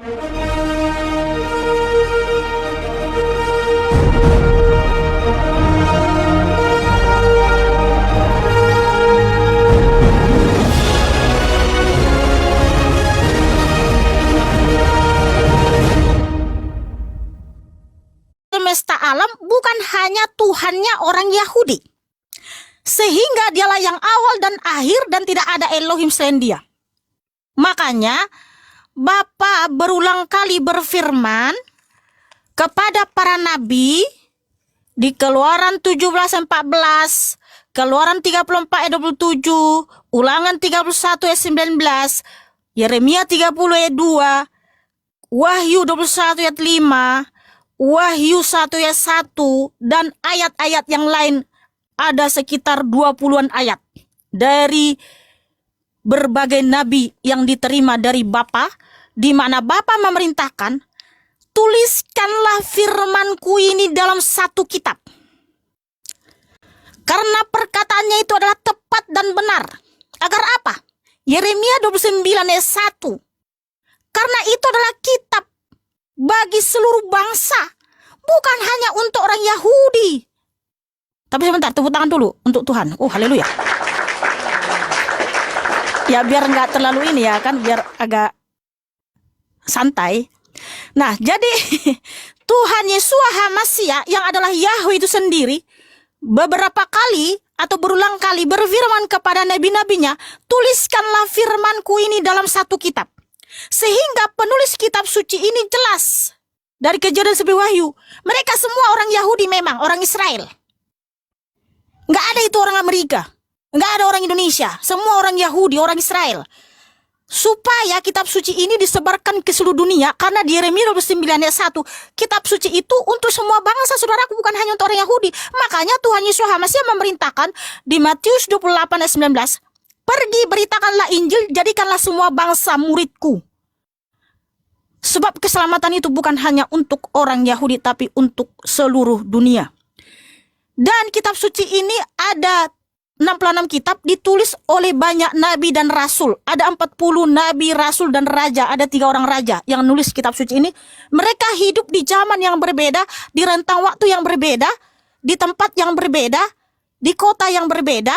Semesta alam bukan hanya Tuhannya orang Yahudi. Sehingga dialah yang awal dan akhir dan tidak ada Elohim selain dia. Makanya Bapa berulang kali berfirman kepada para nabi di Keluaran 17-14, Keluaran 34 ayat 27, Ulangan 31 ayat 19, Yeremia 30 ayat 2, Wahyu 21 ayat 5, Wahyu 1 ayat 1, dan ayat-ayat yang lain ada sekitar 20-an ayat dari berbagai nabi yang diterima dari Bapa, di mana Bapa memerintahkan, tuliskanlah firmanku ini dalam satu kitab. Karena perkataannya itu adalah tepat dan benar. Agar apa? Yeremia 29 ayat 1. Karena itu adalah kitab bagi seluruh bangsa, bukan hanya untuk orang Yahudi. Tapi sebentar, tepuk tangan dulu untuk Tuhan. Oh, haleluya. Ya, biar nggak terlalu ini ya kan, biar agak santai. Nah, jadi Tuhan Yesus HaMashiach yang adalah Yahweh itu sendiri beberapa kali atau berulang kali berfirman kepada nabi-nabinya, tuliskanlah firmanku ini dalam satu kitab. Sehingga penulis kitab suci ini jelas dari Kejadian sampai Wahyu, mereka semua orang Yahudi, memang orang Israel. Nggak ada itu orang Amerika, nggak ada orang Indonesia, semua orang Yahudi, orang Israel. Supaya kitab suci ini disebarkan ke seluruh dunia, karena di Yeremia 29 ayat 1, kitab suci itu untuk semua bangsa, saudaraku, bukan hanya untuk orang Yahudi. Makanya Tuhan Yesus HaMashiach memerintahkan di Matius 28 ayat 19, pergi beritakanlah Injil, jadikanlah semua bangsa muridku. Sebab keselamatan itu bukan hanya untuk orang Yahudi, tapi untuk seluruh dunia. Dan kitab suci ini ada 66 kitab, ditulis oleh banyak nabi dan rasul. Ada 40 nabi, rasul, dan raja. Ada 3 orang raja yang nulis kitab suci ini. Mereka hidup di zaman yang berbeda, di rentang waktu yang berbeda, di tempat yang berbeda, di kota yang berbeda.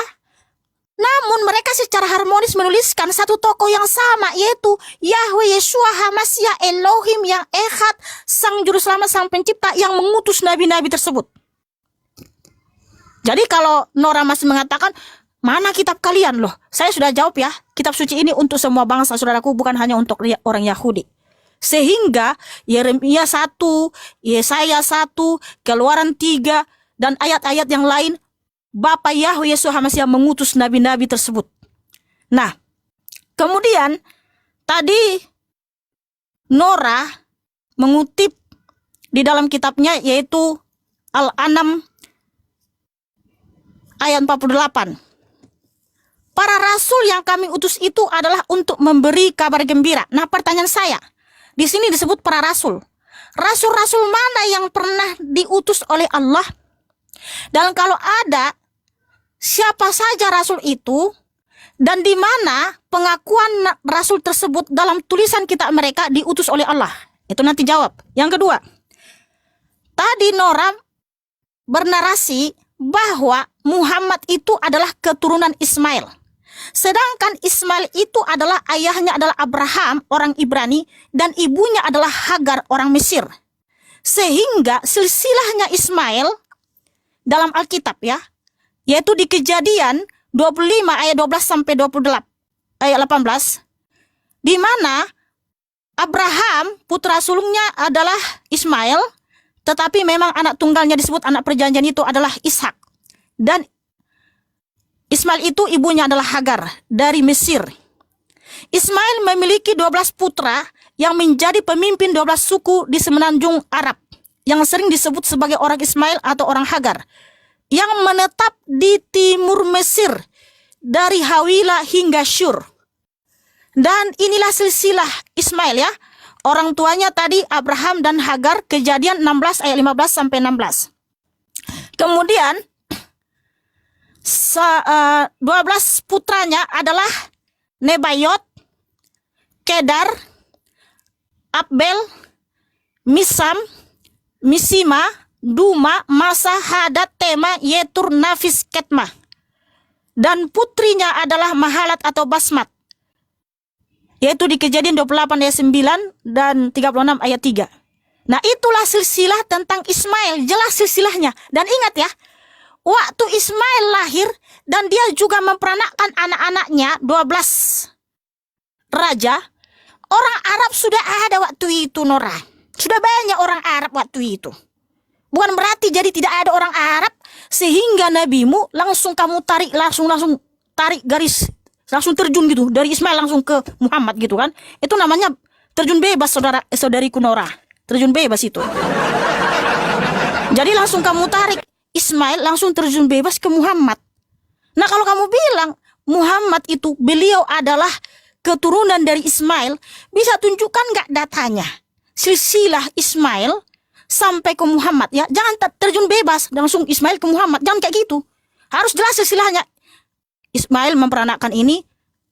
Namun mereka secara harmonis menuliskan satu tokoh yang sama, yaitu Yahweh Yeshua HaMashiach, Elohim yang Echad, Sang Juru Selamat, Sang Pencipta yang mengutus nabi-nabi tersebut. Jadi kalau Nora masih mengatakan, mana kitab kalian? Loh, saya sudah jawab ya, kitab suci ini untuk semua bangsa, saudaraku, bukan hanya untuk orang Yahudi. Sehingga Yeremia 1, Yesaya 1, Keluaran 3, dan ayat-ayat yang lain, Bapa Yahweh Yesus HaMashiach mengutus nabi-nabi tersebut. Nah, kemudian tadi Nora mengutip di dalam kitabnya, yaitu Al-An'am ayat 48. Para rasul yang kami utus itu adalah untuk memberi kabar gembira. Nah, pertanyaan saya, di sini disebut para rasul. Rasul-rasul mana yang pernah diutus oleh Allah? Dan kalau ada, siapa saja rasul itu, dan di mana pengakuan rasul tersebut dalam tulisan kitab mereka diutus oleh Allah? Itu nanti jawab. Yang kedua, tadi Nora bernarasi bahwa Muhammad itu adalah keturunan Ismail. Sedangkan Ismail itu adalah ayahnya adalah Abraham, orang Ibrani, dan ibunya adalah Hagar, orang Mesir. Sehingga silsilahnya Ismail dalam Alkitab ya, yaitu di Kejadian 25 ayat 12 sampai 28 ayat 18, di mana Abraham putra sulungnya adalah Ismail, tetapi memang anak tunggalnya disebut anak perjanjian itu adalah Ishak. Dan Ismail itu ibunya adalah Hagar dari Mesir. Ismail memiliki 12 putra yang menjadi pemimpin 12 suku di semenanjung Arab, yang sering disebut sebagai orang Ismail atau orang Hagar, yang menetap di timur Mesir dari Hawila hingga Syur. Dan inilah silsilah Ismail ya. Orang tuanya tadi Abraham dan Hagar, Kejadian 16 ayat 15 sampai 16. Kemudian 12 putranya adalah Nebayot, Kedar, Abel, Misam, Misima, Duma, Masa, Hadad, Tema, Yetur, Nafis, Ketma. Dan putrinya adalah Mahalat atau Basmat. Yaitu di Kejadian 28 ayat 9 dan 36 ayat 3. Nah, itulah silsilah tentang Ismail. Jelas silsilahnya. Dan ingat ya, waktu Ismail lahir dan dia juga memperanakkan anak-anaknya 12 raja, orang Arab sudah ada waktu itu, Nora. Sudah banyak orang Arab waktu itu. Bukan berarti jadi tidak ada orang Arab sehingga nabimu langsung kamu tarik langsung tarik garis, langsung terjun gitu dari Ismail langsung ke Muhammad gitu kan. Itu namanya terjun bebas, saudariku Nora. Terjun bebas itu. Jadi langsung kamu tarik Ismail langsung terjun bebas ke Muhammad. Nah, kalau kamu bilang Muhammad itu beliau adalah keturunan dari Ismail, bisa tunjukkan nggak datanya? Silsilah Ismail sampai ke Muhammad ya. Jangan terjun bebas langsung Ismail ke Muhammad. Jangan kayak gitu. Harus jelas silsilahnya. Ismail memperanakkan ini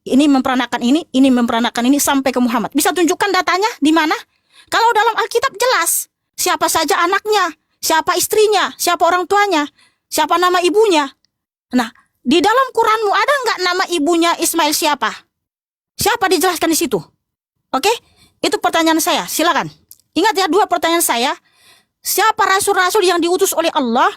memperanakkan ini memperanakkan ini sampai ke Muhammad. Bisa tunjukkan datanya di mana? Kalau dalam Alkitab jelas siapa saja anaknya, siapa istrinya, siapa orang tuanya, siapa nama ibunya. Nah, di dalam Quranmu ada nggak nama ibunya Ismail siapa? Siapa dijelaskan di situ? Oke? Itu pertanyaan saya. Silakan. Ingat ya, 2 pertanyaan saya. Siapa rasul-rasul yang diutus oleh Allah?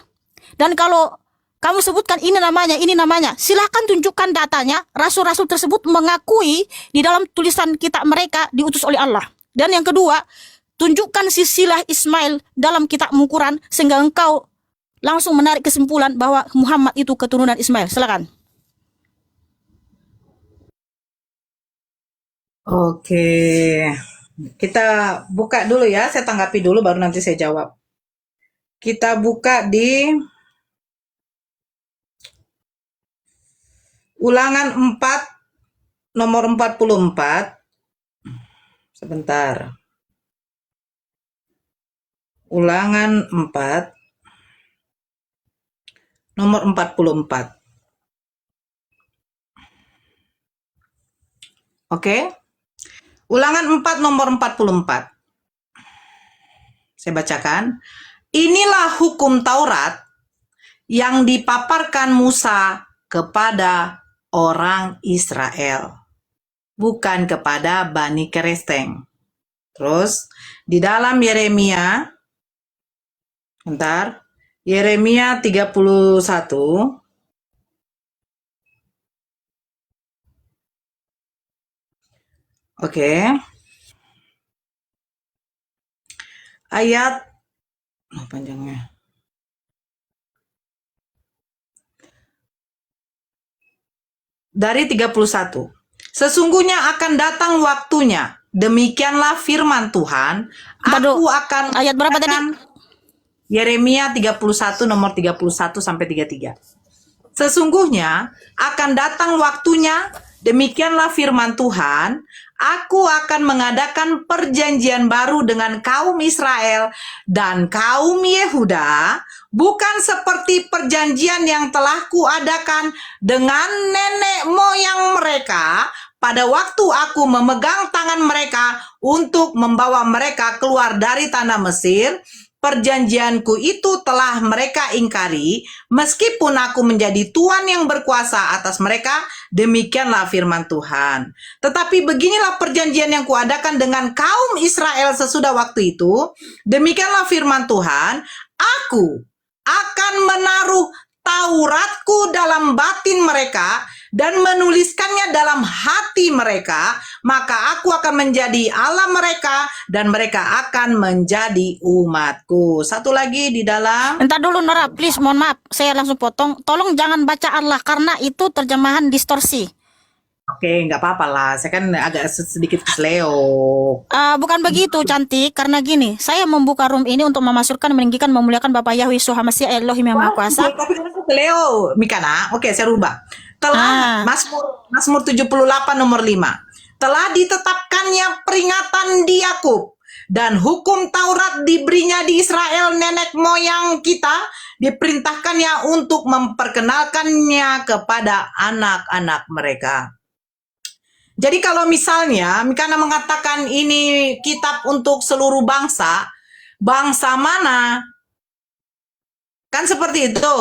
Dan kalau kamu sebutkan ini namanya, silakan tunjukkan datanya. Rasul-rasul tersebut mengakui di dalam tulisan kitab mereka diutus oleh Allah. Dan yang kedua, tunjukkan silsilah Ismail dalam kitab Quran sehingga engkau langsung menarik kesimpulan bahwa Muhammad itu keturunan Ismail. Silakan. Oke, kita buka dulu ya. Saya tanggapi dulu baru nanti saya jawab. Kita buka di Ulangan 4 nomor 44. Sebentar. Ulangan 4 nomor 44. Oke. Ulangan 4 nomor 44. Saya bacakan. Inilah hukum Taurat yang dipaparkan Musa kepada orang Israel, bukan kepada Bani Keresteng. Terus di dalam Yeremia, Yeremia 31. Oke. Ayat panjangnya. Dari 31. Sesungguhnya akan datang waktunya, demikianlah firman Tuhan, aku akan ayat berapa tadi? Yeremia 31 nomor 31 sampai 33. Sesungguhnya akan datang waktunya, demikianlah firman Tuhan, aku akan mengadakan perjanjian baru dengan kaum Israel dan kaum Yehuda, bukan seperti perjanjian yang telah kuadakan dengan nenek moyang mereka pada waktu aku memegang tangan mereka untuk membawa mereka keluar dari tanah Mesir. Perjanjianku itu telah mereka ingkari, meskipun aku menjadi Tuhan yang berkuasa atas mereka, demikianlah firman Tuhan. Tetapi beginilah perjanjian yang kuadakan dengan kaum Israel sesudah waktu itu, demikianlah firman Tuhan, aku akan menaruh Tauratku dalam batin mereka dan menuliskannya dalam hati mereka, maka aku akan menjadi Allah mereka dan mereka akan menjadi umatku. Satu lagi di dalam. Entar dulu Nora, please, mohon maaf, saya langsung potong. Tolong jangan baca Allah karena itu terjemahan distorsi. Oke, nggak apa-apa lah. Saya kan agak sedikit kesleo. Bukan begitu, cantik. Karena gini, saya membuka room ini untuk memasukkan, meninggikan, memuliakan Bapak Yahweh Yeshua Masih Elohim yang Maha Kuasa. Tapi kan kesleo, Mikana. Oke, saya rubah. Telah Mazmur 78 nomor 5. Telah ditetapkannya peringatan di Yakub dan hukum Taurat diberinya di Israel nenek moyang kita, diperintahkannya untuk memperkenalkannya kepada anak-anak mereka. Jadi kalau misalnya Mikana mengatakan ini kitab untuk seluruh bangsa, bangsa mana? Kan seperti itu.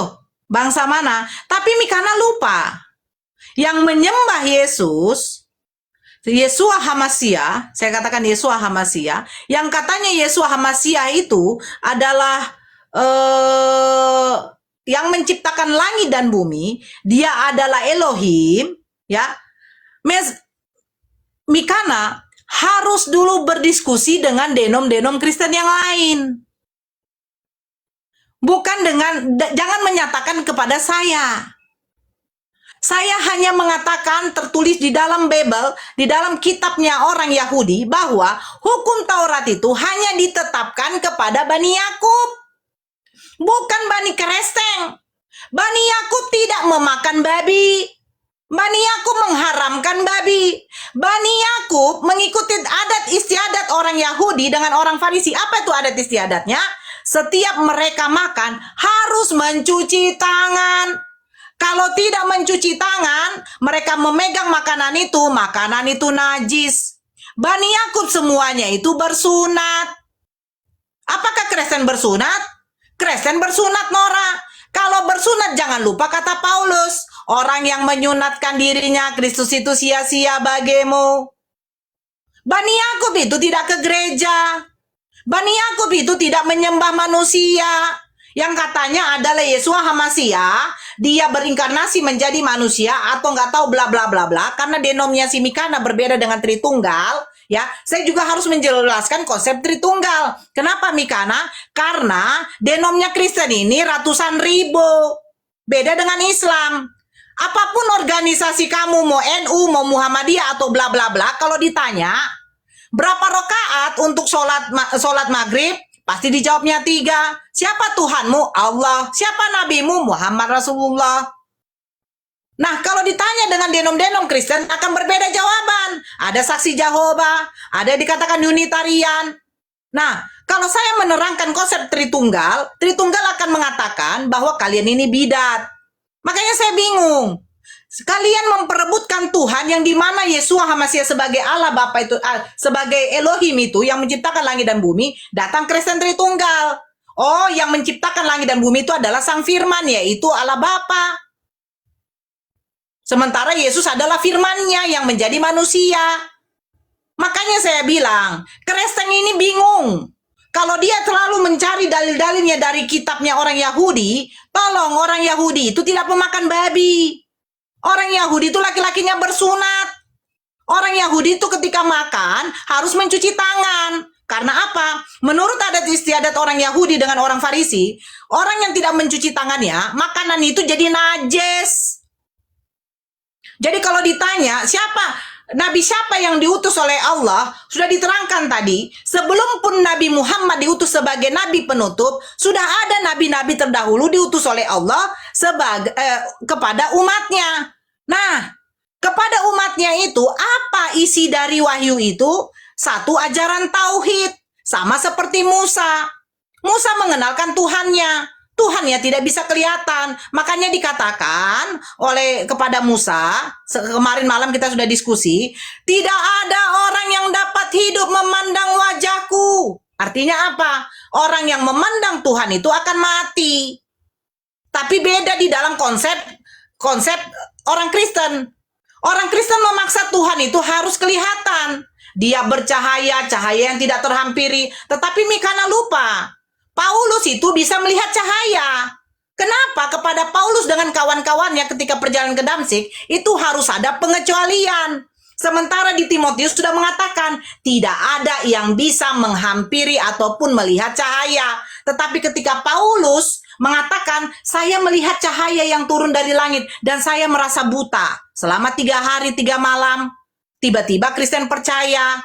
Bangsa mana? Tapi Mikana lupa. Yang menyembah Yesus, Yesua Hamasia, saya katakan Yesua Hamasia, yang katanya Yesua Hamasia itu adalah yang menciptakan langit dan bumi, dia adalah Elohim, ya. Mikana harus dulu berdiskusi dengan denom-denom Kristen yang lain. Bukan jangan menyatakan kepada saya. Saya hanya mengatakan tertulis di dalam Bible, di dalam kitabnya orang Yahudi, bahwa hukum Taurat itu hanya ditetapkan kepada Bani Yakub. Bukan Bani Kristen. Bani Yakub tidak memakan babi. Bani Yakub mengharamkan babi. Bani Yakub mengikuti adat istiadat orang Yahudi dengan orang Farisi. Apa itu adat istiadatnya? Setiap mereka makan harus mencuci tangan. Kalau tidak mencuci tangan, mereka memegang makanan itu najis. Bani Yakub semuanya itu bersunat. Apakah Kristen bersunat? Kristen bersunat, Nora. Kalau bersunat jangan lupa kata Paulus, orang yang menyunatkan dirinya Kristus itu sia-sia bagimu. Bani Yakub itu tidak ke gereja. Bani Yakub itu tidak menyembah manusia. Yang katanya adalah Yesua Hamasia, dia berinkarnasi menjadi manusia atau nggak tahu bla bla bla bla, karena denomnya si Mikana berbeda dengan Tritunggal. Ya, saya juga harus menjelaskan konsep Tritunggal. Kenapa Mikana? Karena denomnya Kristen ini ratusan ribu. Beda dengan Islam. Apapun organisasi kamu, mau NU, mau Muhammadiyah atau bla bla bla, kalau ditanya berapa rakaat untuk sholat maghrib, pasti dijawabnya 3. Siapa Tuhanmu? Allah. Siapa nabimu? Muhammad Rasulullah. Nah, kalau ditanya dengan denom-denom Kristen akan berbeda jawaban. Ada saksi Jehovah, ada dikatakan Unitarian. Nah, kalau saya menerangkan konsep Tritunggal, Tritunggal akan mengatakan bahwa kalian ini bidat. Makanya saya bingung. Kalian memperebutkan Tuhan yang dimana Yesua Hamasia sebagai Allah Bapa itu, sebagai Elohim itu yang menciptakan langit dan bumi, datang Kristen Tritunggal. Oh, yang menciptakan langit dan bumi itu adalah Sang Firman, yaitu Allah Bapa. Sementara Yesus adalah firman-Nya yang menjadi manusia. Makanya saya bilang, Kristen ini bingung. Kalau dia terlalu mencari dalil-dalilnya dari kitabnya orang Yahudi, tolong orang Yahudi itu tidak memakan babi. Orang Yahudi itu laki-lakinya bersunat. Orang Yahudi itu ketika makan harus mencuci tangan. Karena apa? Menurut adat istiadat orang Yahudi dengan orang Farisi, orang yang tidak mencuci tangannya, makanan itu jadi najis. Jadi kalau ditanya Nabi siapa yang diutus oleh Allah, sudah diterangkan tadi, sebelum pun Nabi Muhammad diutus sebagai Nabi penutup, sudah ada Nabi-Nabi terdahulu diutus oleh Allah kepada umatnya. Nah, kepada umatnya itu, apa isi dari wahyu itu? 1, ajaran tauhid. Sama seperti Musa. Musa mengenalkan Tuhannya. Tuhannya tidak bisa kelihatan. Makanya dikatakan kepada Musa, kemarin malam kita sudah diskusi, tidak ada orang yang dapat hidup memandang wajahku. Artinya apa? Orang yang memandang Tuhan itu akan mati. Tapi beda di dalam konsep orang Kristen. Orang Kristen memaksa Tuhan itu harus kelihatan. Dia bercahaya, cahaya yang tidak terhampiri. Tetapi Mikana lupa. Paulus itu bisa melihat cahaya. Kenapa? Kepada Paulus dengan kawan-kawannya ketika perjalanan ke Damsik, itu harus ada pengecualian. Sementara di Timotius sudah mengatakan, tidak ada yang bisa menghampiri ataupun melihat cahaya. Tetapi ketika Paulus mengatakan, saya melihat cahaya yang turun dari langit dan saya merasa buta. Selama 3 hari 3 malam, tiba-tiba Kristen percaya.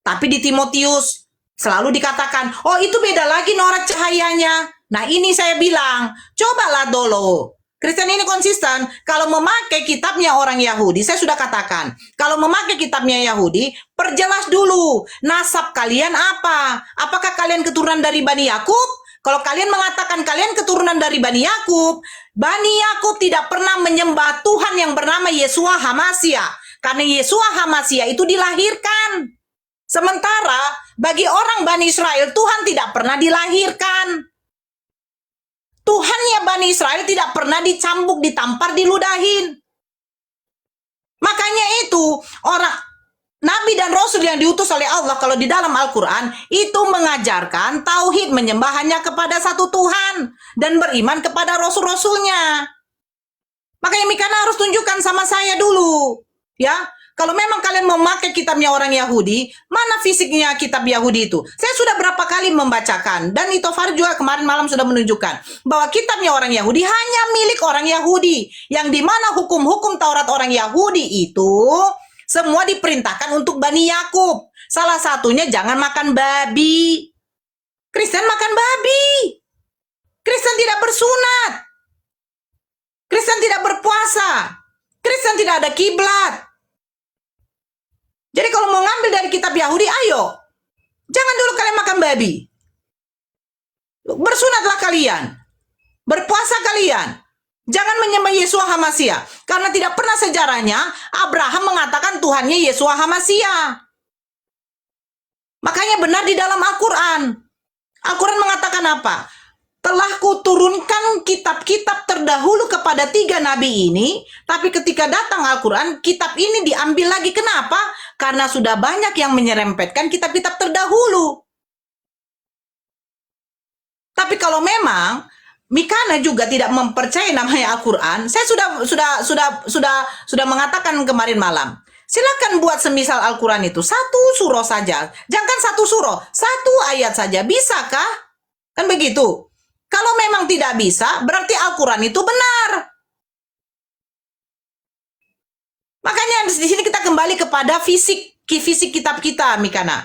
Tapi di Timotius selalu dikatakan, oh itu beda lagi norak cahayanya. Nah ini saya bilang, cobalah dulu. Kristen ini konsisten, kalau memakai kitabnya orang Yahudi, saya sudah katakan, kalau memakai kitabnya Yahudi, perjelas dulu, nasab kalian apa? Apakah kalian keturunan dari Bani Yakub? Kalau kalian mengatakan kalian keturunan dari Bani Yakub tidak pernah menyembah Tuhan yang bernama Yesua Hamasia. Karena Yeshua HaMashiach itu dilahirkan. Sementara bagi orang Bani Israel, Tuhan tidak pernah dilahirkan. Tuhannya Bani Israel tidak pernah dicambuk, ditampar, diludahin. Makanya itu orang Nabi dan Rasul yang diutus oleh Allah kalau di dalam Al-Quran itu mengajarkan tauhid, menyembah hanya kepada satu Tuhan dan beriman kepada Rasul-Rasulnya. Makanya Mikana harus tunjukkan sama saya dulu, ya. Kalau memang kalian memakai kitabnya orang Yahudi, mana fisiknya kitab Yahudi itu? Saya sudah berapa kali membacakan, dan Itofar juga kemarin malam sudah menunjukkan bahwa kitabnya orang Yahudi hanya milik orang Yahudi, yang dimana hukum-hukum Taurat orang Yahudi itu semua diperintahkan untuk Bani Yakub. Salah satunya jangan makan babi. Kristen makan babi. Kristen tidak bersunat. Kristen tidak berpuasa. Kristen tidak ada kiblat. Jadi kalau mau ngambil dari kitab Yahudi, ayo. Jangan dulu kalian makan babi. Bersunatlah kalian. Berpuasa kalian. Jangan menyembah Yeshua HaMashiach. Karena tidak pernah sejarahnya Abraham mengatakan Tuhannya Yeshua HaMashiach. Makanya benar di dalam Al-Quran. Al-Quran mengatakan apa? Telah kuturunkan kitab-kitab terdahulu kepada 3 nabi ini, tapi ketika datang Al-Quran, kitab ini diambil lagi. Kenapa? Karena sudah banyak yang menyerempetkan kitab-kitab terdahulu. Tapi kalau memang Mikana juga tidak mempercayai namanya Al-Quran, saya sudah mengatakan kemarin malam. Silakan buat semisal Al-Quran itu 1 surah saja. Jangan 1 surah, 1 ayat saja. Bisakah? Kan begitu. Kalau memang tidak bisa, berarti Al-Quran itu benar. Makanya di sini kita kembali kepada fisik kitab kita, Mikana.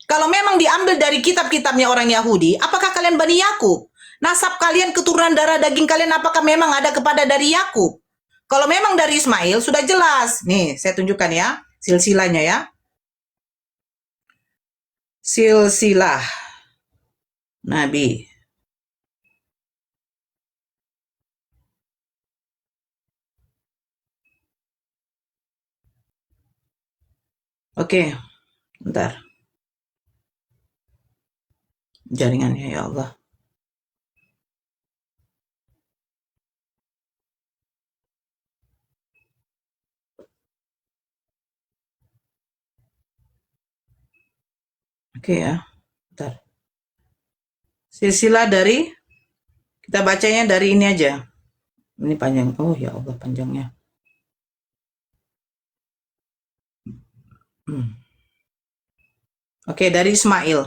Kalau memang diambil dari kitab-kitabnya orang Yahudi, apakah kalian Bani Yakub? Nasab kalian, keturunan darah daging kalian, apakah memang ada kepada dari Yakub? Kalau memang dari Ismail, sudah jelas. Nih, saya tunjukkan ya, silsilahnya ya. Silsilah Nabi. Oke, bentar. Jaringannya ya Allah. Oke ya, bentar. Silsilah dari, kita bacanya dari ini aja. Ini panjang. Oh ya Allah, panjangnya. Oke, dari Ismail.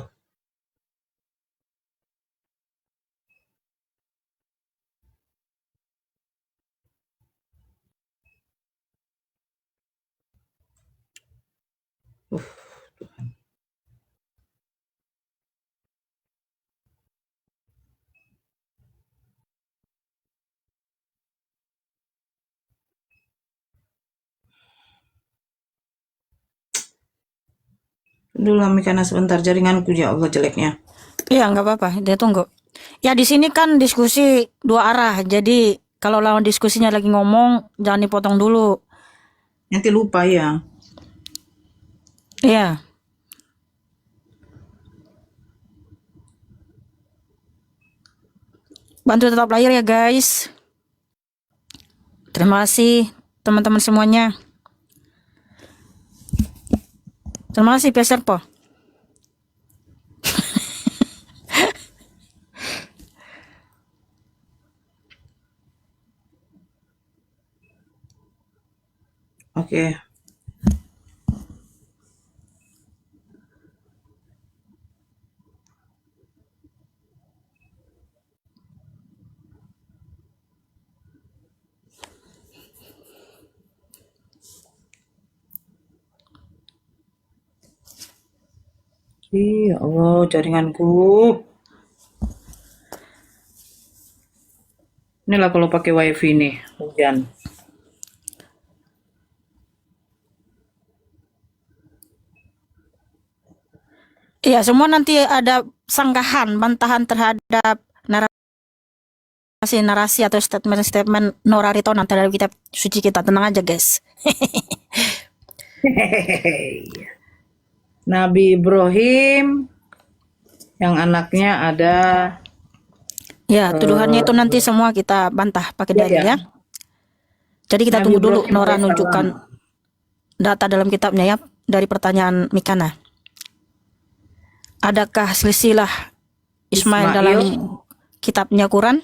Tuhan. Dulu Mikana sebentar, jaringanku ya Allah jeleknya. Iya, nggak apa-apa. Dia tunggu. Ya, di sini kan diskusi 2 arah. Jadi kalau lawan diskusinya lagi ngomong, jangan dipotong dulu. Nanti lupa ya. Iya. Bantu tetap layar ya guys. Terima kasih teman-teman semuanya. Terima kasih Peser Po. Oke. Ya Allah, jaringanku. Inilah kalau pakai wifi nih, hujan. Iya, semua nanti ada sanggahan, bantahan terhadap narasi atau statement-statement Nora Ritonan terhadap kitab suci kita. Tenang aja guys. Nabi Ibrahim yang anaknya ada. Ya, tuduhannya itu nanti semua kita bantah pakai Iya, dalil ya. ya. Jadi kita Nabi tunggu dulu Ibrahim Nora alaihissalam. nunjukkan data dalam kitabnya ya dari pertanyaan Mikana. Adakah silsilah Ismail dalam kitabnya Quran?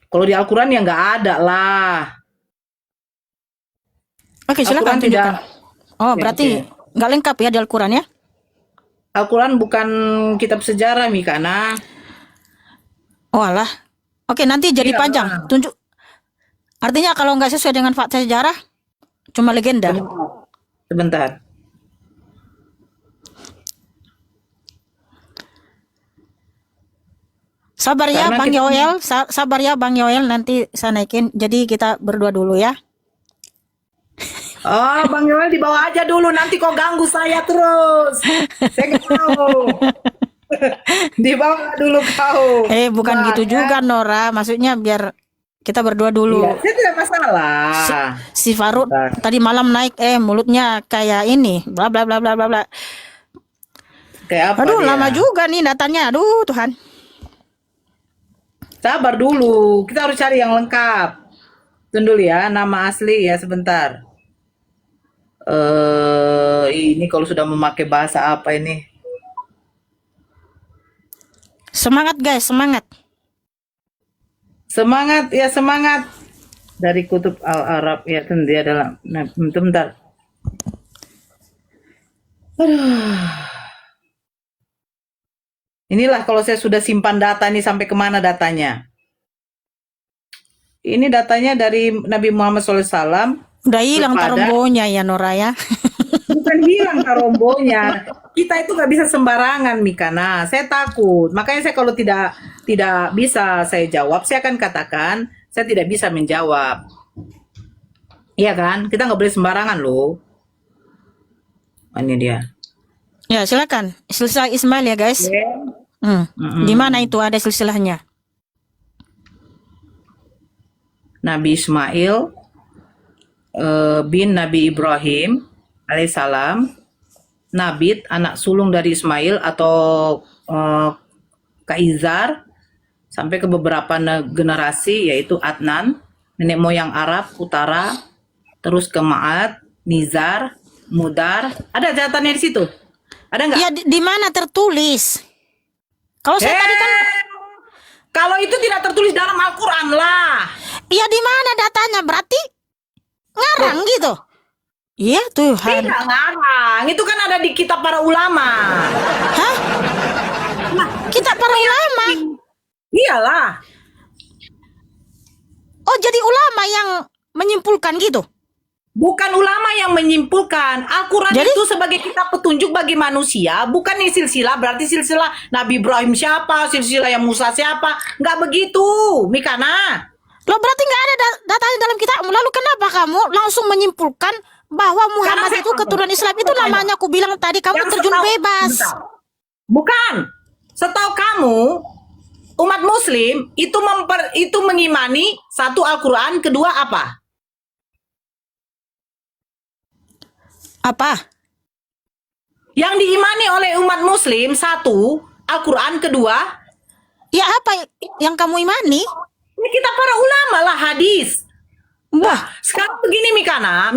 Kalau di Al-Quran ya nggak ada lah. Oke, silakan Al-Quran tidak. tunjukkan. Oh, Ya, berarti oke. nggak lengkap ya di Al-Quran ya? Al-Quran bukan kitab sejarah, Mikana. Oh alah. Oke, nanti jadi Iya. panjang. Tunjuk. Artinya kalau nggak sesuai dengan fakta sejarah, cuma legenda. Sebentar. Sabar ya Karena Bang kita- Yoel, sabar ya Bang Yoel, nanti saya naikin. Jadi kita berdua dulu ya. Oh, Bang Yoel dibawa aja dulu. Nanti kau ganggu saya terus. Saya nggak mau. Dibawa dulu kau. Bukan Nah, gitu juga Nora, maksudnya biar kita berdua dulu. Iya, saya tidak masalah. Si Faruk Bentar. tadi malam naik mulutnya kayak ini, bla bla bla bla bla bla. Kayak apa Aduh, dia? lama juga nih datanya. Aduh, Tuhan. Sabar dulu. Kita harus cari yang lengkap. Tunggu dulu ya. Nama asli ya sebentar. Ini kalau sudah memakai bahasa apa ini? Semangat guys, semangat. Semangat ya semangat. Dari Kutub Al-Arab ya itu dia adalah. Nah, bentar. Aduh. Inilah kalau saya sudah simpan data nih sampai kemana datanya. Ini datanya dari Nabi Muhammad SAW. Udah hilang Kepada- tarombonya ya Nora ya. Bukan hilang tarombonya. Kita itu nggak bisa sembarangan, Mikana. Saya takut. Makanya saya kalau tidak bisa saya jawab, saya akan katakan saya tidak bisa menjawab. Iya kan? Kita nggak boleh sembarangan loh. Ini dia. Ya, silakan. Silsilah Ismail ya guys. Di mana itu ada silsilahnya? Nabi Ismail bin Nabi Ibrahim alaihissalam, Nabit anak sulung dari Ismail atau Kaizar, sampai ke beberapa generasi yaitu Adnan, nenek moyang Arab utara, terus ke Ma'ad, Nizar, Mudar. Ada catatannya di situ? Ada nggak? Ya di mana tertulis? Kalau saya tadi kan Kalau itu tidak tertulis dalam Al-Quran lah. ya di mana datanya? Berarti ngarang gitu. Iya Tuhan. Tidak ngarang. Itu kan ada di kitab para ulama. Hah? Kita para ulama. Iyalah. Oh, jadi ulama yang menyimpulkan gitu. Bukan ulama yang menyimpulkan. Al-Quran Jadi? itu sebagai kitab petunjuk bagi manusia. Bukan nih silsilah. Berarti silsilah Nabi Ibrahim siapa? Silsilah yang Musa siapa? Nggak begitu, Mikana. Loh, berarti nggak ada datanya dalam kitabmu. Lalu kenapa kamu langsung menyimpulkan bahwa Muhammad Karena saya- itu keturunan Islam? Itu namanya aku bilang tadi kamu Yang terjun setahu- bebas. Bentar. Bukan. Setahu kamu, umat Muslim itu mengimani satu Al-Quran, kedua apa? Apa? Yang diimani oleh umat Muslim satu Al-Quran, kedua Ya apa yang kamu imani? ini kita para ulama lah, hadis. Wah, Sekarang begini Mikana,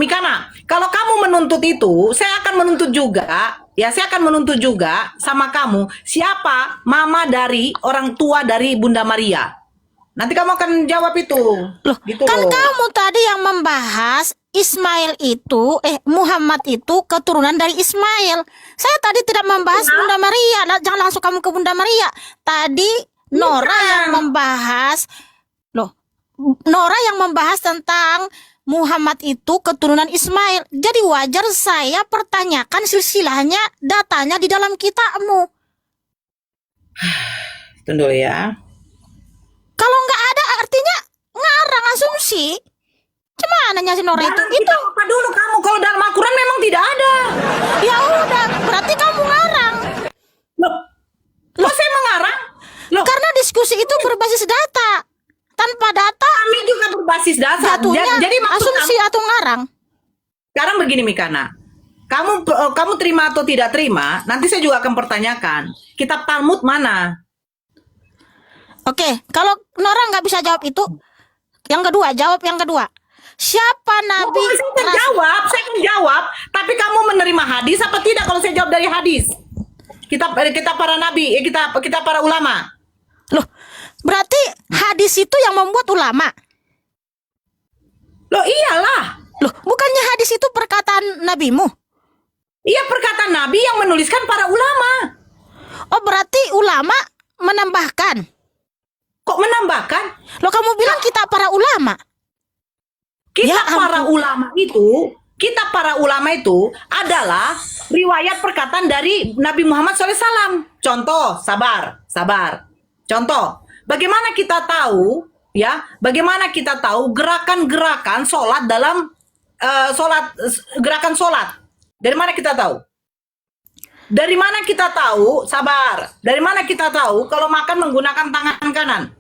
kalau kamu menuntut itu, saya akan menuntut juga, saya akan menuntut juga sama kamu, siapa mama dari orang tua dari Bunda Maria. Nanti kamu akan jawab itu. loh, Gitu kan loh. kamu tadi yang membahas Ismail itu, Muhammad itu keturunan dari Ismail. Saya tadi tidak membahas Bunda Maria. Jangan langsung kamu ke Bunda Maria. Tadi Nora yang membahas, Nora yang membahas tentang Muhammad itu keturunan Ismail. Jadi wajar saya pertanyakan silsilahnya, datanya di dalam kitabmu. Tunggu ya. Kalau nggak ada artinya ngarang asumsi. Gimana si Nora itu? Dalam Itu kitab apa dulu kamu? Kalau dalam Al-Quran memang tidak ada. ya udah, berarti kamu ngarang. Loh, saya mengarang? Loh, Karena diskusi itu berbasis data. Tanpa data, kami juga berbasis basis dasar. Jatuhnya Jadi maksud asumsi atau ngarang. sekarang begini Mikana, kamu terima atau tidak terima, nanti saya juga akan pertanyakan, kitab Talmud mana? Oke, kalau Nora nggak bisa jawab itu, yang kedua, jawab yang kedua. Siapa Nabi? Saya akan jawab, tapi kamu menerima hadis apa tidak kalau saya jawab dari hadis? Kita para nabi, kita para ulama. Loh, berarti hadis itu yang membuat ulama. Loh iyalah. Loh, bukannya hadis itu perkataan nabimu? Iya, perkataan nabi yang menuliskan para ulama. Oh, berarti ulama menambahkan. Kok menambahkan? Loh, kamu bilang kita para ulama. Ya Para ulama itu adalah riwayat perkataan dari Nabi Muhammad SAW. Contoh, sabar. Contoh, bagaimana kita tahu gerakan-gerakan sholat dalam gerakan sholat? Dari mana kita tahu? Dari mana kita tahu? Sabar. Dari mana kita tahu kalau makan menggunakan tangan kanan?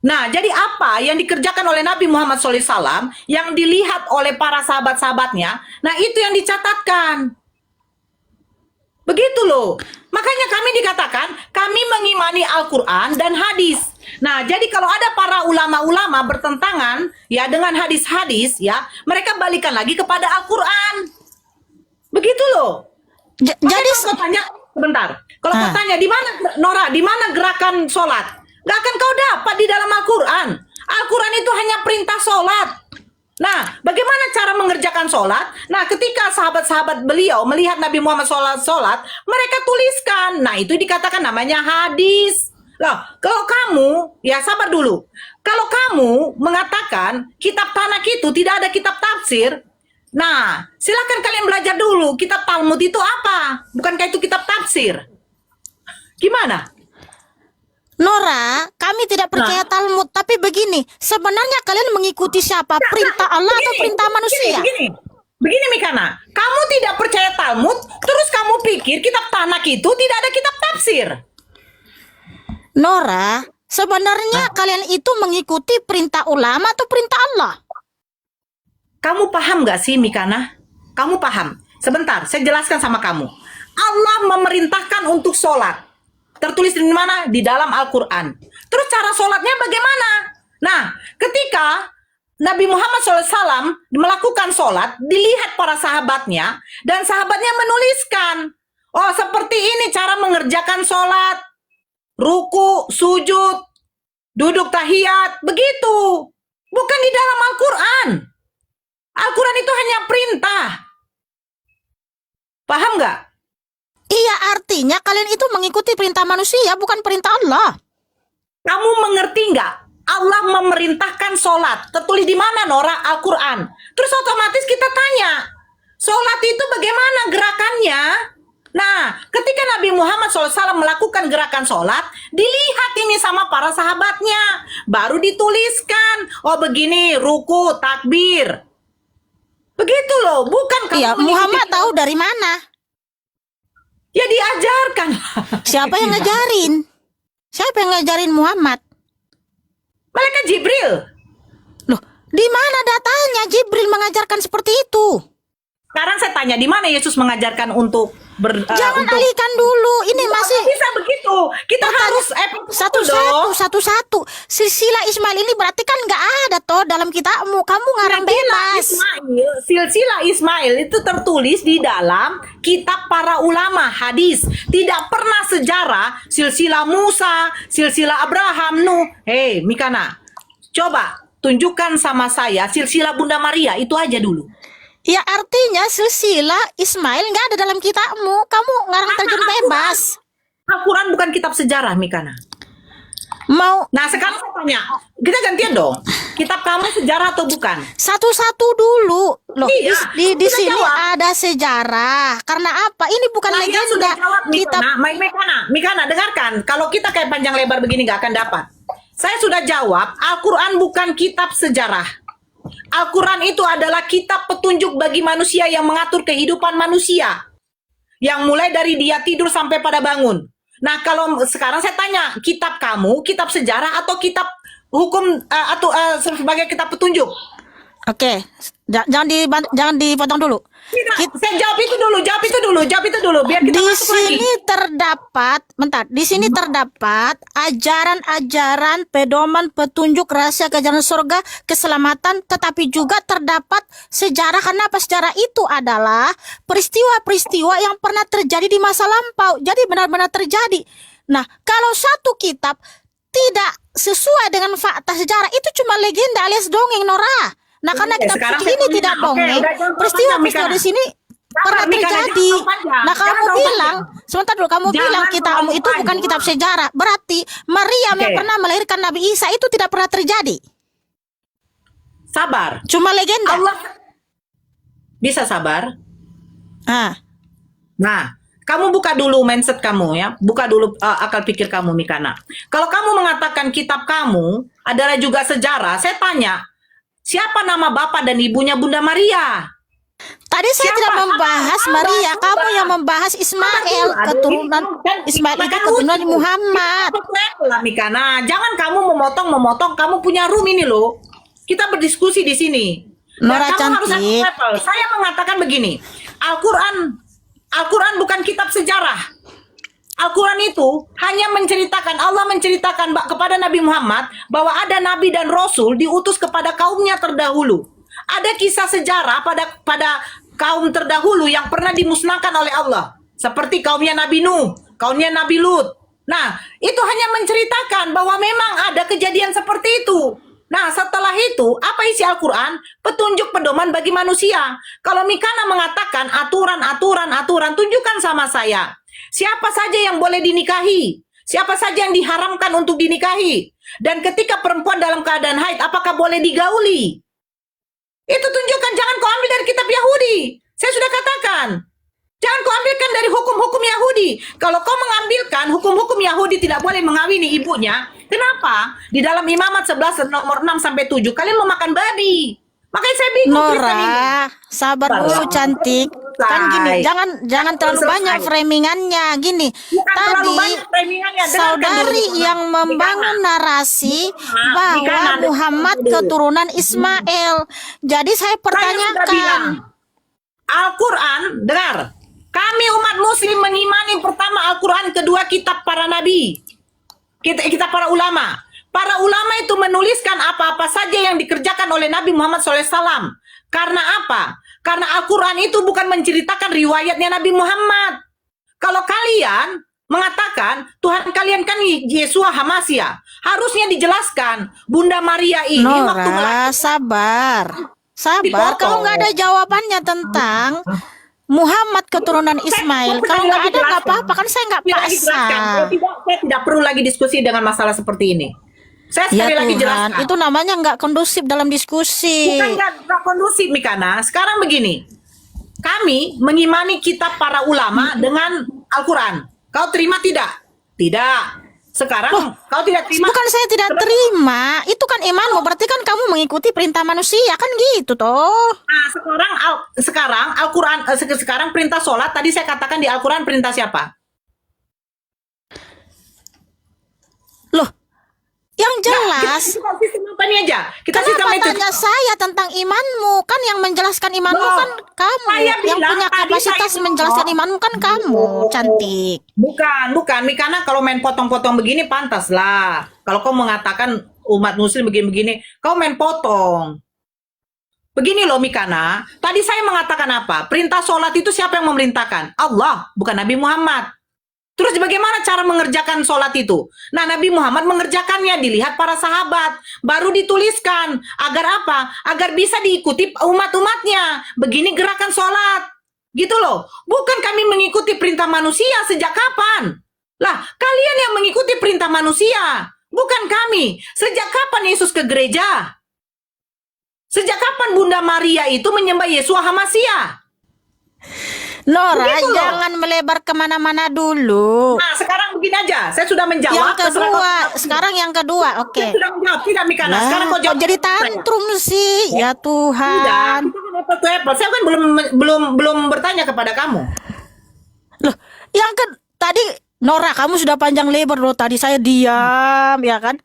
Nah, jadi apa yang dikerjakan oleh Nabi Muhammad SAW yang dilihat oleh para sahabat-sahabatnya, nah itu yang dicatatkan. Begitu loh. Makanya kami dikatakan, kami mengimani Al-Quran dan hadis. Nah, jadi kalau ada para ulama-ulama bertentangan ya dengan hadis-hadis, ya mereka balikan lagi kepada Al-Quran. Begitu loh. Jadi kalau tanya, sebentar. Kalau kau tanya, di mana Nora, di mana gerakan sholat? Gak akan kau dapat di dalam Al-Quran. Al-Quran itu hanya perintah sholat. Nah, bagaimana cara mengerjakan sholat? Nah, ketika sahabat-sahabat beliau melihat Nabi Muhammad sholat, mereka tuliskan. Nah, itu dikatakan namanya hadis. Loh, kalau kamu, ya sabar dulu. Kalau kamu mengatakan kitab Tanakh itu tidak ada kitab tafsir, nah, silakan kalian belajar dulu kitab Talmud itu apa. Bukankah itu kitab tafsir? Gimana? Nora, kami tidak percaya Talmud, tapi begini, sebenarnya kalian mengikuti siapa? Perintah Allah atau perintah manusia? Begini Mikana, kamu tidak percaya Talmud, terus kamu pikir kitab Tanakh itu tidak ada kitab tafsir? Nora, sebenarnya kalian itu mengikuti perintah ulama atau perintah Allah? Kamu paham gak sih Mikana? Kamu paham? Sebentar, saya jelaskan sama kamu. Allah memerintahkan untuk sholat. Tertulis di mana? Di dalam Al-Quran. Terus cara sholatnya bagaimana? Nah, ketika Nabi Muhammad SAW melakukan sholat, dilihat para sahabatnya, dan sahabatnya menuliskan, oh seperti ini cara mengerjakan sholat. Ruku, sujud, duduk tahiyat, begitu. Bukan di dalam Al-Quran. Al-Quran itu hanya perintah. Paham nggak? Iya, artinya kalian itu mengikuti perintah manusia, bukan perintah Allah. Kamu mengerti nggak? Allah memerintahkan sholat. Tertulis di mana, Nora? Al-Quran. Terus otomatis kita tanya, sholat itu bagaimana gerakannya? Nah, ketika Nabi Muhammad SAW melakukan gerakan sholat, dilihat ini sama para sahabatnya. Baru dituliskan, oh begini, ruku, takbir. Begitu loh, bukan kamu. Iya, Muhammad tahu dari mana? Ya diajarkan. Siapa yang ngajarin? Siapa yang ngajarin Muhammad? Malaikat Jibril. Loh, di mana datanya Jibril mengajarkan seperti itu? Sekarang saya tanya, di mana Yesus mengajarkan untuk Jangan alihkan dulu. Ini masih bisa begitu. Kita harus satu-satu. Silsilah Ismail ini berarti kan nggak ada toh dalam kitabmu. Kamu ngarang bebas. Silsilah Ismail itu tertulis di dalam kitab para ulama hadis. Tidak pernah sejarah silsilah Musa, silsilah Abraham, Nuh. Hei, Mikana, coba tunjukkan sama saya silsilah Bunda Maria itu aja dulu. Ya artinya silsilah Ismail nggak ada dalam kitabmu. Kamu ngarang terjun bebas. Al-Quran bukan kitab sejarah, Mikana. Nah sekarang saya tanya, kita gantian dong. Kitab kamu sejarah atau bukan? Satu-satu dulu. Loh, iya, di sini ada sejarah. Karena apa? Ini bukan legenda. Kitab Mikana, dengarkan. Kalau kita kayak panjang lebar begini nggak akan dapat. Saya sudah jawab, Al-Quran bukan kitab sejarah. Al-Quran itu adalah kitab petunjuk bagi manusia yang mengatur kehidupan manusia. Yang mulai dari dia tidur sampai pada bangun. Nah, kalau sekarang saya tanya, kitab kamu, kitab sejarah atau kitab hukum atau sebagai kitab petunjuk? Oke, jangan dipotong dulu. Tidak, saya jawab itu dulu, biar kita Di masuk lagi. sini terdapat, di sini terdapat ajaran-ajaran, pedoman, petunjuk, rahasia kejaran surga, keselamatan, tetapi juga terdapat sejarah. Kenapa? Sejarah itu adalah peristiwa-peristiwa yang pernah terjadi di masa lampau. Jadi benar-benar terjadi. Nah, kalau satu kitab tidak sesuai dengan fakta sejarah, itu cuma legenda alias dongeng, Nora. Nah, karena Oke, kitab sekarang suci saya ini tanya. tidak Oke, dongeng, udah, jangan peristiwa-peristiwa panjang, di sini pernah Mikana, terjadi. jangan panjang. Nah, kamu Jangan bilang, panjang. sebentar dulu, kamu Jangan bilang kitabmu terlalu itu bukan panjang. kitab sejarah. Berarti Maryam yang Oke. pernah melahirkan Nabi Isa itu tidak pernah terjadi. Sabar. Cuma legenda. Allah bisa sabar. Ah, Nah, kamu buka dulu mindset kamu ya, buka dulu akal pikir kamu, Mikana. Kalau kamu mengatakan kitab kamu adalah juga sejarah, saya tanya, siapa nama bapak dan ibunya Bunda Maria? tadi saya Siapa? tidak membahas Allah, Maria, Allah. kamu yang membahas Ismail, Aduh, keturunan ini Ismail itu kan keturunan lucu. Muhammad. Lah, Mikana, jangan kamu memotong, kamu punya room ini loh. Kita berdiskusi di sini. Nora Dan kamu harus cantik. satu level. Saya mengatakan begini, Al-Quran bukan kitab sejarah. Al-Quran itu hanya menceritakan, Allah menceritakan kepada Nabi Muhammad bahwa ada Nabi dan Rasul diutus kepada kaumnya terdahulu. Ada kisah sejarah pada kaum terdahulu yang pernah dimusnahkan oleh Allah. Seperti kaumnya Nabi Nuh, kaumnya Nabi Lut. Nah, itu hanya menceritakan bahwa memang ada kejadian seperti itu. Nah, setelah itu, apa isi Al-Quran? Petunjuk pedoman bagi manusia. Kalau Mikana mengatakan aturan, tunjukkan sama saya. Siapa saja yang boleh dinikahi? Siapa saja yang diharamkan untuk dinikahi? Dan ketika perempuan dalam keadaan haid, apakah boleh digauli? Itu tunjukkan, jangan kau ambil dari kitab Yahudi. Saya sudah katakan. Jangan kau ambilkan dari hukum-hukum Yahudi. Kalau kau mengambilkan hukum-hukum Yahudi tidak boleh mengawini ibunya, kenapa? Di dalam Imamat 11 nomor 6 sampai 7 kalian memakan babi. Makanya saya bingung Kristen ini. Nora, sabar dulu cantik. Kan gini, jangan terlalu banyak framingannya. Gini, Bukan terlalu tadi banyak framingannya. Dengarkan saudari dulu. yang membangun narasi bahwa Mikana, Muhammad dengarkan dulu. keturunan Ismail. Jadi saya Saya sudah bilang, pertanyakan. Al-Quran, dengar. Kami umat muslim mengimani pertama Al-Quran, kedua kitab para nabi. Kita para ulama. Para ulama itu menuliskan apa-apa saja yang dikerjakan oleh Nabi Muhammad SAW. Karena apa? Karena Al-Quran itu bukan menceritakan riwayatnya Nabi Muhammad. Kalau kalian mengatakan Tuhan kalian kan Yesua Hamasya, harusnya dijelaskan Bunda Maria ini waktu Nora, sabar. Sabar, Dipotong. kalau nggak ada jawabannya tentang Muhammad keturunan Ismail, kalau nggak ada nggak apa-apa, kan saya nggak paksa. Saya tidak perlu lagi diskusi dengan masalah seperti ini. Saya Ya sekali lagi Tuhan, jelaskan. itu namanya nggak kondusif dalam diskusi. Bukan nggak kondusif, Mikana. Sekarang begini, kami mengimani kitab para ulama dengan Al-Quran. Kau terima tidak? Tidak. Sekarang kau tidak terima. Bukan saya tidak terima, itu kan imanmu, berarti kan kamu mengikuti perintah manusia, kan gitu toh. Nah, sekarang Al-Quran, sekarang perintah sholat, tadi saya katakan di Al-Quran perintah siapa? Loh, yang jelas, Kita sistem apa nih aja? Kita sistem kenapa itu. tanya saya tentang imanmu? Kan yang menjelaskan imanmu Loh, kan kamu, saya yang bilang punya tadi kapasitas saya menjelaskan ngomong. imanmu kan kamu, cantik. Bukan. Mikana kalau main potong-potong begini pantas lah. Kalau kau mengatakan umat muslim begini-begini, kau main potong. Begini loh Mikana, tadi saya mengatakan apa? Perintah sholat itu siapa yang memerintahkan? Allah, bukan Nabi Muhammad. Terus bagaimana cara mengerjakan sholat itu? Nah, Nabi Muhammad mengerjakannya, dilihat para sahabat, baru dituliskan. Agar apa? Agar bisa diikuti umat-umatnya. Begini gerakan sholat. Gitu loh. Bukan kami mengikuti perintah manusia sejak kapan? Lah, kalian yang mengikuti perintah manusia. Bukan kami. Sejak kapan Yesus ke gereja? Sejak kapan Bunda Maria itu menyembah Yesua Hamasya? Nora, Begitu loh. jangan melebar kemana-mana dulu. Nah, sekarang begini aja. Saya sudah menjawab. Yang terserah kedua, kau. sekarang yang kedua, oke. Saya sudah menjawab. Tidak, Mikana. Lah, Sekarang kau kok jawab. jadi saya. tantrum sih? Ya Tidak, Tuhan. kita kan apple to apple. Saya kan belum bertanya kepada kamu. Loh, yang ke tadi Nora, kamu sudah panjang lebar loh. Tadi saya diam, ya kan?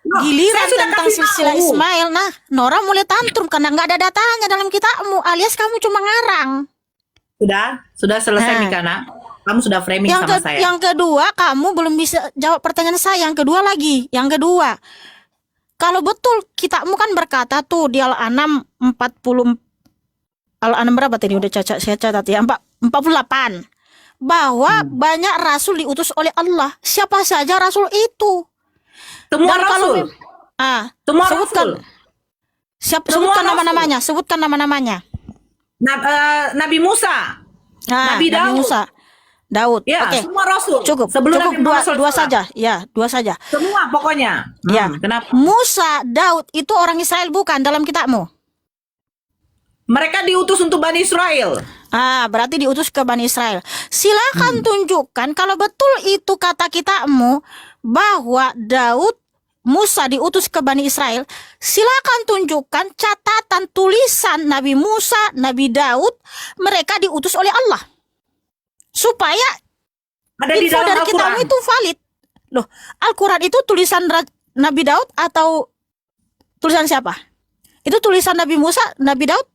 Loh, Giliran saya sudah tentang kasih silsilah tahu. Ismail. Nah, Nora mulai tantrum karena nggak ada datanya dalam kitabmu, alias kamu cuma ngarang. Sudah selesai Nah. Mikana. Kamu sudah framing Yang, sama saya. yang kedua, kamu belum bisa jawab pertanyaan saya. Yang kedua lagi, yang kedua. Kalau betul kitabmu kan berkata tuh di Al-An'am 40, Al-An'am berapa tadi udah saya catat ya, 48. Bahwa banyak rasul diutus oleh Allah. Siapa saja rasul itu? Semua Dan kalau rasul. Semua sebutkan rasul. sebutkan Semua rasul. nama-namanya, sebutkan nama-namanya. Nabi Musa. Nabi Daud. Musa, Daud. Ya, Oke. semua rasul. Cukup, Sebelum cukup Nabi Muhammad dua SAW. saja. Ya, dua saja. Semua pokoknya. Ya. Kenapa? Musa, Daud itu orang Israel bukan dalam kitabmu? Mereka diutus untuk Bani Israel. Berarti diutus ke Bani Israel. Silakan tunjukkan kalau betul itu kata kitabmu bahwa Daud, Musa diutus ke Bani Israel. Silakan tunjukkan catatan tulisan Nabi Musa, Nabi Daud, mereka diutus oleh Allah. Supaya Ada di info dalam dari Al-Quran. kitabmu itu valid. Loh, Al-Quran itu tulisan Nabi Daud atau tulisan siapa? Itu tulisan Nabi Musa, Nabi Daud?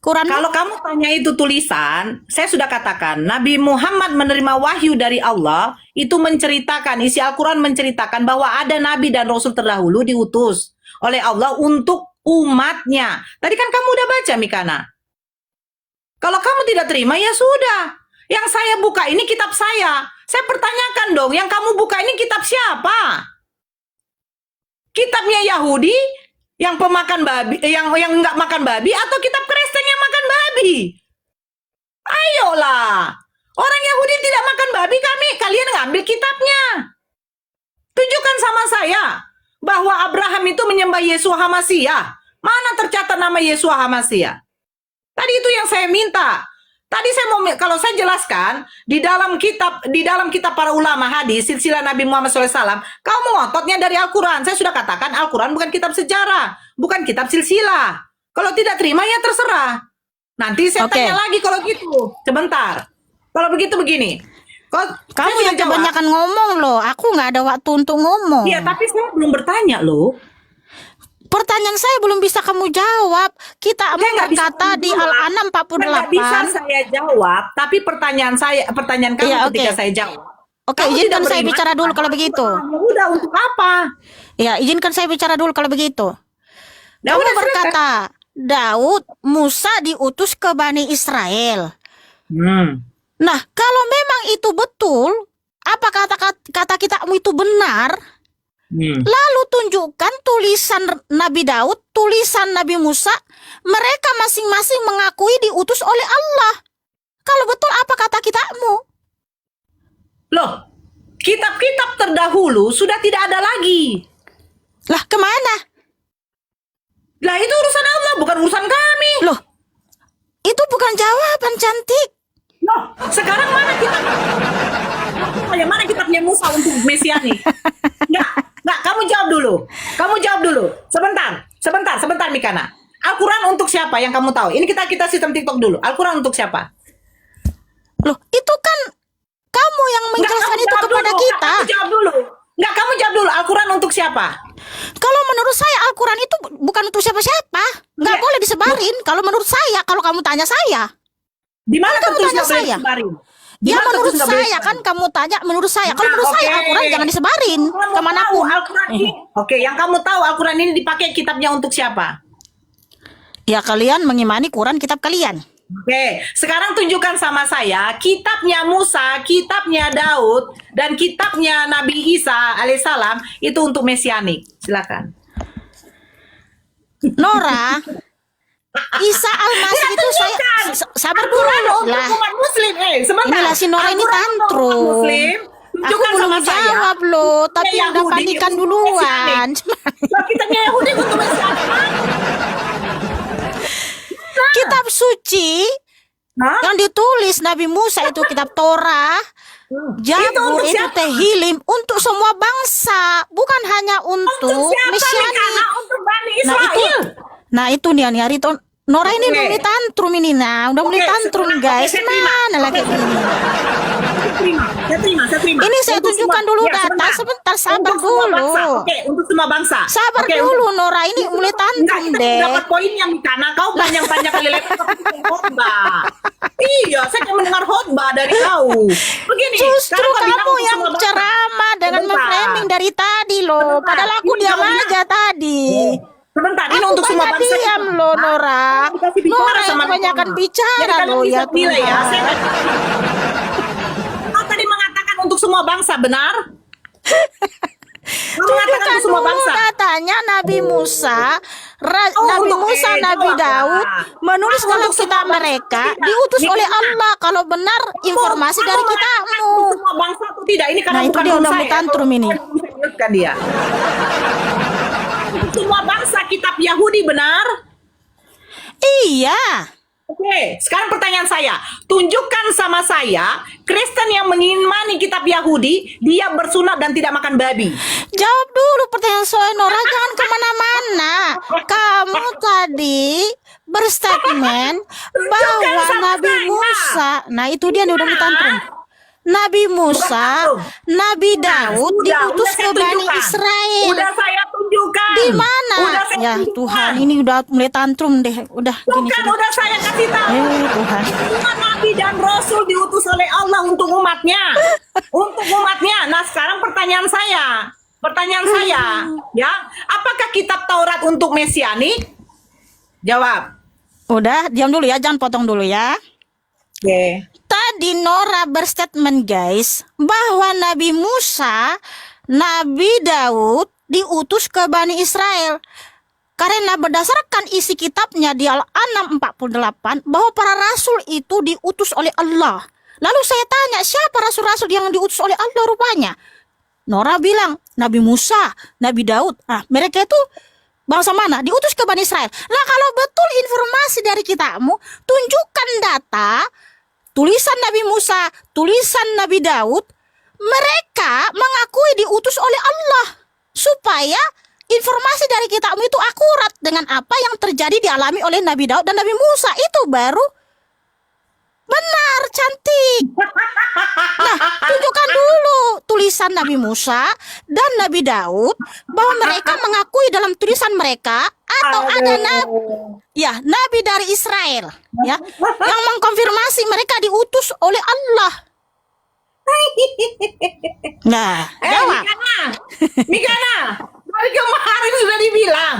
Quran. Kalau kamu tanya itu tulisan, saya sudah katakan Nabi Muhammad menerima wahyu dari Allah, itu menceritakan, isi Al-Quran menceritakan bahwa ada Nabi dan Rasul terdahulu diutus oleh Allah untuk umatnya. Tadi kan kamu udah baca Mikana. Kalau kamu tidak terima ya sudah. Yang saya buka ini kitab saya. Saya pertanyakan dong, yang kamu buka ini kitab siapa? Kitabnya Yahudi yang pemakan babi, yang nggak makan babi, atau kitab Kristen yang makan babi? Ayolah, orang Yahudi tidak makan babi, kalian ngambil kitabnya. Tunjukkan sama saya bahwa Abraham itu menyembah Yesua HaMasiah. Mana tercatat nama Yesua HaMasiah? Tadi itu yang saya minta. Tadi saya mau, kalau saya jelaskan di dalam kitab para ulama hadis silsilah Nabi Muhammad SAW, kamu ngototnya dari Al-Quran. Saya sudah katakan Al-Quran bukan kitab sejarah, bukan kitab silsilah. Kalau tidak terima ya terserah. Nanti saya tanya lagi kalau gitu. Sebentar. Kalau begitu begini. Kamu yang kebanyakan ngomong loh. Aku nggak ada waktu untuk ngomong. Iya, tapi saya belum bertanya loh. Pertanyaan saya belum bisa kamu jawab. Kita berkata di Al-An'am 48. Nggak bisa saya jawab, tapi pertanyaan kamu ketika saya jawab. Oke, izinkan saya bicara dulu kalau begitu. Udah, untuk apa? Ya, izinkan saya bicara dulu kalau begitu. Nah, kamu berkata, Daud, Musa diutus ke Bani Israel. Nah, kalau memang itu betul, apa kata kitabmu itu benar? Lalu tunjukkan tulisan Nabi Daud, tulisan Nabi Musa, mereka masing-masing mengakui diutus oleh Allah. Kalau betul apa kata kitabmu? Loh, kitab-kitab terdahulu sudah tidak ada lagi. Lah, kemana? Lah, itu urusan Allah, bukan urusan kami. Loh, itu bukan jawaban, cantik. Loh, sekarang mana kitab? Mana kitabnya Musa untuk Mesiani? Nggak, kamu jawab dulu. Sebentar, Mikana. Al-Quran untuk siapa yang kamu tahu? Ini kita sistem TikTok dulu. Al-Quran untuk siapa? Loh, itu kan kamu yang menjelaskan itu kepada kita. Kamu jawab dulu. Al-Quran untuk siapa? Kalau menurut saya Al-Quran itu bukan untuk siapa-siapa. Nggak boleh disebarin. Kalau menurut saya, kalau kamu tanya saya. Di mana kamu tanya saya? Ya menurut saya kan kamu tanya menurut saya. Kalau menurut saya Al-Quran jangan disebarin kemanapun. Al-Quran ini, yang kamu tahu Al-Quran ini dipakai kitabnya untuk siapa? Ya kalian mengimani Quran kitab kalian. Oke, sekarang tunjukkan sama saya kitabnya Musa, kitabnya Daud, dan kitabnya Nabi Isa alaihissalam itu untuk mesianik. Silakan. Nora, Isa Al-Masih itu saya sabar dulu lah. Umat Muslim, sebentar. Inilah si Nora ini tantrum. Aku belum jawab loh, tapi udah panikan duluan. Kitabnya Yahudi untuk mesianik. Kitab suci yang ditulis Nabi Musa itu kitab Torah, Zabur itu Tehillim untuk semua bangsa, bukan hanya untuk Mesiani. Untuk Bani Israel. Nah itu nih hari itu Nora ini udah mulai tantrum ini, udah mulai tantrum guys. Mana lagi ini? saya terima. Ini saya Untuk tunjukkan semua- dulu ya, data. Sebentar, sabar Untuk semua dulu. bangsa. Oke, untuk semua bangsa. Sabar Oke, dulu, untuk- Nora. Ini mulai Enggak, tantrum kita deh. dapat poinnya Mikana. Kau panjang-panjang kali lewat khotbah. Iya, saya kan mendengar khotbah dari kau. Begini, Justru sekarang kau bilang kamu untuk yang semua bangsa. ceramah dengan Sebentar. memframing dari tadi loh. Sebentar. Padahal aku Ini diam kau bilang- aja tadi. Sebentar, ini Aku untuk semua banyak bangsa. diam loh, Nora. Kamu dikasih bicara Nora yang sama kebanyakan Mikana. bicara Jadi kalian loh, bisa ya nilai ya. Tuhan. Kau tadi mengatakan untuk semua bangsa, benar? Kau mengatakan Tunjukkan untuk semua dulu bangsa. datanya Nabi Musa, Oh, Nabi untuk- Musa, Nabi jawab, Daud Nora. menulis Kamu dalam untuk semua kitab bangsa mereka tidak? diutus oleh Mikana. Allah. Kalau benar informasi Kamu dari mengatakan kitabmu. untuk semua bangsa atau tidak? Ini karena Nah, itu bukan dia udah bangsa mulai tantrum ini. Kan dia. Untuk semua bangsa kitab Yahudi benar? Iya. Oke, sekarang pertanyaan saya. Tunjukkan sama saya, Kristen yang mengimani kitab Yahudi, dia bersunat dan tidak makan babi. Jawab dulu pertanyaan saya, Nora. Jangan kemana-mana. Kamu tadi berstatement bahwa sama Nabi saya. Musa. Nah, itu dia nih udah bertantrum. Nabi Musa, Nabi Daud diutus ke saya Bani tunjukkan. Israel. Udah saya tunjukkan. Di mana? Udah saya Ya tunjukkan. Tuhan, ini udah mulai tantrum deh. Udah gini Bukan, sudah. udah saya kasih tahu. Tuhan. Semua nabi dan rasul diutus oleh Allah untuk umatnya. Untuk umatnya. Nah, sekarang pertanyaan saya. Ya, apakah kitab Taurat untuk mesianik? Jawab. Udah, diam dulu ya, jangan potong dulu ya. Oke. Tadi Nora berstatement guys bahwa Nabi Musa, Nabi Daud diutus ke Bani Israel. Karena berdasarkan isi kitabnya di Al-An'am 48 bahwa para rasul itu diutus oleh Allah. Lalu saya tanya, siapa rasul-rasul yang diutus oleh Allah rupanya? Nora bilang Nabi Musa, Nabi Daud. Nah, mereka itu bangsa mana? Diutus ke Bani Israel. Nah, kalau betul informasi dari kitabmu, tunjukkan data tulisan Nabi Musa, tulisan Nabi Daud, mereka mengakui diutus oleh Allah supaya informasi dari kitabmu itu akurat dengan apa yang terjadi dialami oleh Nabi Daud dan Nabi Musa. Itu baru benar, cantik. Nah, tunjukkan dulu tulisan Nabi Musa dan Nabi Daud bahwa mereka mengakui dalam tulisan mereka atau ada nabi dari Israel ya yang mengkonfirmasi mereka diutus oleh Allah. Nah, jawab. Mikana, dari kemarin sudah dibilang.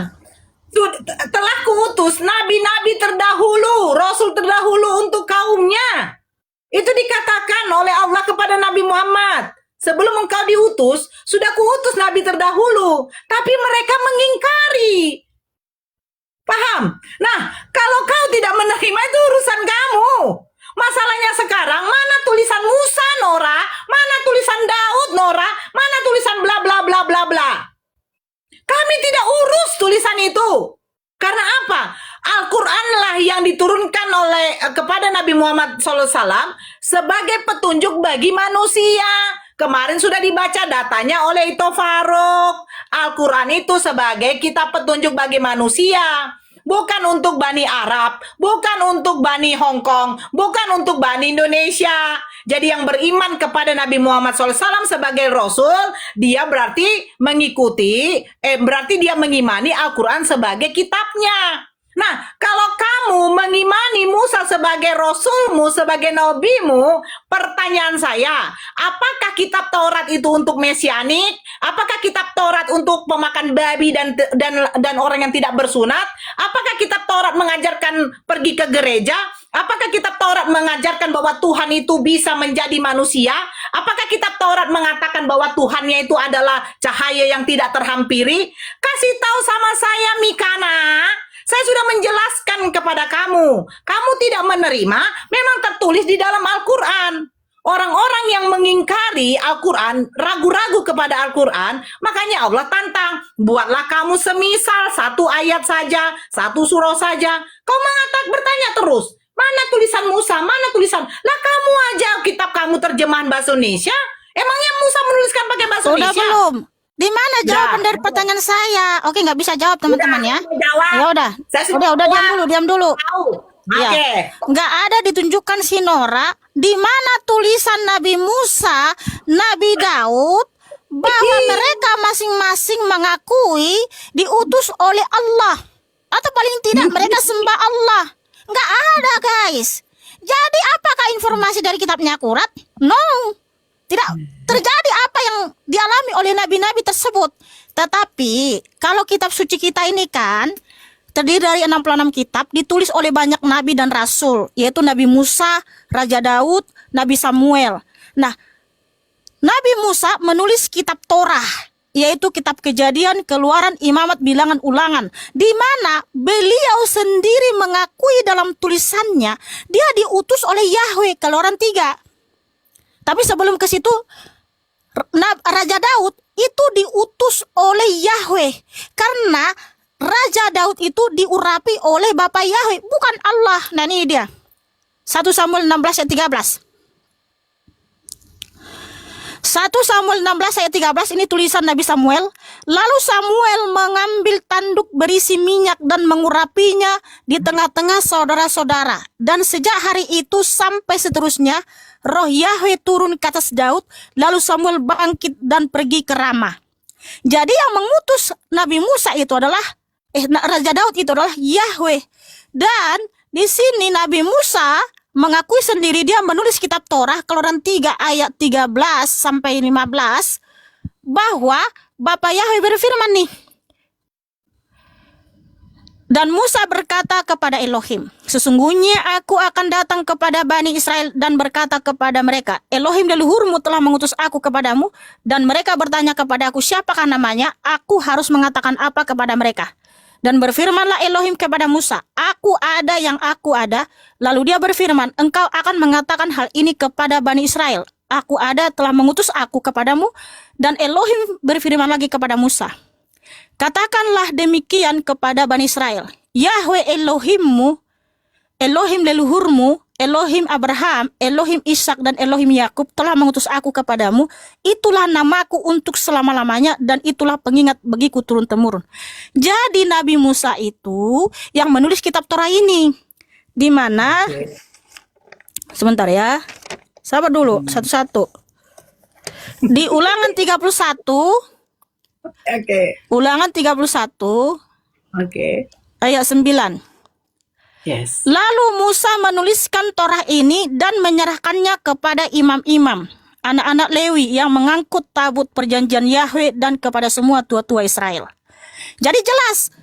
Telah kuutus nabi-nabi terdahulu, rasul terdahulu untuk kaumnya. Itu dikatakan oleh Allah kepada Nabi Muhammad. Sebelum engkau diutus, sudah kuutus nabi terdahulu. Tapi mereka mengingkari. Paham? Nah, kalau kau tidak menerima itu urusan kamu. Masalahnya sekarang, mana tulisan Musa, Nora? Mana tulisan Daud, Nora? Mana tulisan bla bla bla bla bla? Kami tidak urus tulisan itu. Karena apa? Al-Quran lah yang diturunkan kepada Nabi Muhammad SAW sebagai petunjuk bagi manusia. Kemarin sudah dibaca datanya oleh Ito Faruk. Al-Quran itu sebagai kitab petunjuk bagi manusia. Bukan untuk Bani Arab, bukan untuk Bani Hong Kong, bukan untuk Bani Indonesia. Jadi yang beriman kepada Nabi Muhammad SAW sebagai Rasul, dia berarti berarti dia mengimani Al-Quran sebagai kitabnya. Nah, kalau kamu mengimani Musa sebagai Rasulmu, sebagai Nabimu, pertanyaan saya, apakah kitab Taurat itu untuk mesianik? Apakah kitab Taurat untuk pemakan babi dan orang yang tidak bersunat? Apakah kitab Taurat mengajarkan pergi ke gereja? Apakah kitab Taurat mengajarkan bahwa Tuhan itu bisa menjadi manusia? Apakah kitab Taurat mengatakan bahwa Tuhannya itu adalah cahaya yang tidak terhampiri? Kasih tahu sama saya, Mikana. Saya sudah menjelaskan kepada kamu. Kamu tidak menerima, memang tertulis di dalam Al-Quran. Orang-orang yang mengingkari Al-Quran, ragu-ragu kepada Al-Quran, makanya Allah tantang, buatlah kamu semisal satu ayat saja, satu surah saja. Kau bertanya terus, mana tulisan Musa, mana tulisan? Lah kamu aja kitab kamu terjemahan bahasa Indonesia, emangnya Musa menuliskan pakai bahasa Udah Indonesia? belum? Di mana jawaban Udah. dari pertanyaan saya? Oke, nggak bisa jawab teman-teman ya. Udah, jawab. Ya udah. Saya sudah Udah jawab. diam dulu. Tahu. Ya, Oke. nggak ada ditunjukkan Sinora di mana tulisan Nabi Musa, Nabi Daud bahwa mereka masing-masing mengakui diutus oleh Allah atau paling tidak mereka sembah Allah. Nggak ada, guys. Jadi apakah informasi dari kitabnya akurat? No. Tidak terjadi apa yang dialami oleh nabi-nabi tersebut. Tetapi kalau kitab suci kita ini kan terdiri dari 66 kitab, ditulis oleh banyak nabi dan rasul, yaitu Nabi Musa, Raja Daud, Nabi Samuel. Nah, Nabi Musa menulis kitab Torah, yaitu kitab Kejadian, Keluaran, Imamat, Bilangan, Ulangan, di mana beliau sendiri mengakui dalam tulisannya dia diutus oleh Yahweh, Keluaran 3. Tapi sebelum ke situ, Raja Daud itu diutus oleh Yahweh karena Raja Daud itu diurapi oleh Bapa Yahweh, bukan Allah. Nah ini dia. 1 Samuel 16 ayat 13. 1 Samuel 16 ayat 13 ini tulisan Nabi Samuel. Lalu Samuel mengambil tanduk berisi minyak dan mengurapinya di tengah-tengah saudara-saudara. Dan sejak hari itu sampai seterusnya, roh Yahweh turun ke atas Daud. Lalu Samuel bangkit dan pergi ke Ramah. Jadi yang mengutus Nabi Musa itu adalah Raja Daud itu adalah Yahweh. Dan di sini Nabi Musa mengakui sendiri dia menulis kitab Torah Keluaran 3 ayat 13 sampai 15 bahwa Bapa Yahweh berfirman nih. Dan Musa berkata kepada Elohim, sesungguhnya aku akan datang kepada Bani Israel dan berkata kepada mereka, Elohim leluhurmu telah mengutus aku kepadamu. Dan mereka bertanya kepada aku, siapakah namanya? Aku harus mengatakan apa kepada mereka? Dan berfirmanlah Elohim kepada Musa, aku ada yang aku ada. Lalu dia berfirman, engkau akan mengatakan hal ini kepada Bani Israel. Aku ada telah mengutus aku kepadamu. Dan Elohim berfirman lagi kepada Musa, katakanlah demikian kepada Bani Israel, Yahweh Elohimmu, Elohim leluhurmu, Elohim Abraham, Elohim Ishak dan Elohim Yakub telah mengutus aku kepadamu. Itulah namaku untuk selama-lamanya dan itulah pengingat bagiku turun-temurun. Jadi Nabi Musa itu yang menulis kitab Torah ini. Di mana? Sebentar ya. Sabar dulu, satu-satu. Di Ulangan 31. Oke. Ulangan 31 Oke. ayat 9. Yes. Lalu Musa menuliskan Torah ini dan menyerahkannya kepada imam-imam, anak-anak Lewi yang mengangkut tabut perjanjian Yahweh dan kepada semua tua-tua Israel. Jadi jelas,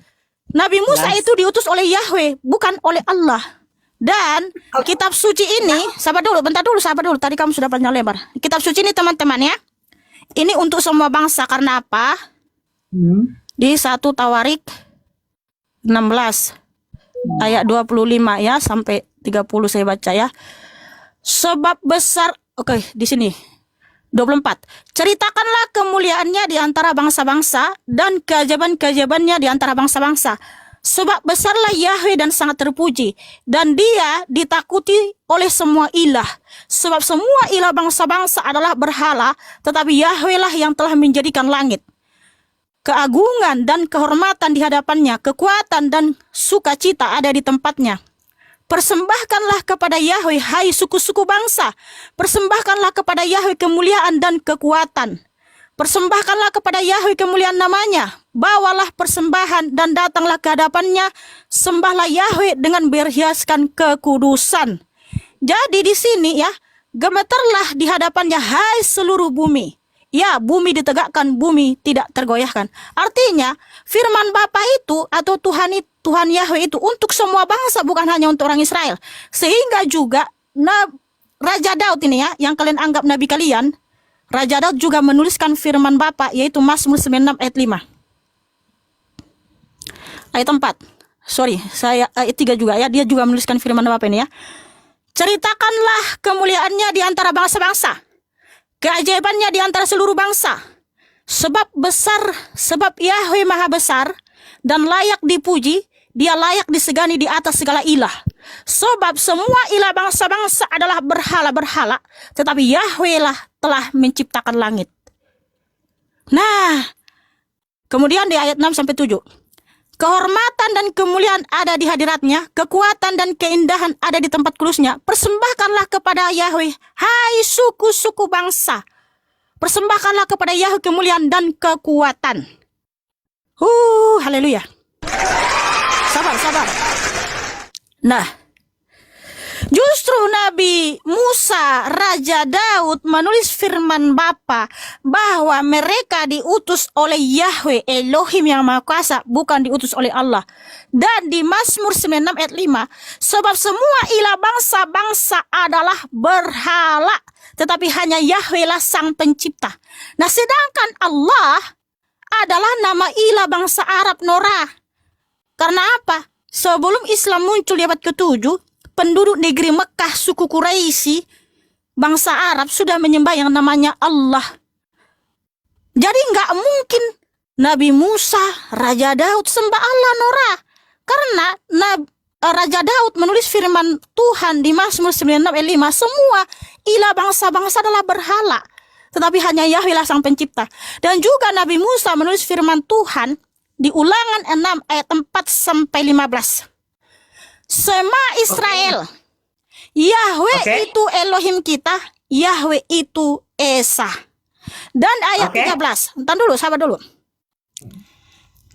Nabi Musa itu diutus oleh Yahweh, bukan oleh Allah. Dan kitab suci ini, sabar dulu, sabar dulu. Tadi kamu sudah panjang lebar. Kitab suci ini teman-teman ya, ini untuk semua bangsa. Karena apa? Di 1 Tawarik 16 ayat 25 ya sampai 30 saya baca ya. Sebab besar, oke, di sini 24. Ceritakanlah kemuliaannya di antara bangsa-bangsa dan keajaiban-keajaibannya di antara bangsa-bangsa. Sebab besarlah Yahweh dan sangat terpuji, dan dia ditakuti oleh semua ilah. Sebab semua ilah bangsa-bangsa adalah berhala, tetapi Yahweh lah yang telah menjadikan langit. Keagungan dan kehormatan di hadapannya, kekuatan dan sukacita ada di tempatnya. Persembahkanlah kepada Yahweh, hai suku-suku bangsa. Persembahkanlah kepada Yahweh kemuliaan dan kekuatan. Persembahkanlah kepada Yahweh kemuliaan namanya. Bawalah persembahan dan datanglah ke hadapannya. Sembahlah Yahweh dengan berhiaskan kekudusan. Jadi di sini ya, gemetarlah di hadapannya, hai seluruh bumi. Ya, bumi ditegakkan, bumi tidak tergoyahkan. Artinya, firman Bapa itu atau Tuhan Yahweh itu untuk semua bangsa, bukan hanya untuk orang Israel. Sehingga juga Raja Daud ini ya, yang kalian anggap nabi kalian, Raja Daud juga menuliskan firman Bapa, yaitu Mazmur 96 ayat 5. Ayat 4. Sorry, saya ayat 3 juga ya, dia juga menuliskan firman Bapa ini ya. Ceritakanlah kemuliaannya di antara bangsa-bangsa, keajaibannya di antara seluruh bangsa. Sebab Yahweh maha besar dan layak dipuji, dia layak disegani di atas segala ilah. Sebab semua ilah bangsa-bangsa adalah berhala-berhala, tetapi Yahweh lah telah menciptakan langit. Nah, kemudian di ayat 6 sampai 7. Kehormatan dan kemuliaan ada di hadiratnya, kekuatan dan keindahan ada di tempat kudusnya. Persembahkanlah kepada Yahweh, hai suku-suku bangsa. Persembahkanlah kepada Yahweh kemuliaan dan kekuatan. Haleluya. Sabar. Nah, justru Nabi Musa, Raja Daud menulis firman Bapa bahwa mereka diutus oleh Yahweh Elohim yang Maha Kuasa, bukan diutus oleh Allah. Dan di Mazmur 96 ayat 5, sebab semua ilah bangsa-bangsa adalah berhala, tetapi hanya Yahweh lah sang pencipta. Nah, sedangkan Allah adalah nama ilah bangsa Arab, Nora. Karena apa? Sebelum Islam muncul di abad ke-7, penduduk negeri Mekah suku Quraisy, bangsa Arab sudah menyembah yang namanya Allah. Jadi nggak mungkin Nabi Musa, Raja Daud sembah Allah, Nora. Karena Raja Daud menulis firman Tuhan di Mazmur 96 ayat 5, semua ilah bangsa-bangsa adalah berhala, tetapi hanya Yahweh lah sang pencipta. Dan juga Nabi Musa menulis firman Tuhan di Ulangan 6 ayat 4 sampai 15. Sema Israel, Yahweh itu Elohim kita, Yahweh itu Esa. Dan ayat 13, sabar dulu.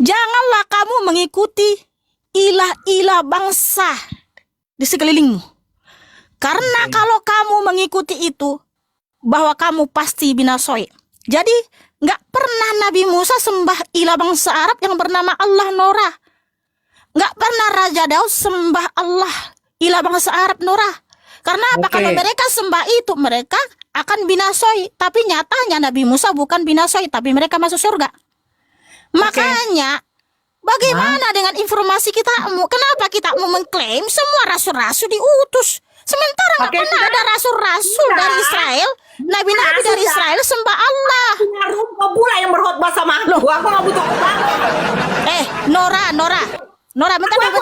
Janganlah kamu mengikuti ilah-ilah bangsa di sekelilingmu. Karena kalau kamu mengikuti itu, bahwa kamu pasti binasoi. Jadi, nggak pernah Nabi Musa sembah ilah bangsa Arab yang bernama Allah, Nora. Nggak pernah Raja Daud sembah Allah, ilah bangsa Arab, Nora. Karena apa? Kalau mereka sembah itu, mereka akan binasoi. Tapi nyatanya Nabi Musa bukan binasoi, tapi mereka masuk surga. Makanya, bagaimana dengan informasi kita? Kenapa kita mau mengklaim semua rasul-rasul diutus? Sementara nggak pernah ada rasul-rasul dari Israel, nabi-nabi dari Israel sembah Allah. Rumpah pula yang berkhotbah sama aku. Aku nggak butuh khotbah. Nora, bentar dulu.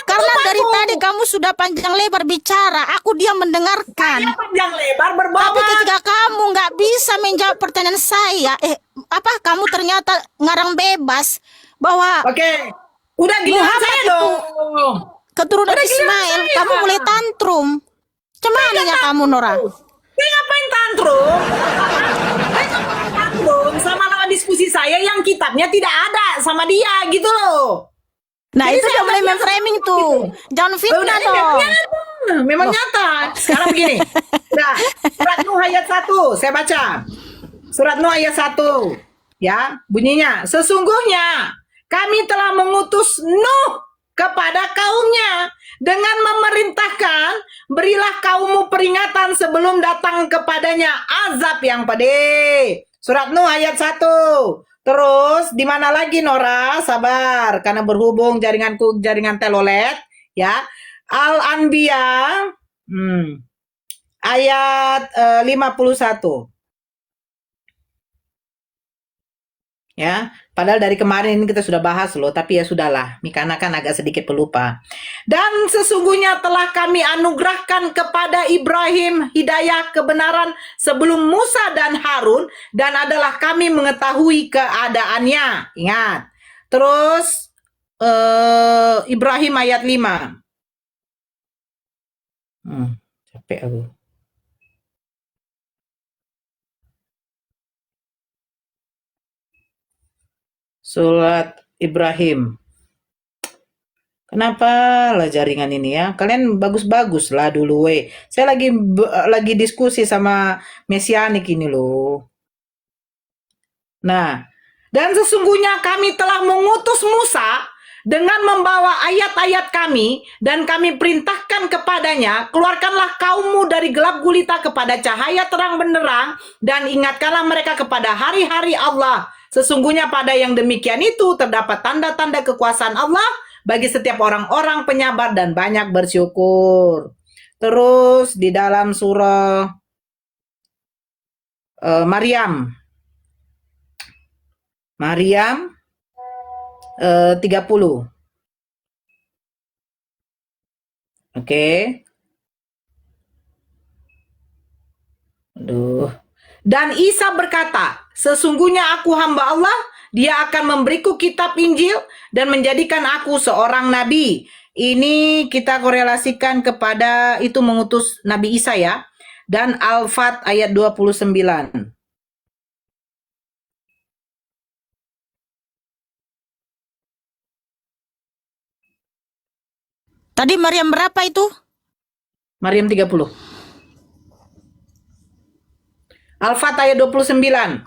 Karena dari tadi kamu sudah panjang lebar bicara, aku diam mendengarkan. Saya panjang lebar berbawa. Tapi ketika kamu nggak bisa menjawab pertanyaan saya, kamu ternyata ngarang bebas bahwa udah gila saya dong. Keturunan Ismail, kamu mulai tantrum. Cumananya kamu, Nora? Saya ngapain tantrum? Sama lawan diskusi saya yang kitabnya tidak ada sama dia gitu loh. Nah, jadi itu udah mulai memframing tuh. Jangan fitnah dong. Memang nyata. Sekarang begini. Nah, surat Nuh ayat 1 saya baca. Surat Nuh ayat 1. Ya, bunyinya, sesungguhnya kami telah mengutus Nuh kepada kaumnya dengan memerintahkan, berilah kaummu peringatan sebelum datang kepadanya azab yang pedih. Surat Nuh ayat 1. Terus di mana lagi, Nora? Sabar, karena berhubung jaringanku jaringan telolet, ya. Al-Anbiya ayat 51. Ya, padahal dari kemarin ini kita sudah bahas loh, tapi ya sudahlah, Mikana kan agak sedikit pelupa. Dan sesungguhnya telah kami anugerahkan kepada Ibrahim hidayah kebenaran sebelum Musa dan Harun, dan adalah kami mengetahui keadaannya. Ingat. Terus Ibrahim ayat 5. Capek aku. Surat Ibrahim. Kenapa lah jaringan ini ya? Kalian bagus-bagus lah dulu weh. Saya lagi diskusi sama Mesianik ini loh. Nah, dan sesungguhnya kami telah mengutus Musa dengan membawa ayat-ayat kami, dan kami perintahkan kepadanya, keluarkanlah kaummu dari gelap gulita kepada cahaya terang benderang, dan ingatkanlah mereka kepada hari-hari Allah. Sesungguhnya pada yang demikian itu terdapat tanda-tanda kekuasaan Allah bagi setiap orang-orang penyabar dan banyak bersyukur. Terus di dalam surah Maryam 30. Oke. Aduh. Dan Isa berkata, sesungguhnya aku hamba Allah Dia akan memberiku kitab Injil dan menjadikan aku seorang nabi. Ini kita korelasikan kepada itu mengutus Nabi Isa ya. Dan Al-Fat ayat 29. Tadi Maryam berapa itu? Maryam 30. Al-Fat ayat 29.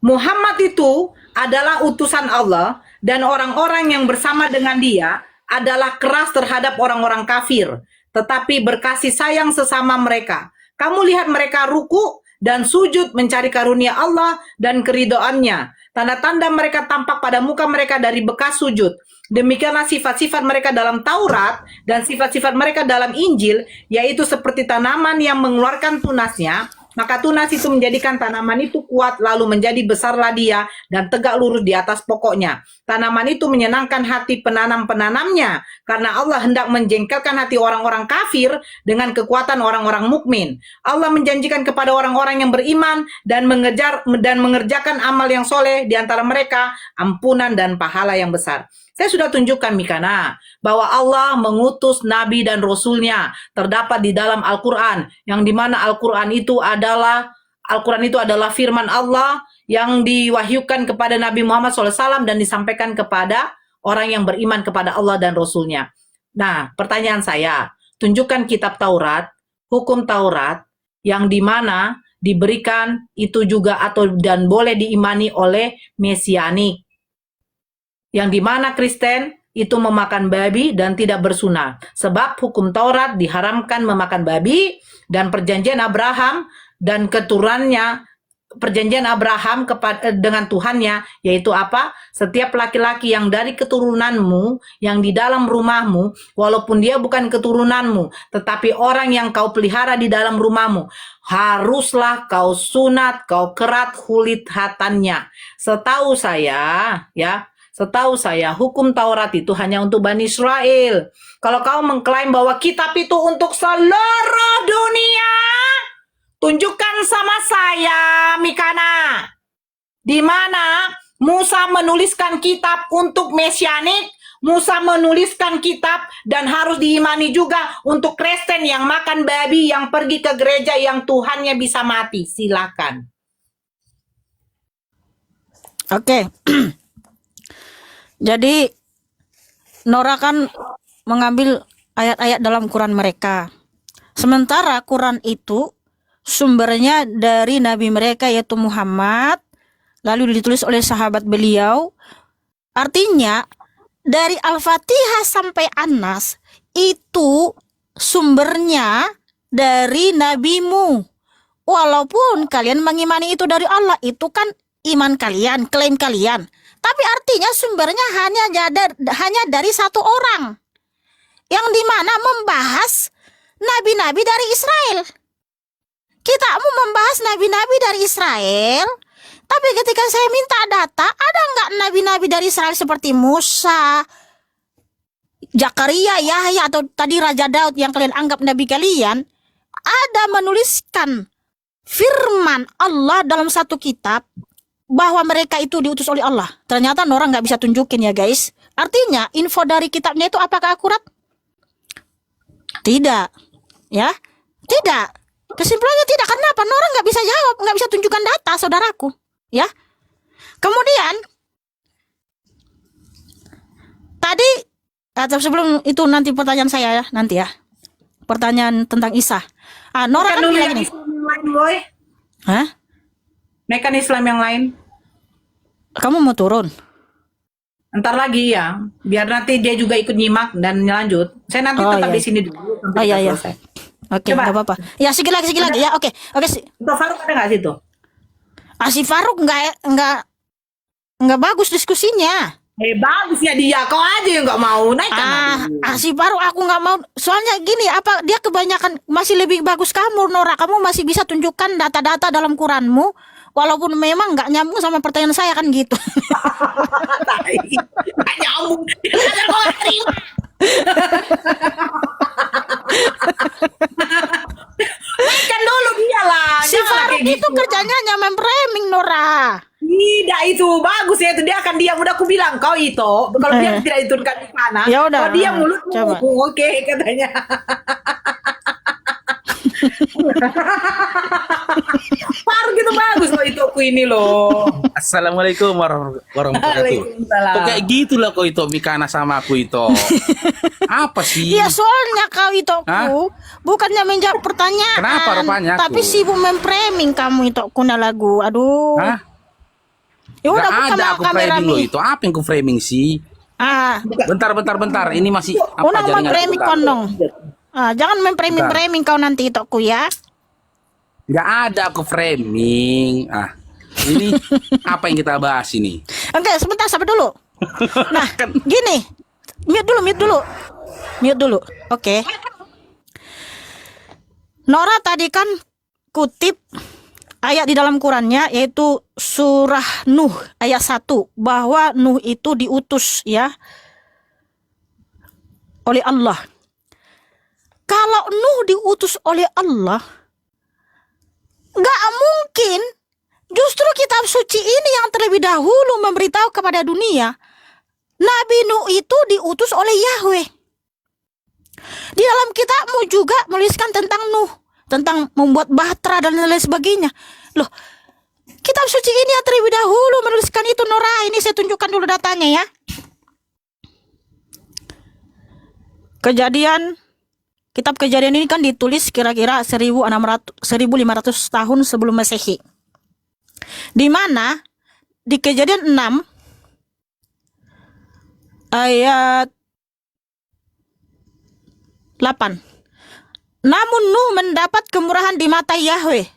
Muhammad itu adalah utusan Allah dan orang-orang yang bersama dengan dia adalah keras terhadap orang-orang kafir, tetapi berkasih sayang sesama mereka. Kamu lihat mereka ruku dan sujud mencari karunia Allah dan keridoannya. Tanda-tanda mereka tampak pada muka mereka dari bekas sujud. Demikianlah sifat-sifat mereka dalam Taurat dan sifat-sifat mereka dalam Injil, yaitu seperti tanaman yang mengeluarkan tunasnya. Maka tunas itu menjadikan tanaman itu kuat, lalu menjadi besarlah dia dan tegak lurus di atas pokoknya. Tanaman itu menyenangkan hati penanam-penanamnya, karena Allah hendak menjengkelkan hati orang-orang kafir dengan kekuatan orang-orang mukmin. Allah menjanjikan kepada orang-orang yang beriman dan mengerjakan amal yang soleh di antara mereka ampunan dan pahala yang besar. Saya sudah tunjukkan Mikana bahwa Allah mengutus Nabi dan Rasulnya terdapat di dalam Al-Quran, yang dimana Al-Quran itu adalah firman Allah yang diwahyukan kepada Nabi Muhammad SAW dan disampaikan kepada orang yang beriman kepada Allah dan Rasulnya. Nah, pertanyaan saya, tunjukkan kitab Taurat, hukum Taurat yang dimana diberikan itu juga dan boleh diimani oleh Mesianik, yang dimana Kristen itu memakan babi dan tidak bersunah. Sebab hukum Taurat diharamkan memakan babi, dan perjanjian Abraham dan keturunannya, perjanjian Abraham dengan Tuhannya, yaitu apa? Setiap laki-laki yang dari keturunanmu, yang di dalam rumahmu, walaupun dia bukan keturunanmu, tetapi orang yang kau pelihara di dalam rumahmu, haruslah kau sunat, kau kerat kulit hatannya. Setahu saya, hukum Taurat itu hanya untuk Bani Israel. Kalau kau mengklaim bahwa kitab itu untuk seluruh dunia, tunjukkan sama saya, Mikana, di mana Musa menuliskan kitab untuk Mesianik, Musa menuliskan kitab dan harus diimani juga untuk Kristen yang makan babi, yang pergi ke gereja, yang Tuhannya bisa mati. Silakan. Oke. Jadi Nora kan mengambil ayat-ayat dalam Quran mereka. Sementara Quran itu sumbernya dari Nabi mereka yaitu Muhammad, lalu ditulis oleh sahabat beliau. Artinya dari Al-Fatihah sampai An-Nas itu sumbernya dari nabimu. Walaupun kalian mengimani itu dari Allah, itu kan iman kalian, klaim kalian. Tapi artinya sumbernya hanya dari satu orang, yang dimana membahas nabi-nabi dari Israel. Kita mau membahas nabi-nabi dari Israel, tapi ketika saya minta data, ada nggak nabi-nabi dari Israel seperti Musa, Zakaria, Yahya, atau tadi Raja Daud yang kalian anggap nabi kalian, ada menuliskan firman Allah dalam satu kitab bahwa mereka itu diutus oleh Allah. Ternyata orang nggak bisa tunjukin ya guys. Artinya info dari kitabnya itu apakah akurat? Tidak, ya, tidak. Kesimpulannya tidak. Kenapa? Orang nggak bisa jawab, nggak bisa tunjukkan data, saudaraku, ya. Kemudian tadi atau sebelum itu nanti pertanyaan saya ya, nanti ya. Pertanyaan tentang Isa. Nora kan bilang gini. Hah? Mekan Islam yang lain. Kamu mau turun? Ntar lagi ya, biar nanti dia juga ikut nyimak dan lanjut. Saya nanti tetap di sini dulu sampai iya. selesai. Oke, nggak apa-apa. Ya, sedikit lagi ya. Oke. Untuk Faruk ada nggak situ? Si Faruk nggak bagus diskusinya. Bagus ya dia, kau aja yang nggak mau naik. Si Faruk aku nggak mau. Soalnya gini, dia kebanyakan masih lebih bagus kamu, Nora. Kamu masih bisa tunjukkan data-data dalam Quranmu. Walaupun memang nggak nyambung sama pertanyaan saya kan gitu. Nggak nyambung. Ada kau terima. Kan dulu dia lah. Si Faruk itu kerjanya nyaman framing, Nora. Tidak, itu bagus ya, itu dia akan diam. Udah aku bilang kau itu kalau dia tidak diturunkan di sana, Ya udah, kalau dia mulutmu coba. oke katanya. Baru gitu bagus loh itu aku ini loh. Assalamualaikum warahmatullahi wabarakatuh. Waalaikumsalam. Kok kayak gitulah kau itu Mikana sama aku itu. Apa sih? Iya, soalnya kau itu Hah? bukannya menjawab pertanyaan. Kenapa rupanya aku? Tapi sibuk memframing kamu itu kuna lagu. Aduh. Hah? Ya udah, Gak buka ada mau aku kamera framing lo mi. itu. Apa yang ku framing sih? Ah, Bentar. Ini masih apa una mau jaringan? memframing kondong. Jangan memframing ku nanti itu aku ya. Gak ada aku framing. Ini apa yang kita bahas ini? Oke, sebentar, sabar dulu. Nah, Kan- gini. Mute dulu. Oke. Nora tadi kan kutip ayat di dalam Qurannya, yaitu surah Nuh ayat 1, bahwa Nuh itu diutus ya oleh Allah. Kalau Nuh diutus oleh Allah, nggak mungkin justru kitab suci ini yang terlebih dahulu memberitahu kepada dunia Nabi Nuh itu diutus oleh Yahweh. Di dalam kitabmu juga menuliskan tentang Nuh, tentang membuat bahtera dan lain sebagainya. Loh, kitab suci ini yang terlebih dahulu menuliskan itu, Nora. Ini saya tunjukkan dulu datanya ya. Kitab Kejadian ini kan ditulis kira-kira 1500 tahun sebelum Masehi. Di mana di Kejadian 6 ayat 8. Namun Nuh mendapat kemurahan di mata Yahweh.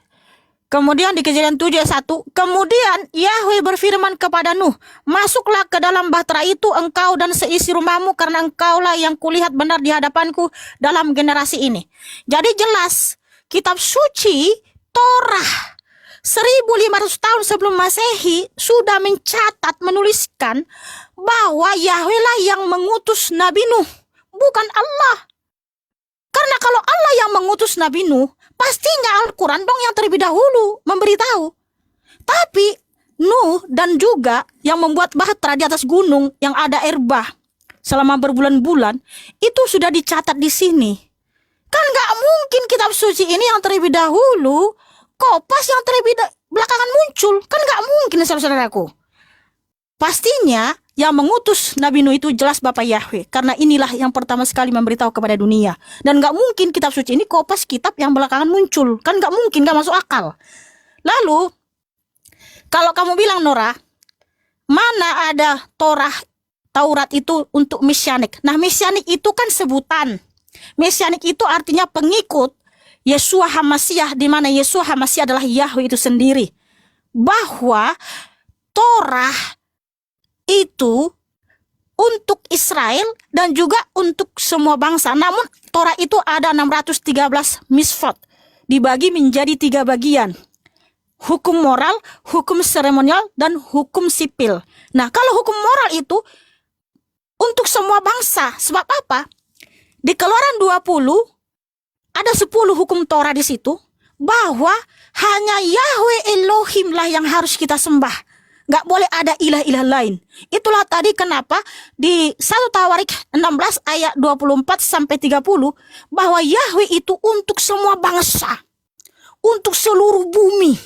Kemudian di Kejadian 7 ayat 1, kemudian Yahweh berfirman kepada Nuh, masuklah ke dalam bahtera itu engkau dan seisi rumahmu, karena engkaulah yang kulihat benar di hadapanku dalam generasi ini. Jadi jelas kitab suci Torah 1500 tahun sebelum Masehi sudah mencatat, menuliskan bahwa Yahweh lah yang mengutus Nabi Nuh, bukan Allah. Karena kalau Allah yang mengutus Nabi Nuh, pastinya Al-Quran dong yang terlebih dahulu memberitahu. Tapi Nuh dan juga yang membuat bahtera di atas gunung yang ada air bah selama berbulan-bulan, itu sudah dicatat di sini. Kan gak mungkin kitab suci ini yang terlebih dahulu, Kopas yang terlebih belakangan muncul. Kan gak mungkin, saudara-saudaraku. Pastinya yang mengutus Nabi Nuh itu jelas Bapa Yahweh, karena inilah yang pertama sekali memberitahu kepada dunia. Dan gak mungkin kitab suci ini Kopas kitab yang belakangan muncul. Kan gak mungkin, gak masuk akal. Lalu kalau kamu bilang, Nora, mana ada Taurat itu untuk mesianik. Nah, mesianik itu kan sebutan. Mesianik itu artinya pengikut Yeshua HaMasyiah, di mana Yeshua HaMasyiah adalah Yahweh itu sendiri. Bahwa Torah itu untuk Israel dan juga untuk semua bangsa. Namun Torah itu ada 613 misfot, dibagi menjadi 3 bagian. Hukum moral, hukum seremonial, dan hukum sipil. Nah, kalau hukum moral itu untuk semua bangsa. Sebab apa? Di Keluaran 20 ada 10 hukum Torah di situ, bahwa hanya Yahweh Elohim lah yang harus kita sembah. Gak boleh ada ilah-ilah lain. Itulah tadi kenapa di 1 Tawarik 16 ayat 24 sampai 30, bahwa Yahweh itu untuk semua bangsa, untuk seluruh bumi.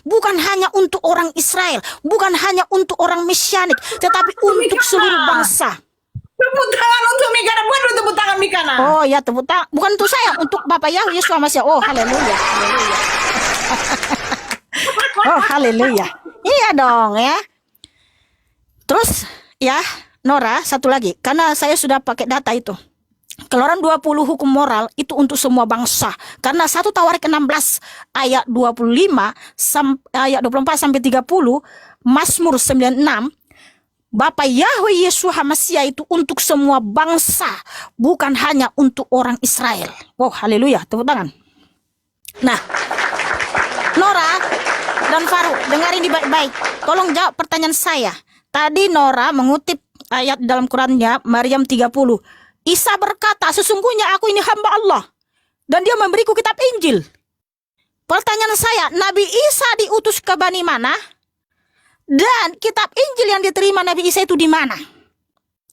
Bukan hanya untuk orang Israel, bukan hanya untuk orang Mesianik, tetapi untuk seluruh bangsa. Tepuk tangan untuk Mikana, bukan untuk tepuk tangan Mikana. Oh ya, tepuk tangan. Bukan untuk saya, untuk Bapak Yahweh Yesus HaMasyiah. Oh, haleluya. Oh, haleluya. Iya dong ya. Terus ya, Nora, satu lagi. Karena saya sudah pakai data itu. Keluaran 20 hukum moral itu untuk semua bangsa. Karena 1 Tawarik 16 ayat 25 ayat 24 sampai 30, Mazmur 96, Bapa Yahweh Yesus HaMasyiah itu untuk semua bangsa, bukan hanya untuk orang Israel. Oh, haleluya, tepuk tangan. Nah, Nora dan Faru, dengarin di baik-baik. Tolong jawab pertanyaan saya. Tadi Nora mengutip ayat dalam Qurannya, Maryam 30. Isa berkata, sesungguhnya aku ini hamba Allah, dan dia memberiku kitab Injil. Pertanyaan saya, Nabi Isa diutus ke Bani mana? Dan kitab Injil yang diterima Nabi Isa itu di mana?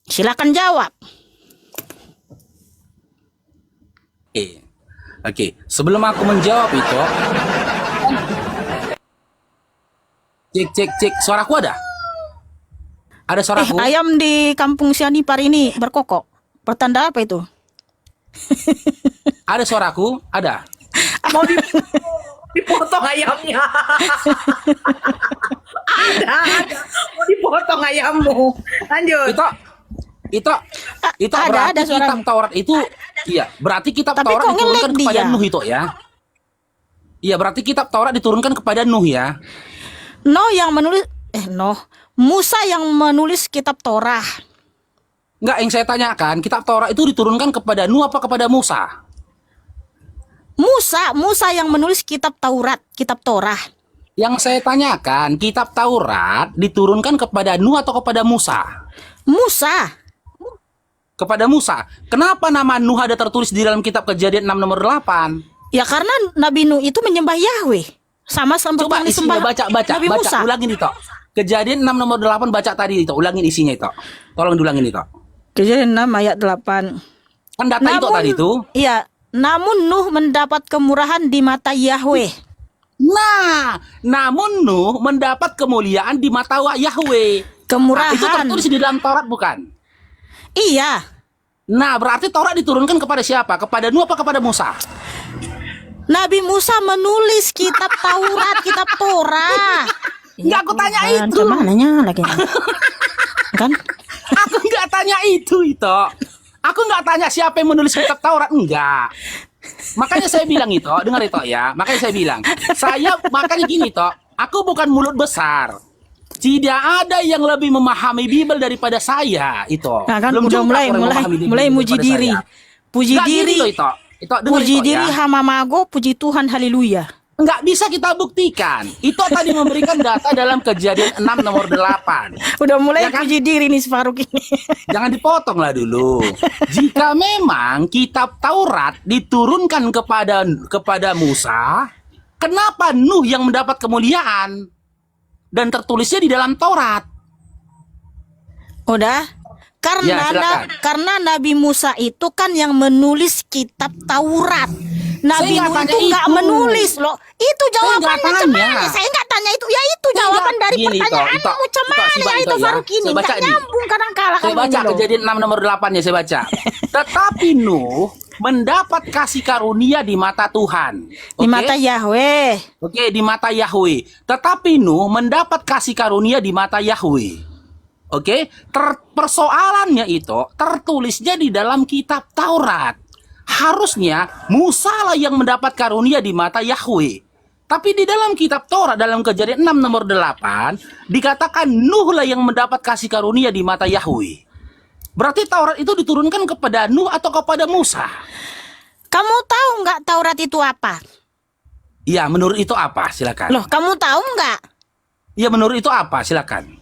Silakan jawab. Oke. Sebelum aku menjawab itu, cek. Suaraku ada? Ada suaraku? Ayam di kampung Sianipar ini berkokok. Pertanda apa itu? Ada suaraku? Ada. Mau dipotong ayamnya. ada. Mau dipotong ayammu. Lanjut. Itu Ada berarti suara. kitab Taurat itu, iya, berarti kitab Tapi Taurat kok diturunkan ngelek kepada dia? Nuh itu ya. Iya, berarti kitab Taurat diturunkan kepada Nuh ya. Musa yang menulis kitab Torah. Enggak, yang saya tanyakan, kitab Taurat itu diturunkan kepada Nuh apa kepada Musa? Musa yang menulis kitab Taurat, kitab Torah. Yang saya tanyakan, kitab Taurat diturunkan kepada Nuh atau kepada Musa? Musa. Kepada Musa. Kenapa nama Nuh ada tertulis di dalam kitab Kejadian 6 nomor 8? Ya karena Nabi Nuh itu menyembah Yahweh. Sama seperti Coba yang isinya disembah Nabi Musa. ulangin itu. Kejadian 6 nomor 8 baca tadi itu, ulangin isinya itu. Tolong diulangin itu. Kejadian 6 ayat 8. Kan data itu tadi itu. Iya, namun Nuh mendapat kemurahan di mata Yahweh. Nah, namun Nuh mendapat kemuliaan di mata Yahweh. Kemurahan. Nah, itu tertulis di dalam Taurat bukan? Iya. Nah, berarti Taurat diturunkan kepada siapa? Kepada Nuh apa kepada Musa? Nabi Musa menulis kitab Taurat, kitab Torah. Enggak, aku tanya itu. Mananya lagi? Kan? Aku enggak tanya itu. Aku enggak tanya siapa yang menulis kitab Taurat, enggak. Makanya saya bilang itu, dengar itu ya. Makanya saya bilang, makanya gini toh, aku bukan mulut besar. Tidak ada yang lebih memahami Bible daripada saya itu. Nah kan Belum udah jumpa orang yang memahami Bible mulai muji daripada diri. saya. Puji Nggak diri. gini loh itu. Dengar Puji itu diri ya. hamamago, puji Tuhan, haleluya. Nggak bisa kita buktikan. Itu tadi memberikan data dalam Kejadian 6 nomor 8. Udah mulai Ya kan? puji diri nih si Faruk ini. Jangan dipotong lah dulu. Jika memang kitab Taurat diturunkan kepada Musa, kenapa Nuh yang mendapat kemuliaan? Dan tertulisnya di dalam Taurat. Udah? Ya, silakan. Karena Nabi Musa itu kan yang menulis kitab Taurat. Nabi Saya nggak Nuh tanya itu nggak itu. menulis loh. Itu jawaban nggak macam tanya. mana? Saya nggak tanya itu. Ya itu jawaban dari Gini, pertanyaan Ito, macam Ito, mana Siba, ya Ito, itu ya. Faruk ini. Saya baca Nggak nih. nyambung kadang kala Saya kamu baca ini loh. Kejadian 6 nomor 8 ya, saya baca. Tetapi Nuh mendapat kasih karunia di mata Tuhan. Di Oke? mata Yahweh. Oke, di mata Yahweh. Tetapi Nuh mendapat kasih karunia di mata Yahweh. Oke, persoalannya itu tertulisnya di dalam kitab Taurat. Harusnya Musa lah yang mendapat karunia di mata Yahweh. Tapi di dalam kitab Taurat, dalam Kejadian 6 nomor 8, dikatakan Nuh lah yang mendapat kasih karunia di mata Yahweh. Berarti Taurat itu diturunkan kepada Nuh atau kepada Musa? Kamu tahu nggak Taurat itu apa? Ya, menurut itu apa? Silakan. Loh, kamu tahu nggak? Ya, menurut itu apa? Silakan.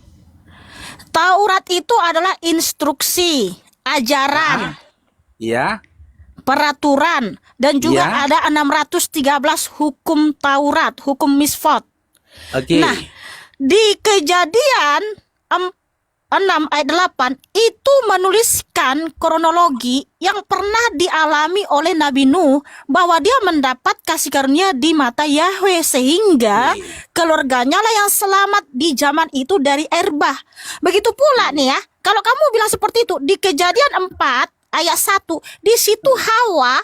Taurat itu adalah instruksi, ajaran, Ya. peraturan, dan juga Ya. ada 613 hukum Taurat, hukum Misfot. Oke. Nah, di Kejadian 6 ayat 8 itu menuliskan kronologi yang pernah dialami oleh Nabi Nuh bahwa dia mendapat kasih karunia di mata Yahweh sehingga keluarganya lah yang selamat di zaman itu dari air bah. Begitu pula nih ya, kalau kamu bilang seperti itu di Kejadian 4 ayat 1 di situ Hawa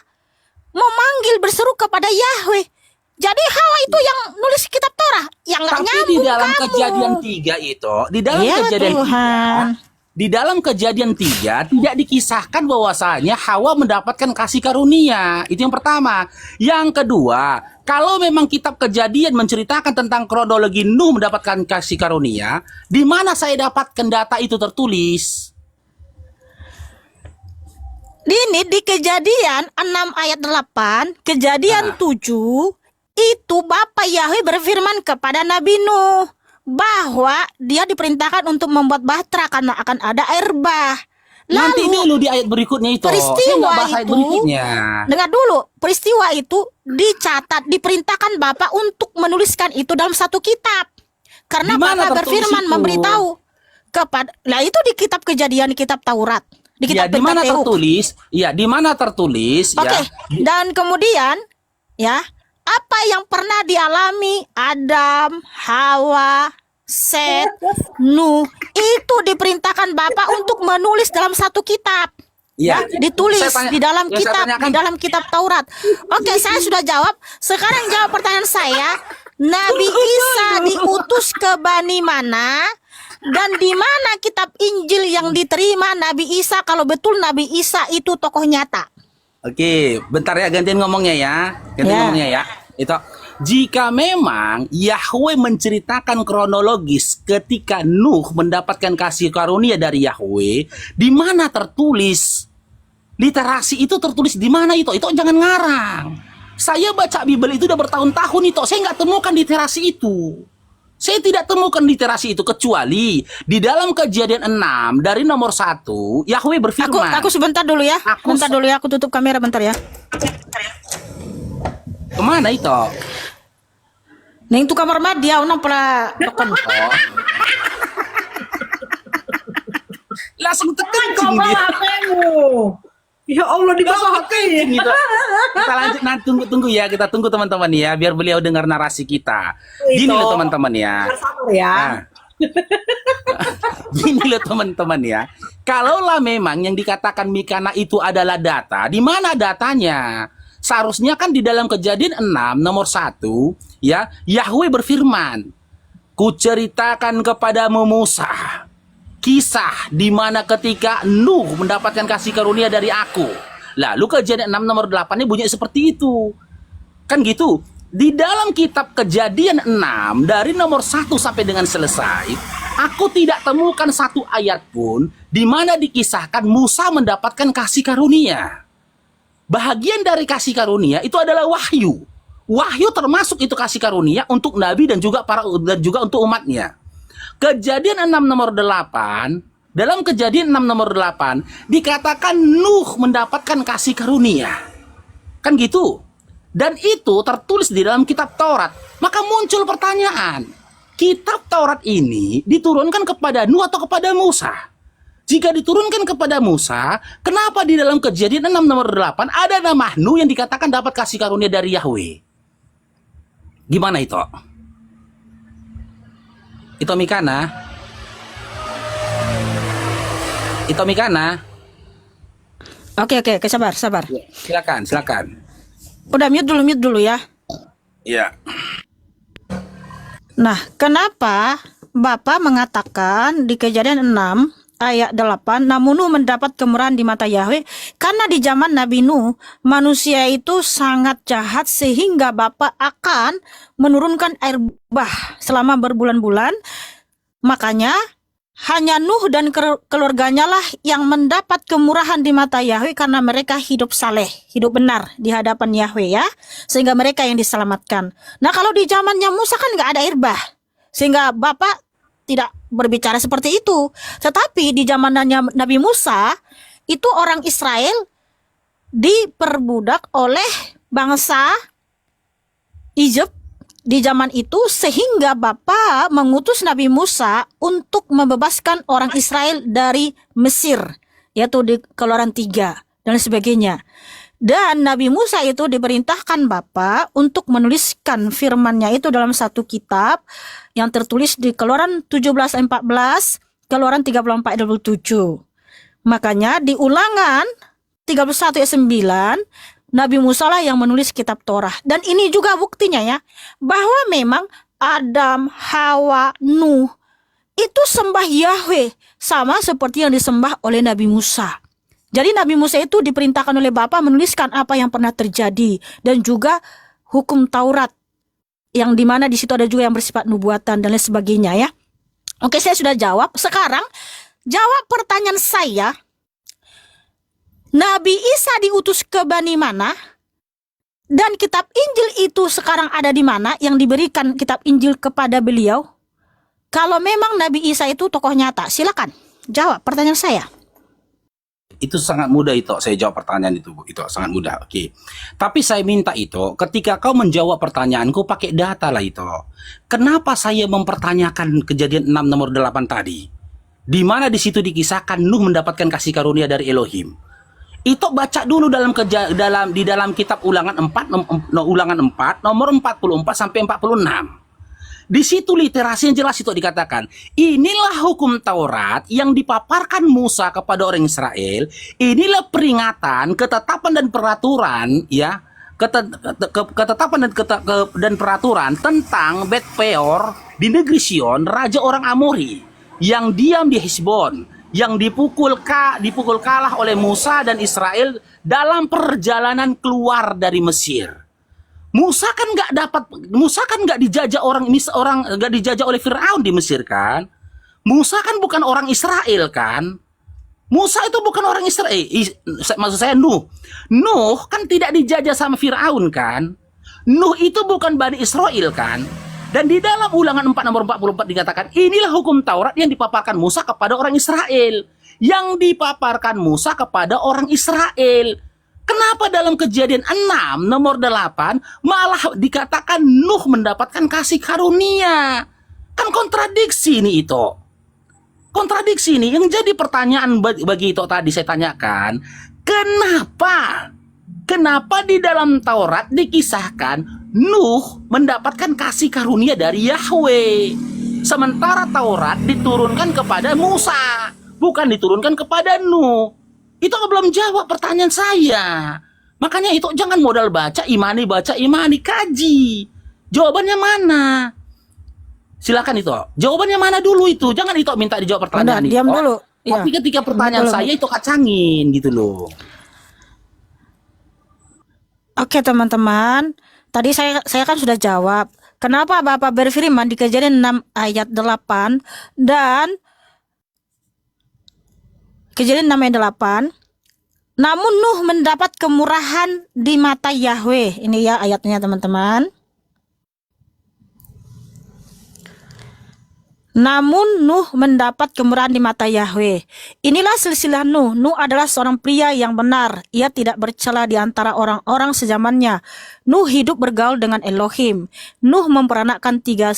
memanggil berseru kepada Yahweh. Jadi Hawa itu yang nulis kitab Torah, yang nggak Tapi nyambung di dalam kamu. Kejadian 3 itu, di dalam Ya, Kejadian Tuhan. 3, di dalam Kejadian 3 tidak dikisahkan bahwasanya Hawa mendapatkan kasih karunia. Itu yang pertama. Yang kedua, kalau memang kitab Kejadian menceritakan tentang kronologi Nuh mendapatkan kasih karunia, di mana saya dapatkan data itu tertulis? Ini di Kejadian 6 ayat 8, Kejadian 7, itu Bapa Yahweh berfirman kepada Nabi Nuh bahwa dia diperintahkan untuk membuat bahtera karena akan ada air bah. Nanti Lalu dulu di ayat berikutnya itu. peristiwa Saya nggak bahas ayat itu- berikutnya. dengar dulu, peristiwa itu dicatat, diperintahkan Bapak untuk menuliskan itu dalam satu kitab. Karena Di mana Bapak tertulis berfirman itu? memberitahu kepada, lah itu di kitab Kejadian, di kitab Taurat, di Ya, kitab di mana Pentateuch. tertulis? Ya, di mana tertulis? Oke, Ya, dan kemudian ya, apa yang pernah dialami Adam, Hawa, Set, Nuh, itu diperintahkan Bapak untuk menulis dalam satu kitab. ya. Ditulis Saya tanya- di dalam ya, saya kitab, tanyakan. di dalam kitab Taurat. Oke, saya sudah jawab. Sekarang jawab pertanyaan saya. Nabi Isa diutus ke Bani mana? Dan di mana kitab Injil yang diterima Nabi Isa kalau betul Nabi Isa itu tokoh nyata? Oke, bentar ya, gantian ngomongnya ya. Gantian Ya. ngomongnya ya. Itu jika memang Yahweh menceritakan kronologis ketika Nuh mendapatkan kasih karunia dari Yahweh, di mana tertulis? Literasi itu tertulis di mana itu? Itu jangan ngarang. Saya baca Bible itu udah bertahun-tahun itu, saya nggak temukan literasi itu. Saya tidak temukan literasi itu kecuali di dalam Kejadian 6 dari nomor 1 Yahweh berfirman. Aku sebentar dulu ya. Bentar dulu ya, aku tutup kamera bentar ya. Kemana itu? Neng tu kamar mandi dia unang pala dokon. Langsung Kau terkencing bawa dia. HP-mu. Ya Allah, dibawa HP. Gitu. Kita lanjut, nah, tunggu ya, kita tunggu teman-teman ya, biar beliau dengar narasi kita. Gini Itu. loh teman-teman ya. Sabar ya. Nah. Gini loh teman-teman ya. Kalaulah memang yang dikatakan Mikana itu adalah data, di mana datanya? Seharusnya kan di dalam Kejadian 6 nomor 1 ya, Yahweh berfirman, "Kuceritakan kepadamu Musa kisah di mana ketika Nuh mendapatkan kasih karunia dari aku." Lalu Kejadian 6 nomor 8 ini bunyi seperti itu. Kan gitu. Di dalam kitab Kejadian 6 dari nomor 1 sampai dengan selesai, aku tidak temukan satu ayat pun di mana dikisahkan Musa mendapatkan kasih karunia. Bahagian dari kasih karunia itu adalah wahyu. Wahyu termasuk itu kasih karunia untuk nabi dan juga untuk umatnya. Kejadian 6 nomor 8, dalam Kejadian 6 nomor 8 dikatakan Nuh mendapatkan kasih karunia. Kan gitu. Dan itu tertulis di dalam kitab Taurat. Maka muncul pertanyaan, kitab Taurat ini diturunkan kepada Nuh atau kepada Musa? Jika diturunkan kepada Musa, kenapa di dalam Kejadian 6 nomor 8 ada nama Nuh yang dikatakan dapat kasih karunia dari Yahweh? Gimana itu? Itu Mikana? Itu Mikana? Oke, sabar. Silakan. Udah mute dulu ya. Iya. Nah, kenapa Bapak mengatakan di Kejadian 6 ayat 8, namun Nuh mendapat kemurahan di mata Yahweh karena di zaman Nabi Nuh manusia itu sangat jahat sehingga Bapak akan menurunkan air bah selama berbulan-bulan. Makanya hanya Nuh dan keluarganya lah yang mendapat kemurahan di mata Yahweh karena mereka hidup saleh, hidup benar di hadapan Yahweh ya, sehingga mereka yang diselamatkan. Nah, kalau di zamannya Musa kan nggak ada air bah, sehingga Bapak tidak berbicara seperti itu. Tetapi di zamannya Nabi Musa itu orang Israel diperbudak oleh bangsa Egypt di zaman itu, sehingga Bapa mengutus Nabi Musa untuk membebaskan orang Israel dari Mesir, yaitu di Keluaran 3 dan sebagainya. Dan Nabi Musa itu diperintahkan Bapa untuk menuliskan firman-Nya itu dalam satu kitab yang tertulis di Keluaran 17:14, Keluaran 34:27. Makanya di Ulangan 31 ayat 9, Nabi Musa lah yang menulis kitab Torah. Dan ini juga buktinya ya, bahwa memang Adam, Hawa, Nuh itu sembah Yahweh sama seperti yang disembah oleh Nabi Musa. Jadi Nabi Musa itu diperintahkan oleh Bapa menuliskan apa yang pernah terjadi dan juga hukum Taurat yang dimana di situ ada juga yang bersifat nubuatan dan lain sebagainya ya. Oke, saya sudah jawab. Sekarang jawab pertanyaan saya. Nabi Isa diutus ke Bani mana? Dan kitab Injil itu sekarang ada di mana yang diberikan kitab Injil kepada beliau? Kalau memang Nabi Isa itu tokoh nyata, silakan jawab pertanyaan saya. Itu sangat mudah itu. Saya jawab pertanyaan itu, Bu. Itu sangat mudah. Oke. Tapi saya minta itu, ketika kau menjawab pertanyaanku pakai data lah itu. Kenapa saya mempertanyakan kejadian 6 nomor 8 tadi? Di mana di situ dikisahkan Nuh mendapatkan kasih karunia dari Elohim. Itu baca dulu di dalam kitab Ulangan 4 nomor 44 sampai 46. Di situ literasi yang jelas itu dikatakan, inilah hukum Taurat yang dipaparkan Musa kepada orang Israel, inilah peringatan, ketetapan dan peraturan, ya, ketetapan dan peraturan tentang Bet Peor di negeri Sion, raja orang Amori, yang diam di Hesbon, yang dipukul kalah oleh Musa dan Israel dalam perjalanan keluar dari Mesir. Musa kan nggak dijajah nggak dijajah oleh Firaun di Mesir kan? Musa kan bukan orang Israel kan? Musa itu bukan orang Israel. Maksud saya Nuh kan tidak dijajah sama Firaun kan? Nuh itu bukan Bani Israel kan? Dan di dalam Ulangan 4 nomor 44 dikatakan, inilah hukum Taurat yang dipaparkan Musa kepada orang Israel. Yang dipaparkan Musa kepada orang Israel. Kenapa dalam Kejadian 6 nomor 8 malah dikatakan Nuh mendapatkan kasih karunia? Kan kontradiksi ini itu. Kontradiksi ini yang jadi pertanyaan bagi itu tadi saya tanyakan, kenapa di dalam Taurat dikisahkan Nuh mendapatkan kasih karunia dari Yahweh, sementara Taurat diturunkan kepada Musa, bukan diturunkan kepada Nuh? Itu belum jawab pertanyaan saya. Makanya itu jangan modal baca imani, kaji. Jawabannya mana? Silakan itu. Jawabannya mana dulu itu? Jangan itu minta dijawab pertanyaan itu. Diam dulu. Tapi Ya. ketika pertanyaan saya itu kacangin gitu loh. Oke teman-teman, tadi saya kan sudah jawab. Kenapa Bapak berfirman di Kejadian 6 ayat 8 dan Kejadian 6 ayat 8, namun Nuh mendapat kemurahan di mata Yahweh. Ini ya ayatnya teman-teman. Namun Nuh mendapat kemurahan di mata Yahweh. Inilah silsilah Nuh. Nuh adalah seorang pria yang benar. Ia tidak bercela di antara orang-orang sezamannya. Nuh hidup bergaul dengan Elohim. Nuh memperanakkan tiga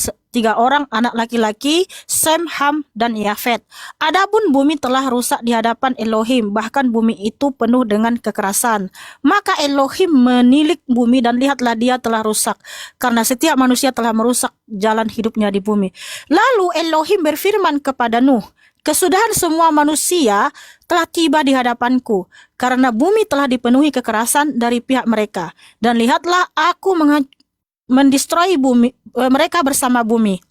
orang anak laki-laki, Sem, Ham, dan Yafet. Adapun bumi telah rusak di hadapan Elohim, bahkan bumi itu penuh dengan kekerasan. Maka Elohim menilik bumi dan lihatlah dia telah rusak, karena setiap manusia telah merusak jalan hidupnya di bumi. Lalu Elohim berfirman kepada Nuh, kesudahan semua manusia telah tiba di hadapanku, karena bumi telah dipenuhi kekerasan dari pihak mereka. Dan lihatlah aku mendestroy mereka bersama bumi.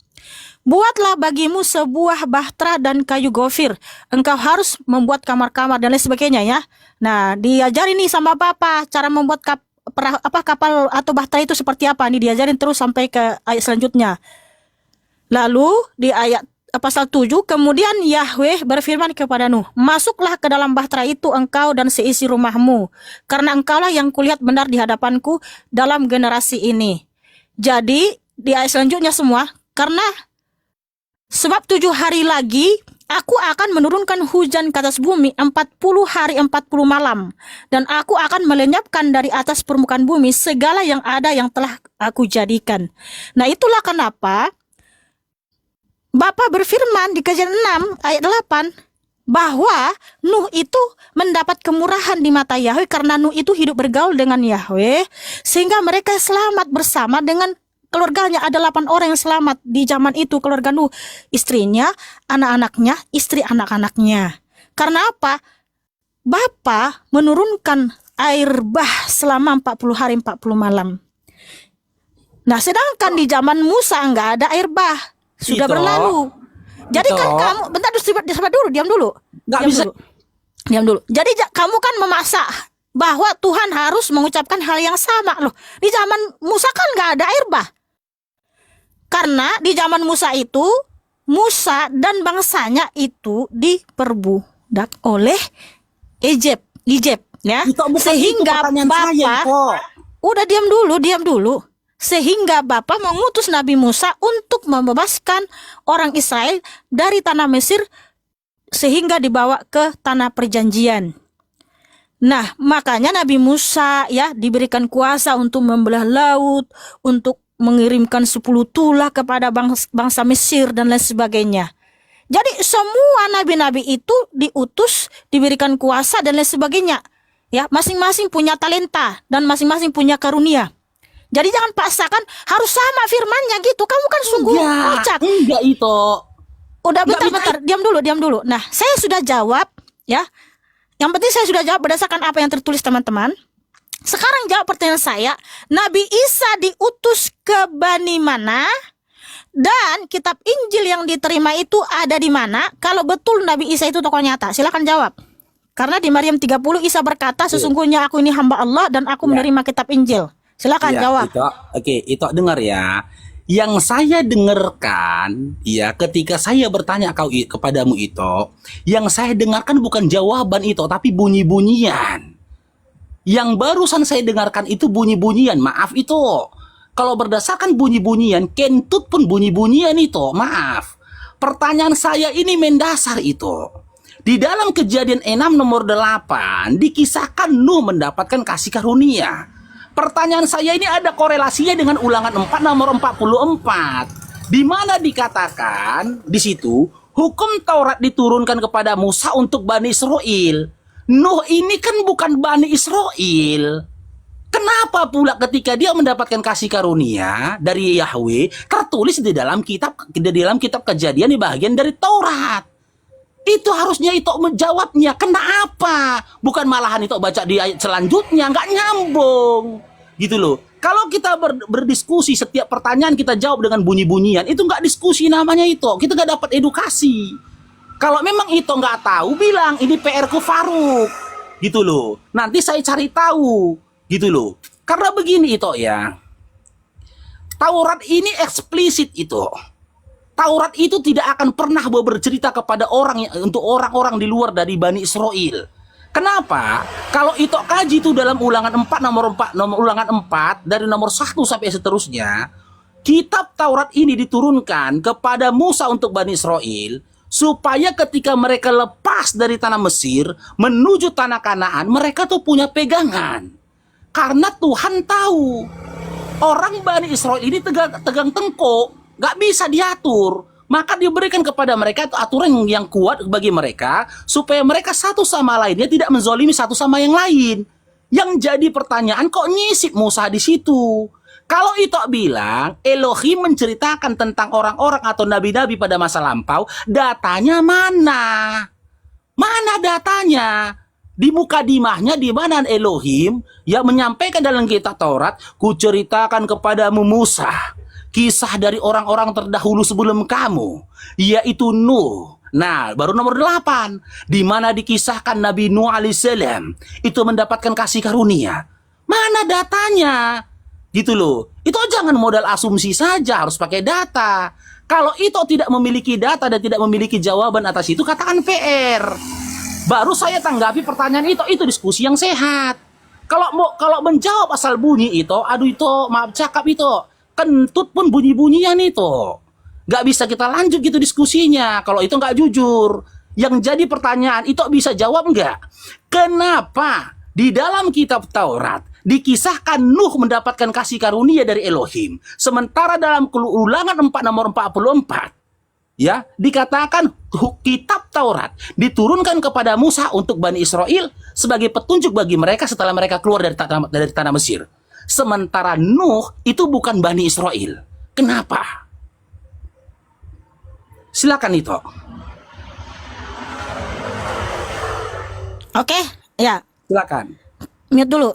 Buatlah bagimu sebuah bahtera dan kayu gofir. Engkau harus membuat kamar-kamar dan lain sebagainya ya. Nah, diajari nih sama Bapak cara membuat kapal atau bahtera itu seperti apa. Nih diajarin terus sampai ke ayat selanjutnya. Lalu di ayat pasal 7, kemudian Yahweh berfirman kepada Nuh, masuklah ke dalam bahtera itu engkau dan seisi rumahmu, karena engkaulah yang kulihat benar di hadapanku dalam generasi ini. Jadi di ayat selanjutnya semua, karena sebab 7 hari lagi aku akan menurunkan hujan ke atas bumi 40 hari 40 malam, dan aku akan melenyapkan dari atas permukaan bumi segala yang ada yang telah aku jadikan. Nah, itulah kenapa Bapak berfirman di Kejadian 6 ayat 8 bahwa Nuh itu mendapat kemurahan di mata Yahweh karena Nuh itu hidup bergaul dengan Yahweh, sehingga mereka selamat bersama dengan keluarganya. Ada 8 orang yang selamat di zaman itu, keluarga Nuh, istrinya, anak-anaknya, istri anak-anaknya. Karena apa? Bapa menurunkan air bah selama 40 hari 40 malam. Nah, sedangkan di zaman Musa nggak ada air bah, sudah Itu. berlalu. Jadi kan Itu. kamu, bentar dulu, diam dulu. Nggak Diam bisa. dulu. Diam dulu. Jadi kamu kan memaksa bahwa Tuhan harus mengucapkan hal yang sama loh. Di zaman Musa kan nggak ada air bah. Karena di zaman Musa itu, Musa dan bangsanya itu diperbudak oleh Egypt, ya. Itu bukan Sehingga itu pertanyaan saya, Bapak, kok. udah diam dulu. Sehingga Bapak mengutus Nabi Musa untuk membebaskan orang Israel dari tanah Mesir sehingga dibawa ke tanah perjanjian. Nah, makanya Nabi Musa ya diberikan kuasa untuk membelah laut, untuk mengirimkan 10 tulah kepada bangsa Mesir dan lain sebagainya. Jadi semua nabi-nabi itu diutus, diberikan kuasa dan lain sebagainya. Ya, masing-masing punya talenta dan masing-masing punya karunia. Jadi jangan paksakan harus sama firmannya gitu. Kamu kan sungguh kocak. Enggak itu. Udah Enggak bentar-bentar, diam dulu. Nah, saya sudah jawab ya. Yang penting saya sudah jawab berdasarkan apa yang tertulis teman-teman. Sekarang jawab pertanyaan saya, Nabi Isa diutus ke Bani mana? Dan kitab Injil yang diterima itu ada di mana? Kalau betul Nabi Isa itu tokoh nyata, silakan jawab. Karena di Maryam 30 Isa berkata, sesungguhnya aku ini hamba Allah dan aku menerima kitab Injil. Silakan jawab. Itu dengar ya. Yang saya dengarkan, ya ketika saya bertanya kepadamu itu, yang saya dengarkan bukan jawaban itu, tapi bunyi-bunyian. Yang barusan saya dengarkan itu bunyi-bunyian, maaf itu. Kalau berdasarkan bunyi-bunyian, kentut pun bunyi-bunyian itu, maaf. Pertanyaan saya ini mendasar itu. Di dalam Kejadian 6 nomor 8, dikisahkan Nuh mendapatkan kasih karunia. Pertanyaan saya ini ada korelasinya dengan Ulangan 4 nomor 44, di mana dikatakan di situ hukum Taurat diturunkan kepada Musa untuk Bani Israel. Nuh ini kan bukan Bani Israel. Kenapa pula ketika dia mendapatkan kasih karunia dari Yahweh tertulis di dalam kitab Kejadian di bagian dari Taurat? Itu harusnya itu menjawabnya. Kenapa? Bukan malahan itu baca di ayat selanjutnya, nggak nyambung. Gitu loh. Kalau kita berdiskusi setiap pertanyaan kita jawab dengan bunyi-bunyian, itu nggak diskusi namanya itu. Kita nggak dapat edukasi. Kalau memang itu nggak tahu, bilang ini PR-ku Faruk. Gitu loh. Nanti saya cari tahu. Gitu loh. Karena begini itu ya. Taurat ini eksplisit itu. Taurat itu tidak akan pernah bercerita kepada untuk orang-orang di luar dari Bani Israel. Kenapa? Kalau itu kaji itu dalam Ulangan 4 nomor Ulangan 4 dari nomor 1 sampai seterusnya, kitab Taurat ini diturunkan kepada Musa untuk Bani Israel supaya ketika mereka lepas dari tanah Mesir menuju tanah Kanaan, mereka tuh punya pegangan. Karena Tuhan tahu orang Bani Israel ini tegang tengkuk, nggak bisa diatur, maka diberikan kepada mereka itu aturan yang kuat bagi mereka supaya mereka satu sama lainnya tidak menzolimi satu sama yang lain. Yang jadi pertanyaan, kok nyisip Musa di situ? Kalau itu bilang Elohim menceritakan tentang orang-orang atau nabi-nabi pada masa lampau, datanya mana? Mana datanya? Di mukadimahnya di mana Elohim yang menyampaikan dalam kitab Taurat, kuceritakan kepadamu Musa kisah dari orang-orang terdahulu sebelum kamu, yaitu Nuh. Nah, baru nomor 8, di mana dikisahkan Nabi Nuh alaihissalam itu mendapatkan kasih karunia. Mana datanya? Gitu loh. Itu jangan modal asumsi saja, harus pakai data. Kalau itu tidak memiliki data dan tidak memiliki jawaban atas itu, katakan PR. Baru saya tanggapi pertanyaan itu diskusi yang sehat. Kalau menjawab asal bunyi itu, aduh itu maaf cakap itu. Kentut pun bunyi-bunyian itu. Nggak bisa kita lanjut gitu diskusinya. Kalau itu nggak jujur. Yang jadi pertanyaan, itu bisa jawab nggak? Kenapa di dalam kitab Taurat dikisahkan Nuh mendapatkan kasih karunia dari Elohim. Sementara dalam Ulangan 4 nomor 44, ya, dikatakan kitab Taurat diturunkan kepada Musa untuk Bani Israel sebagai petunjuk bagi mereka setelah mereka keluar dari tanah Mesir. Sementara Nuh itu bukan Bani Israel. Kenapa? Silakan itu. Oke, ya. Silakan. Mute dulu.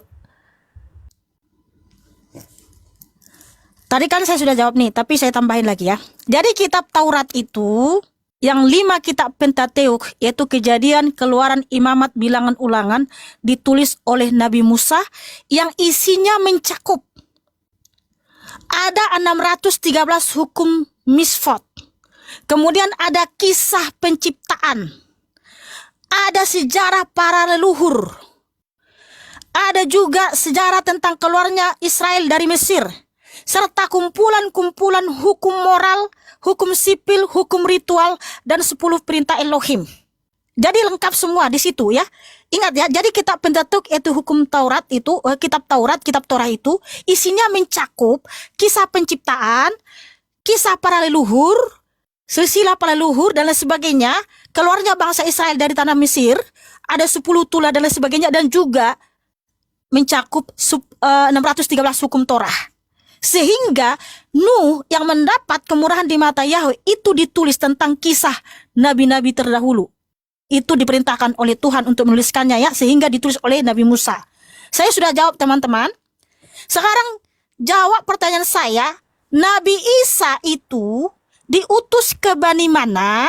Tadi kan saya sudah jawab nih, tapi saya tambahin lagi ya. Jadi kitab Taurat itu yang 5 kitab Pentateuk, yaitu Kejadian, Keluaran, Imamat, Bilangan, Ulangan, ditulis oleh Nabi Musa yang isinya mencakup ada 613 hukum misfot. Kemudian ada kisah penciptaan. Ada sejarah para leluhur. Ada juga sejarah tentang keluarnya Israel dari Mesir. Serta kumpulan-kumpulan hukum moral, hukum sipil, hukum ritual, dan 10 perintah Elohim. Jadi lengkap semua di situ ya. Ingat ya, jadi kitab Pentateuch itu hukum Taurat itu, kitab Taurat, kitab Torah itu isinya mencakup kisah penciptaan, kisah para leluhur, silsilah para leluhur dan lain sebagainya, keluarnya bangsa Israel dari tanah Mesir, ada 10 tulah dan lain sebagainya, dan juga mencakup 613 hukum Torah. Sehingga Nuh yang mendapat kemurahan di mata Yahweh itu ditulis tentang kisah nabi-nabi terdahulu. Itu diperintahkan oleh Tuhan untuk menuliskannya ya, sehingga ditulis oleh Nabi Musa. Saya sudah jawab teman-teman. Sekarang jawab pertanyaan saya, Nabi Isa itu diutus ke Bani mana?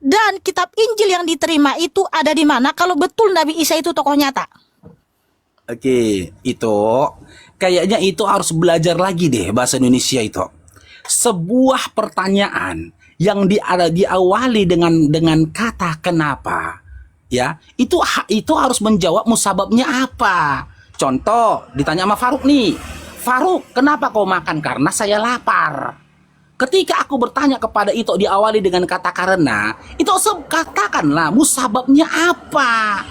Dan kitab Injil yang diterima itu ada di mana? Kalau betul Nabi Isa itu tokoh nyata. Oke, itu kayaknya itu harus belajar lagi deh bahasa Indonesia itu. Sebuah pertanyaan yang diawali dengan kata kenapa, ya itu harus menjawab musababnya apa. Contoh, ditanya sama Faruk nih, Faruk, kenapa kau makan? Karena saya lapar. Ketika aku bertanya kepada itu diawali dengan kata karena, itu katakanlah musababnya apa.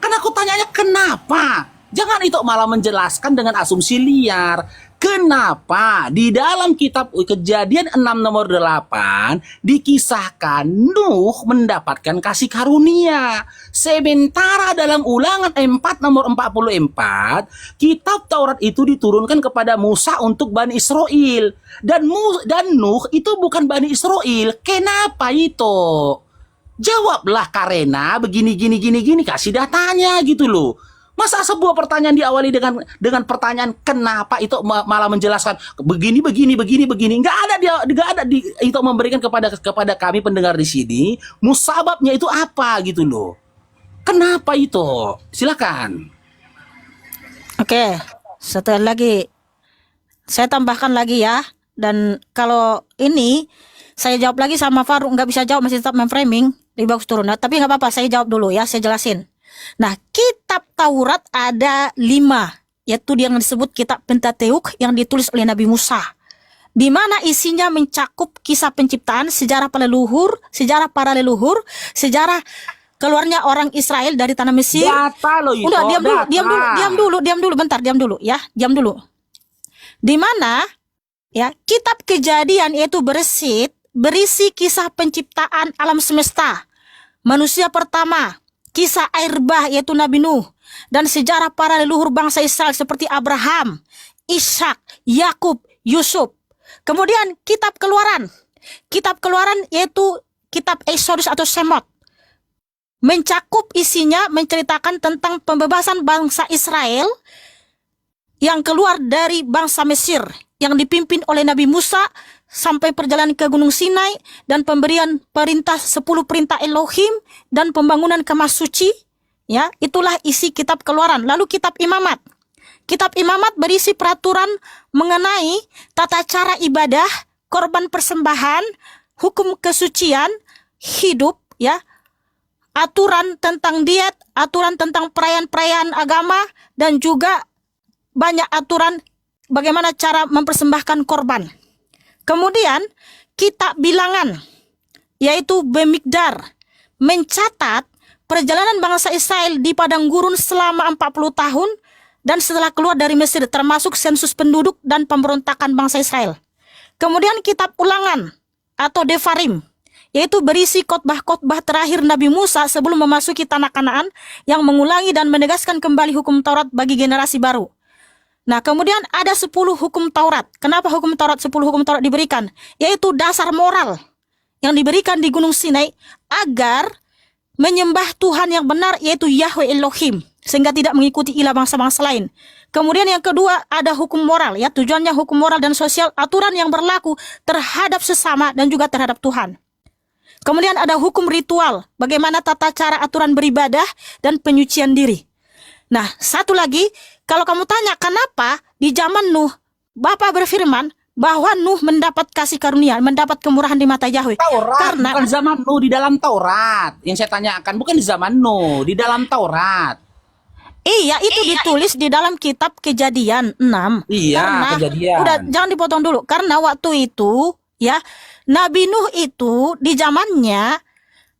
Karena aku tanyanya kenapa. Jangan itu malah menjelaskan dengan asumsi liar. Kenapa di dalam kitab Kejadian 6 nomor 8 dikisahkan Nuh mendapatkan kasih karunia. Sementara dalam Ulangan 4 nomor 44, kitab Taurat itu diturunkan kepada Musa untuk Bani Israel. Dan Nuh itu bukan Bani Israel. Kenapa itu? Jawablah karena begini, kasih datanya gitu loh. Masa sebuah pertanyaan diawali dengan pertanyaan kenapa itu malah menjelaskan begini. Nggak ada itu memberikan kepada kami pendengar di sini musababnya itu apa gitu loh. Kenapa itu? Silakan. Oke, setelah lagi saya tambahkan lagi ya. Dan kalau ini saya jawab lagi sama Faruk nggak bisa jawab, masih tetap memframing, lebih bagus turun. Nah, tapi nggak apa-apa, saya jawab dulu ya, saya jelasin. Nah, kitab Taurat ada 5, yaitu yang disebut kitab Pentateuch yang ditulis oleh Nabi Musa, di mana isinya mencakup kisah penciptaan, sejarah para leluhur, sejarah keluarnya orang Israel dari tanah Mesir. Data loh itu. Udah, diam dulu, bentar, diam dulu. Di mana ya kitab Kejadian itu berisi kisah penciptaan alam semesta, manusia pertama, kisah air bah yaitu Nabi Nuh, dan sejarah para leluhur bangsa Israel seperti Abraham, Ishak, Yakub, Yusuf. Kemudian kitab Keluaran yaitu kitab Exodus atau Shemot, mencakup isinya menceritakan tentang pembebasan bangsa Israel yang keluar dari bangsa Mesir yang dipimpin oleh Nabi Musa sampai perjalanan ke Gunung Sinai dan pemberian 10 perintah Elohim dan pembangunan kemah suci. Ya, itulah isi kitab Keluaran. Lalu kitab Imamat. Kitab Imamat berisi peraturan mengenai tata cara ibadah, korban persembahan, hukum kesucian, hidup, ya, aturan tentang diet, aturan tentang perayaan-perayaan agama, dan juga banyak aturan bagaimana cara mempersembahkan korban. Kemudian kitab Bilangan yaitu Bemikdar mencatat perjalanan bangsa Israel di padang gurun selama 40 tahun dan setelah keluar dari Mesir, termasuk sensus penduduk dan pemberontakan bangsa Israel. Kemudian kitab Ulangan atau Devarim yaitu berisi khotbah-khotbah terakhir Nabi Musa sebelum memasuki tanah Kanaan yang mengulangi dan menegaskan kembali hukum Taurat bagi generasi baru. Nah, kemudian ada 10 hukum Taurat. Kenapa 10 hukum Taurat diberikan? Yaitu dasar moral yang diberikan di Gunung Sinai agar menyembah Tuhan yang benar, yaitu Yahweh Elohim, sehingga tidak mengikuti ilah bangsa-bangsa lain. Kemudian yang kedua ada hukum moral, ya, tujuannya hukum moral dan sosial, aturan yang berlaku terhadap sesama dan juga terhadap Tuhan. Kemudian ada hukum ritual, bagaimana tata cara aturan beribadah dan penyucian diri. Nah, satu lagi, kalau kamu tanya kenapa di zaman Nuh, Bapa berfirman bahwa Nuh mendapat kasih karunia, mendapat kemurahan di mata Yahweh. Taurat, Karena bukan zaman Nuh, di dalam Taurat. Yang saya tanyakan bukan di zaman Nuh, di dalam Taurat. iya, itu ditulis di dalam kitab Kejadian 6. Iya, Kejadian. Udah, jangan dipotong dulu. Karena waktu itu, ya, Nabi Nuh itu di zamannya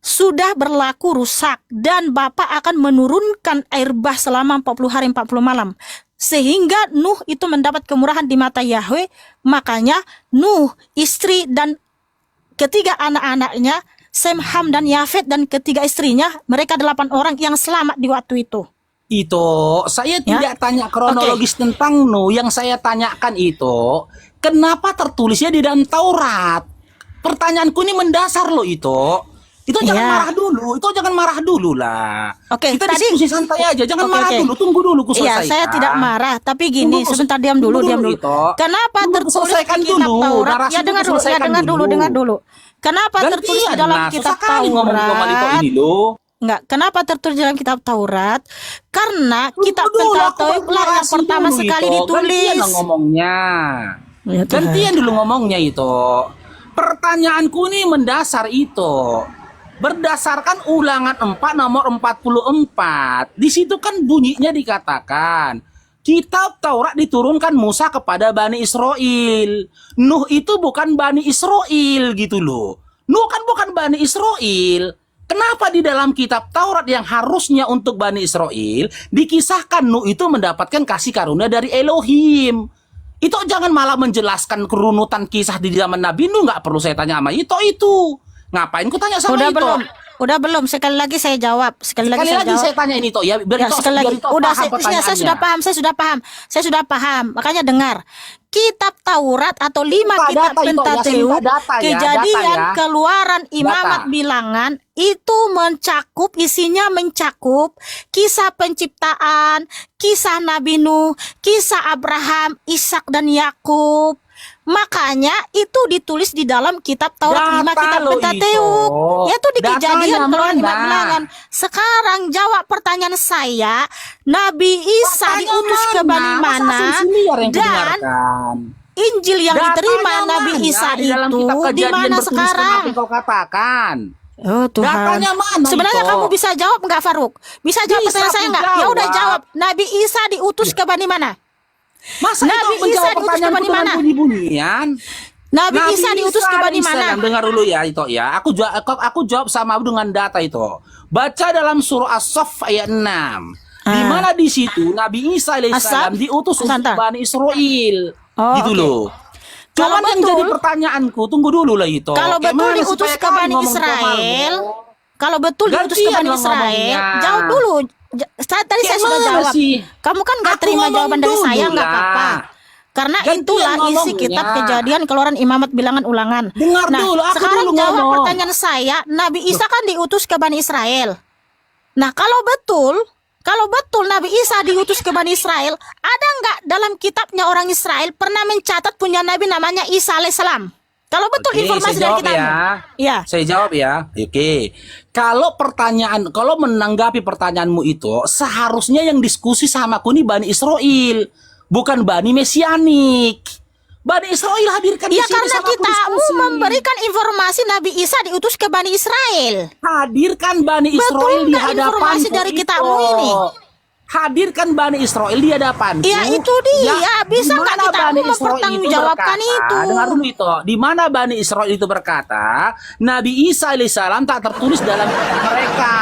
sudah berlaku rusak dan Bapa akan menurunkan air bah selama 40 hari 40 malam. Sehingga Nuh itu mendapat kemurahan di mata Yahweh. Makanya Nuh, istri dan ketiga anak-anaknya, Sem, Ham, dan Yafet, dan ketiga istrinya, mereka 8 orang yang selamat di waktu itu. Itu saya Ya. tidak tanya kronologis tentang Nuh. Yang saya tanyakan itu, kenapa tertulisnya di dalam Taurat? Pertanyaanku ini mendasar loh itu. Itu jangan Ya. marah dulu. Itu jangan marah dulu lah. Oke, Kita tadi- diskusi santai aja. Jangan Oke, marah oke. dulu. Tunggu dulu ku Iya, selesaikan. saya tidak marah, tapi gini, Tunggu, sebentar, diam dulu. Ito. Kenapa Tunggu, tertulis selesaikan di kitab dulu. Taurat? Narasiku Ya dengar dulu, selesaikan dengar dulu. Kenapa tertulis di dalam Gantian lah. kitab Susah kali ngomong Ito Taurat? ini loh. Enggak, kenapa tertulis dalam kitab Taurat? Karena kitab Tunggu dulu, aku Pentateuch lah yang bernarasi pertama dulu, sekali Ito. ditulis. Gantian lah ngomongnya. Ya, Tuhan. Gantian dulu ngomongnya itu. Pertanyaanku ini mendasar itu. Berdasarkan Ulangan 4 nomor 44. Di situ kan bunyinya dikatakan, kitab Taurat diturunkan Musa kepada Bani Israel. Nuh itu bukan Bani Israel gitu loh. Nuh kan bukan Bani Israel. Kenapa di dalam kitab Taurat yang harusnya untuk Bani Israel dikisahkan Nuh itu mendapatkan kasih karunia dari Elohim? Itu jangan malah menjelaskan kerunutan kisah di zaman Nabi Nuh. Nggak perlu saya tanya sama itu. Ngapain ku tanya sama Udah itu? belum? Udah belum? Sekali lagi saya jawab. Sekali lagi saya jawab. saya tanya ini toh ya. Biar Ya, Ito- sekali biar lagi. Ito Udah, paham saya pertanyaannya. sudah paham. Makanya dengar. Kitab Taurat atau 5 Minta kitab data, Ito, ya, Pentateuch, minta data ya, Kejadian, data ya. Keluaran, Imamat, Data. Bilangan, itu isinya mencakup kisah penciptaan, kisah Nabi Nuh, kisah Abraham, Ishak, dan Yakub. Makanya itu ditulis di dalam kitab Taurat, 5 Data kitab loh Pentateuch. itu. Yaitu di Datanya Kejadian, Keluaran, mana? Imamat, Bilangan. Sekarang jawab pertanyaan saya, Nabi Isa Datanya diutus ke Bani Masa mana? asumsi liar yang Dan kudengarkan? Injil yang Datanya diterima Nabi mana? Isa Di dalam itu kitab di Kejadian mana bertuliskan sekarang? apa yang kau katakan? Oh Tuhan. Datanya mana Sebenarnya itu? kamu bisa jawab nggak, Faruk? Bisa jawab Bisa pertanyaan saya aku nggak? Ya udah jawab. jawab. Nabi Isa diutus ke Bani mana? Masa Nabi itu menjawab Isa diutus ke pertanyaanku Bani dengan mana? bunyi-bunyian? Nabi Isa diutus ke Bani mana? alaihissalam, dengar dulu ya itu ya. Aku jawab sama dengan data itu. Baca dalam surah As-Saff ayat 6. Di mana di situ Nabi Isa alaihissalam As-Saff? diutus untuk Sebentar. Bani Israel. Oh, Gitu oke. loh. Kalau Cuman yang betul- jadi pertanyaanku, tunggu dulu lah itu. Kalau Kayak betul mana diutus supaya ke kami Bani ngomong Israel, Marmo? kalau betul diutus ke Gantian Bani lo Israel, ngomongnya. jawab dulu. Tadi saya Kayak sudah mana jawab. sih? Kamu kan nggak Aku terima ngomong jawaban dari dulu saya, nggak lah. apa-apa. Karena Gantian itulah isi ngomongnya. kitab Kejadian, Keluaran, Imamat, Bilangan, Ulangan. Dengar Nah, dulu, aku sekarang dulu jawab ngomong. pertanyaan saya. Nabi Isa kan diutus ke Bani Israel. Nah, kalau betul Nabi Isa diutus ke Bani Israel, ada nggak dalam kitabnya orang Israel pernah mencatat punya Nabi namanya Isa alaihissalam? Kalau betul Oke, informasi saya dari jawab kitabmu. ya. Iya. Saya jawab ya. Oke. Kalau menanggapi pertanyaanmu itu, seharusnya yang diskusi sama aku nih Bani Israel, bukan Bani Mesianik. Bani Israel hadirkan di Ya sini karena sama aku kitamu diskusi. memberikan informasi Nabi Isa diutus ke Bani Israel. Hadirkan Bani Betul Israel di nggak hadapanku informasi dari itu. kitabmu ini? Hadirkan Bani Israel di hadapanku. Ya, itu dia. Bisa di nggak mana kitabmu Bani Israel mempertanggungjawabkan itu? Dengar dulu itu. Di mana Bani Israel itu berkata, Nabi Isa alaihissalam tak tertulis dalam mereka.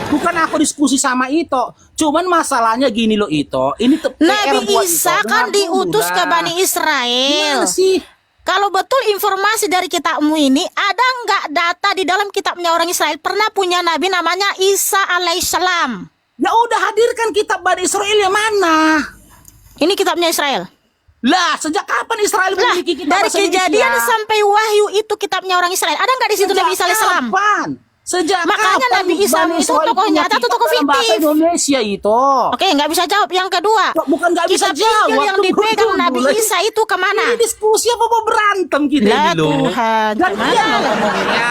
Bukan aku diskusi sama itu. Cuman masalahnya gini loh itu. Ini Nabi Isa kan diutus ke Bani Gimana Israel. sih? Kalau betul informasi dari kitabmu ini, ada nggak data di dalam kitabnya orang Israel pernah punya Nabi namanya Isa alaihissalam? Ya udah hadirkan kitab Bani Israel yang mana? Ini kitabnya Israel. Lah, sejak kapan Israel Lah, memiliki kitab dari bahasa Kejadian Indonesia? sampai Wahyu itu kitabnya orang Israel. Ada nggak di situ Sejak Nabi Isa alaihissalam? kapan? Sejak Makanya kapan Nabi Isa Bani itu Israel tokoh punya nyata atau kitab tokoh dalam bahasa fiktif? Indonesia itu. Oke, nggak bisa jawab. Yang kedua, Bukan nggak bisa kitab Injil jawab. yang Tunggu dipegang dulu. Nabi Isa itu kemana? Ini diskusi apa mau berantem kita Lah, ini loh. Tuhan, Gantian gimana? lo ngomongnya.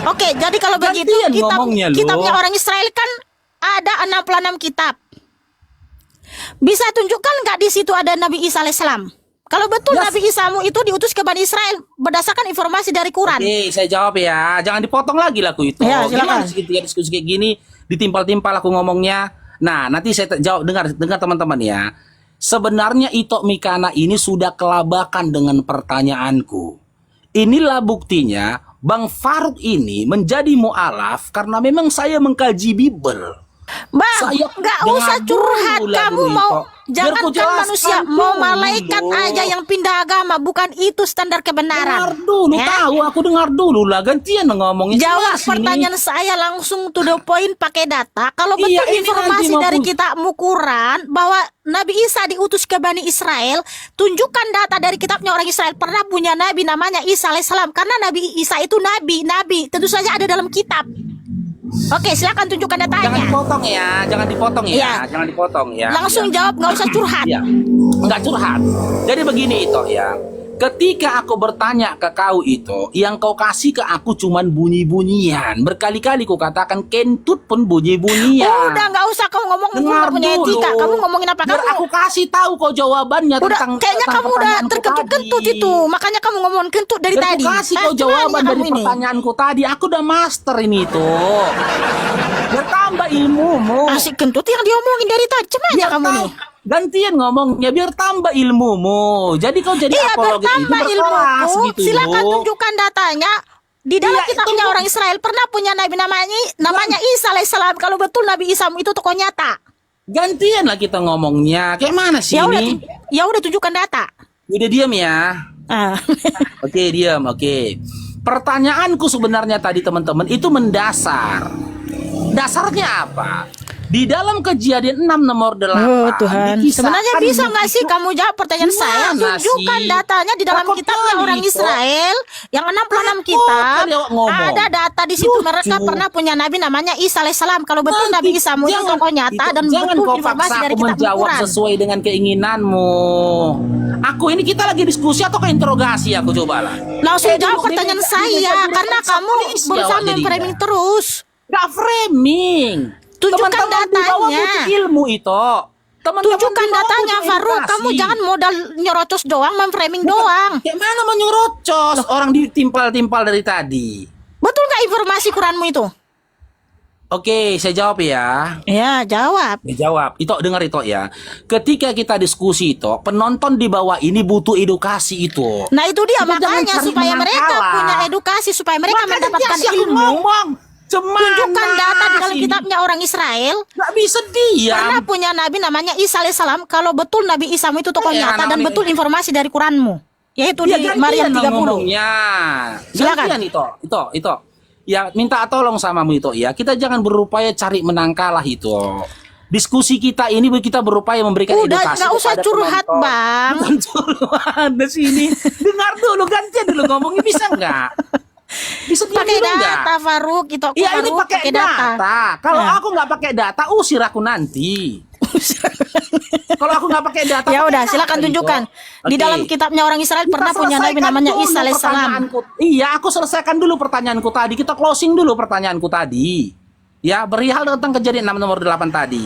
Oke, jadi kalau begitu Gantian ngomongnya, loh. kitabnya orang Israel kan ada 66 kitab. Bisa tunjukkan nggak di situ ada Nabi Isa alaihissalam? Kalau betul Yes. Nabi Isamu itu diutus ke Bani Israel berdasarkan informasi dari Quran. Oke, saya jawab ya. Jangan dipotong lagi lah aku itu. Ya, silakan. Gimana sih ketika diskusi kayak gini ditimpal-timpal aku ngomongnya. Nah, nanti saya jawab, dengar teman-teman ya. Sebenarnya Ito Mikana ini sudah kelabakan dengan pertanyaanku. Inilah buktinya Bang Faruk ini menjadi mu'alaf karena memang saya mengkaji Bible. Bang, Saya nggak dengar usah curhat. dulu lagu Kamu itu. mau Biar ku jangankan jelaskan manusia, dulu. mau malaikat aja yang pindah agama, bukan itu standar Dengar kebenaran. dulu, Ya? tahu aku dengar dulu lah, gantian ngomongin Jawab jelas ini. pertanyaan saya langsung to the point pakai data. Kalau betul Iya, ini informasi nanti dari maupun- kitabmu Quran bahwa Nabi Isa diutus ke Bani Israel, tunjukkan data dari kitabnya orang Israel pernah punya nabi namanya Isa alaihissalam. Karena Nabi Isa itu nabi, tentu saja ada dalam kitab. Oke, silakan tunjukkan Jangan datanya. dipotong ya, jangan dipotong ya, Iya. jangan dipotong ya. Langsung ya. jawab, nggak usah curhat. Ya, nggak curhat. Jadi begini itu ya. Ketika aku bertanya ke kau itu, yang kau kasih ke aku cuman bunyi-bunyian. Berkali-kali ku katakan kentut pun bunyi-bunyian. Udah, nggak usah kamu ngomong Dengar nggak punya dulu. etika. Kamu ngomongin apa? Biar Kamu aku kasih tahu kau jawabannya udah tentang kayaknya tentang kamu udah pertanyaanku terkentut-kentut tadi. itu. Makanya kamu ngomong kentut dari Biar tadi. aku kasih Hah, kau gimana jawaban dari kamu ini? pertanyaanku tadi. Aku udah master ini tuh. Bertambah ilmumu. Asik kentut yang diomongin dari tadi. Cuma aja Biar kamu tahu. nih. Gantian ngomongnya biar tambah ilmumu. Jadi kau jadi Iya, apologet ini bertambah berkelas ilmuku. gitu Silakan loh. tunjukkan datanya. Di dalam Iya, kitabnya itu- orang Israel pernah punya nabi namanya Isa alaihissalam. Kalau betul Nabi Isa itu tokoh nyata. Gantian lah kita ngomongnya. Kayak mana sih Ya udah, ini? ya udah tunjukkan data. Udah diam ya. Ah. Oke, diam. Oke. Pertanyaanku sebenarnya tadi teman-teman itu mendasar. Dasarnya apa? Di dalam Kejadian 6 nomor 8 Oh Tuhan, dikisahkan sebenarnya bisa nggak sih begitu- kamu jawab pertanyaan saya? Gimana Tunjukkan sih? datanya di dalam Takut kitabnya kali orang itu. Israel yang 66 Takut kitab. kali awak ngomong. Ada data di situ Lucu. mereka pernah punya nabi namanya Isa alaihissalam. Kalau betul Nanti Nabi Isa itu jangan- tokoh nyata dan jangan betul kau informasi paksa dari aku kitab menjawab Quran. sesuai dengan keinginanmu. Aku ini kita lagi diskusi atau ke interogasi aku coba lah. Langsung Dulu, jawab pertanyaan dia- saya dia- karena dia- kamu polisi berusaha awak jadinya. memframing terus. Gak framing. Tunjukkan Teman-teman di bawah datanya. butuh ilmu itu. Teman-teman Tunjukkan di bawah datanya, butuh Faruk. edukasi. Kamu jangan modal nyerocos doang, memframing doang. Kayak mana mau nyerocos orang ditimpal-timpal dari tadi. Betul nggak informasi Quranmu itu? Oke, saya jawab ya. Ya, jawab. Dijawab. Itu dengar itu ya. Ketika kita diskusi itu, penonton di bawah ini butuh edukasi itu. Nah itu dia Kita jangan makanya cari supaya menang mereka kalah. punya edukasi, supaya mereka Makanya mendapatkan dia siap ilmu. ngomong. Cemana Tunjukkan data di dalam sini? kitabnya orang Israel. Nggak bisa diam. Pernah punya nabi namanya Isa alaihissalam. Kalau betul Nabi Isa itu tokoh Ya, nyata dan namanya- betul informasi dari Quranmu, yaitu Ya, di gantian Maryam 30. ngomongnya. Silakan. Gantian itu. Ya, minta tolong samamu itu ya. Kita jangan berupaya cari menang kalah itu. Diskusi kita ini kita berupaya memberikan Udah, edukasi nggak usah kepada curhat, penonton. Bang. Bukan curhat di sini. Dengar dulu, gantian dulu ngomongnya bisa nggak? Bisa diam Pakai dulu nggak? data Faruk, itu aku Iya ini Faruk, pakai data. Kalau Nah. aku nggak pakai data, usir aku nanti. Kalau aku nggak pakai data, Ya pakai udah, apa silakan itu? tunjukkan. Di Oke. dalam kitabnya orang Israel Kita pernah punya nabi selesaikan namanya dulu Isa alaihissalam. pertanyaanku. Iya, aku selesaikan dulu pertanyaanku tadi. Kita closing dulu pertanyaanku tadi. Ya, berihal tentang kejadian 6 nomor 8 tadi.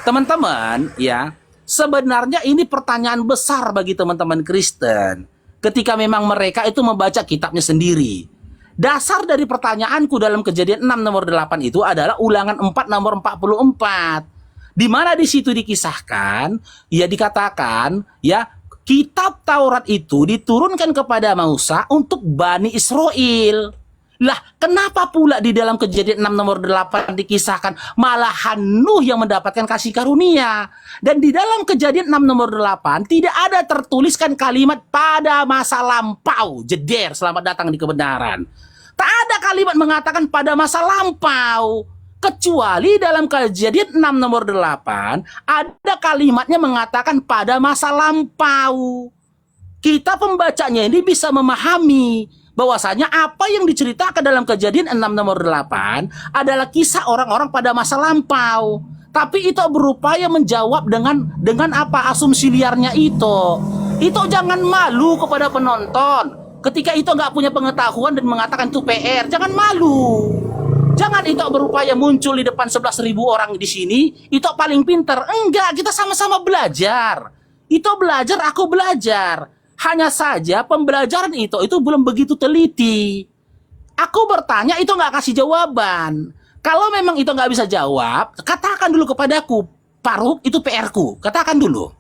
Teman-teman, ya, sebenarnya ini pertanyaan besar bagi teman-teman Kristen. Ketika memang mereka itu membaca kitabnya sendiri. Dasar dari pertanyaanku dalam kejadian 6 nomor 8 itu adalah ulangan 4 nomor 44. Di mana di situ dikisahkan, ya dikatakan, ya kitab Taurat itu diturunkan kepada Musa untuk Bani Israel. Lah, kenapa pula di dalam kejadian 6 nomor 8 dikisahkan malahan Nuh yang mendapatkan kasih karunia? Dan di dalam kejadian 6 nomor 8 tidak ada tertuliskan kalimat pada masa lampau. Jeder, selamat datang di kebenaran. Tak ada kalimat mengatakan pada masa lampau. Kecuali dalam kejadian 6 nomor 8 ada kalimatnya mengatakan pada masa lampau. Kita pembacanya ini bisa memahami bahwasanya apa yang diceritakan dalam kejadian 6 nomor 8 adalah kisah orang-orang pada masa lampau. Tapi itu berupaya menjawab dengan apa asumsi liarnya itu. Itu jangan malu kepada penonton. Ketika itu nggak punya pengetahuan dan mengatakan itu PR, jangan malu. Jangan itu berupaya muncul di depan 11.000 orang di sini, itu paling pinter. Enggak, kita sama-sama belajar. Itu belajar, aku belajar. Hanya saja pembelajaran itu belum begitu teliti. Aku bertanya, itu nggak kasih jawaban. Kalau memang itu nggak bisa jawab, katakan dulu kepadaku, Faruk, itu PR-ku. Katakan dulu.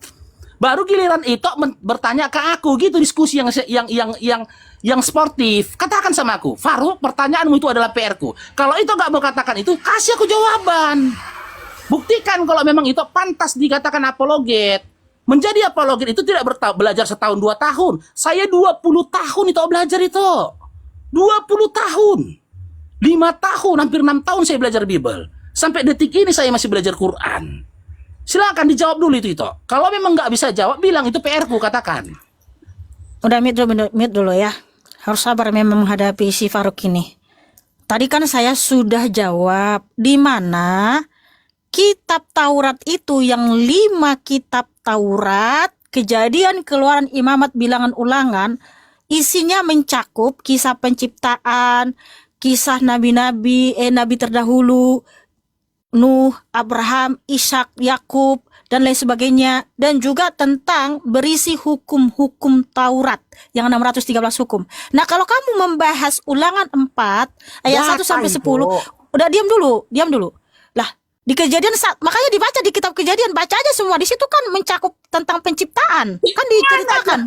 Baru giliran itu bertanya ke aku gitu, diskusi yang sportif. Katakan sama aku, Faruk, pertanyaanmu itu adalah PR-ku. Kalau itu nggak mau katakan itu, kasih aku jawaban. Buktikan kalau memang itu pantas dikatakan apologet. Menjadi apologet itu tidak belajar setahun 2 tahun. Saya 20 tahun itu belajar itu. 20 tahun. 5 tahun, hampir 6 tahun saya belajar Bible. Sampai detik ini saya masih belajar Quran. Silakan dijawab dulu itu. Kalau memang nggak bisa jawab, bilang itu PR-ku, katakan. Udah mute dulu ya. Harus sabar memang menghadapi si Faruk ini. Tadi kan saya sudah jawab di mana kitab Taurat itu yang 5 kitab Taurat, Kejadian, Keluaran, Imamat, Bilangan, Ulangan, isinya mencakup kisah penciptaan, kisah nabi-nabi, nabi terdahulu, Nuh, Abraham, Ishak, Yakub, dan lain sebagainya. Dan juga tentang berisi hukum-hukum Taurat yang 613 hukum. Nah, kalau kamu membahas Ulangan 4 ayat 1 sampai 10, udah diam dulu. Lah, di Kejadian, makanya dibaca di kitab Kejadian, baca aja semua. Di situ kan mencakup tentang penciptaan. Kan diceritakan.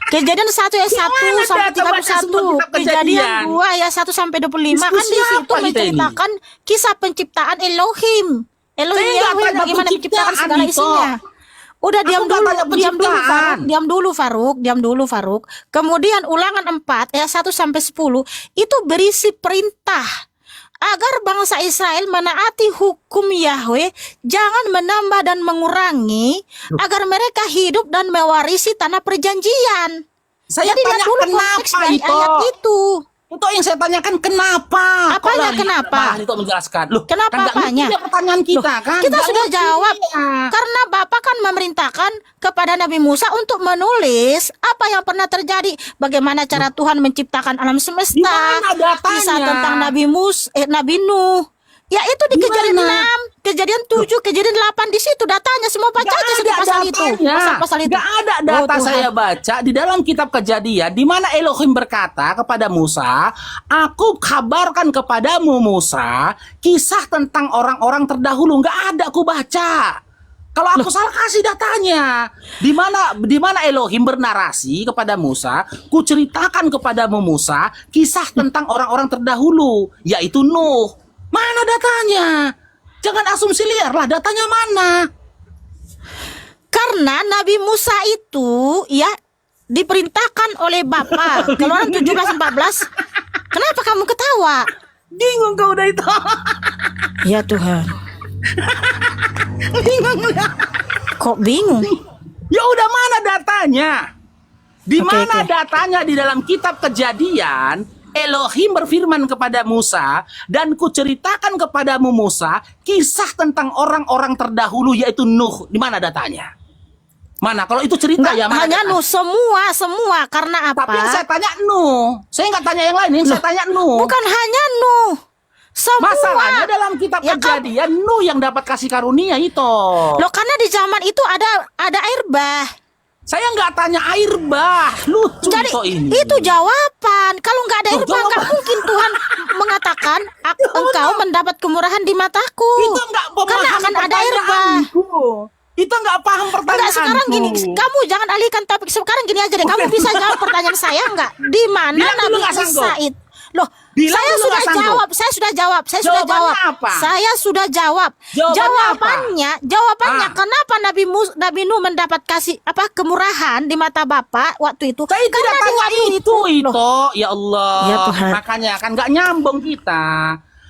Kejadian 1 ayat 1 sampai 31, Kejadian 2 ayat 1 sampai 25, kan di situ menceritakan kisah penciptaan Elohim Yahweh, bagaimana menciptakan segala isinya. Udah diam dulu Faruk. Kemudian Ulangan 4 ayat 1 sampai 10 itu berisi perintah agar bangsa Israel menaati hukum Yahweh, jangan menambah dan mengurangi, agar mereka hidup dan mewarisi tanah perjanjian. Saya Jadi tanya dulu konteks kenapa dari itu? ayat itu. Itu yang saya tanyakan, kenapa? Apanya kenapa? Itu menjelaskan. Loh, Kenapa kan nggak apanya? ngerti ya pertanyaan kita kan? Kita Nggak sudah ngerti jawab. ya. Karena Bapak kan memerintahkan kepada Nabi Musa untuk menulis apa yang pernah terjadi, bagaimana cara Tuhan menciptakan alam Di semesta, mana datanya? kisah tentang Nabi Nuh. Ya itu di Kejadian 6, Kejadian 7, Kejadian 8, di situ datanya semua, baca aja di pasal itu. Pasal-pasal itu. Gak ada data Tuhan. saya baca di dalam kitab Kejadian di mana Elohim berkata kepada Musa, aku kabarkan kepadamu Musa kisah tentang orang-orang terdahulu. Gak ada aku baca. Kalau aku salah kasih datanya. Di mana Elohim bernarasi kepada Musa, ku ceritakan kepadamu Musa kisah tentang orang-orang terdahulu, yaitu Nuh. Mana datanya? Jangan asumsi liar lah, datanya mana? Karena Nabi Musa itu ya diperintahkan oleh Bapak. Keluaran 17:14. Kenapa kamu ketawa? Bingung kau udah itu. Ya Tuhan. Bingung lah. Kok bingung? Ya udah, mana datanya? Di Oke, mana oke. datanya di dalam kitab Kejadian? Elohim berfirman kepada Musa, dan kuceritakan kepadamu Musa kisah tentang orang-orang terdahulu yaitu Nuh. Di mana datanya? Mana? Kalau itu cerita ya mana? Hanya datanya? Nuh, semua. Karena apa? Tapi yang saya tanya Nuh. Saya nggak tanya yang lain, yang saya tanya Nuh. Bukan hanya Nuh, semua. Masalahnya dalam kitab Ya, Kejadian Nuh yang dapat kasih karunia itu. Loh, karena di zaman itu ada air bah. Saya nggak tanya air bah. Lucu Jadi ini. itu jawaban. Kalau nggak ada air bah, nggak jawaban. mungkin Tuhan mengatakan engkau mendapat kemurahan di mataku. Itu nggak Karena paham akan ada air bah. pertanyaanku. Itu nggak paham pertanyaanku. Enggak, sekarang gini, kamu jangan alihkan topik. Sekarang gini aja deh, kamu bisa jawab pertanyaan saya enggak? Di mana Bilang dulu Nabi nggak sanggup. Isa itu? Loh, Bilang saya dulu sudah nggak sanggup. jawab, saya sudah jawab. Jawabannya apa? Saya sudah jawab. Jawabannya Jawabannya Ah. kenapa Nabi Nuh mendapat kasih kemurahan di mata Bapak waktu itu? Saya tidak Karena di tanya waktu itu. Loh, Ya Allah. Ya Tuhan. Makanya kan nggak nyambung kita.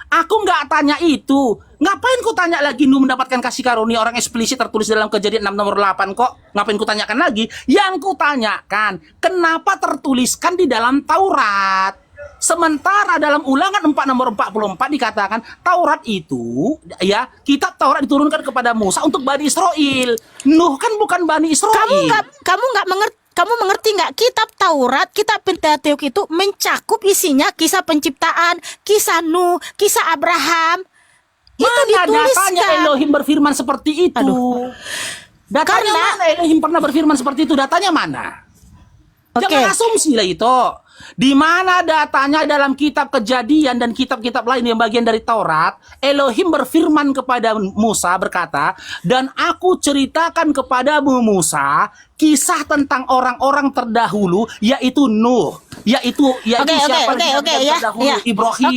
Aku nggak tanya itu. Ngapain ku tanya lagi Nuh mendapatkan kasih karunia, orang eksplisit tertulis dalam Kejadian 6 nomor 8 kok? Ngapain ku tanyakan lagi? Yang ku tanyakan, kenapa tertuliskan di dalam Taurat? Sementara dalam Ulangan 4 nomor 44 dikatakan Taurat itu ya, kitab Taurat diturunkan kepada Musa untuk Bani Israel. Nuh kan bukan Bani Israel. Kamu mengerti nggak? Kitab Taurat, kitab Pentateuch itu mencakup isinya kisah penciptaan, kisah Nuh, kisah Abraham. Itu Mana datanya dituliskan. Elohim berfirman seperti itu? Aduh. Datanya Karena- mana Elohim pernah berfirman seperti itu? Datanya mana? Oke. Jangan asumsi lah itu. Di mana datanya dalam kitab Kejadian dan kitab-kitab lain yang bagian dari Taurat, Elohim berfirman kepada Musa berkata, dan aku ceritakan kepadamu Musa kisah tentang orang-orang terdahulu, yaitu Nuh, yaitu siapa yang terdahulu, Ibrahim,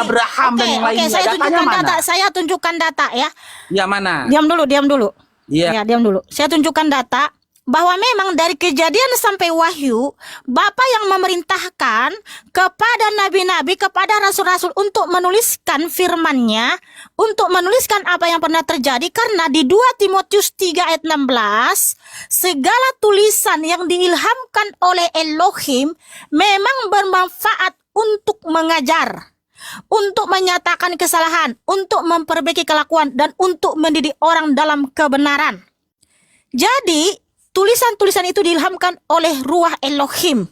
Abraham dan yang lainnya. Saya Datanya tunjukkan mana? data, saya tunjukkan data ya. Ya mana? Diam dulu. Iya. Ya, diam dulu. Saya tunjukkan data bahwa memang dari Kejadian sampai Wahyu, Bapa yang memerintahkan kepada nabi-nabi, kepada rasul-rasul untuk menuliskan firman-Nya, untuk menuliskan apa yang pernah terjadi, karena di 2 Timotius 3 ayat 16, segala tulisan yang diilhamkan oleh Elohim memang bermanfaat untuk mengajar, untuk menyatakan kesalahan, untuk memperbaiki kelakuan, dan untuk mendidik orang dalam kebenaran. Jadi tulisan-tulisan itu diilhamkan oleh ruah Elohim.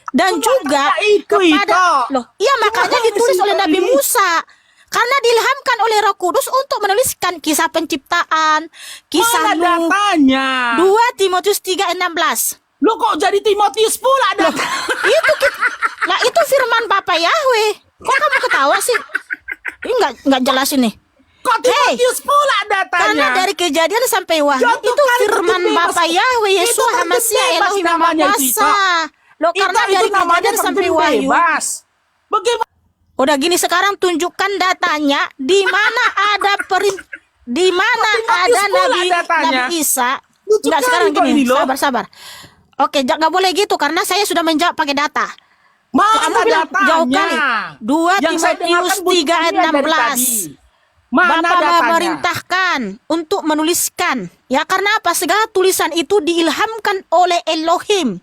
Dan juga kepada makanya ditulis oleh Nabi Musa. Karena diilhamkan oleh Roh Kudus untuk menuliskan kisah penciptaan, kisah Nuh. Datanya? 2 Timotius 3 ayat 16. Lo kok jadi Timotius pula data? Itu firman Bapak Yahweh. Kok kamu ketawa sih? Ini enggak jelas ini. Kok Timotius pula datanya? Karena dari Kejadian sampai Wahyu itu firman Bapak Yahweh Yesus Hamasiah Elohim namanya Kuasa. Loh, karena dari Kejadian sampai Wahyu. Bagaimana? Udah gini, sekarang tunjukkan datanya di mana ada di mana ada Nabi Isa. Enggak, sekarang gini, sabar. Oke, enggak boleh gitu karena saya sudah menjawab pakai data. Kamu bilang jauh kali. 2 Timotius 3 ayat 16. Bapak memerintahkan untuk menuliskan. Ya, karena apa? Segala tulisan itu diilhamkan oleh Elohim.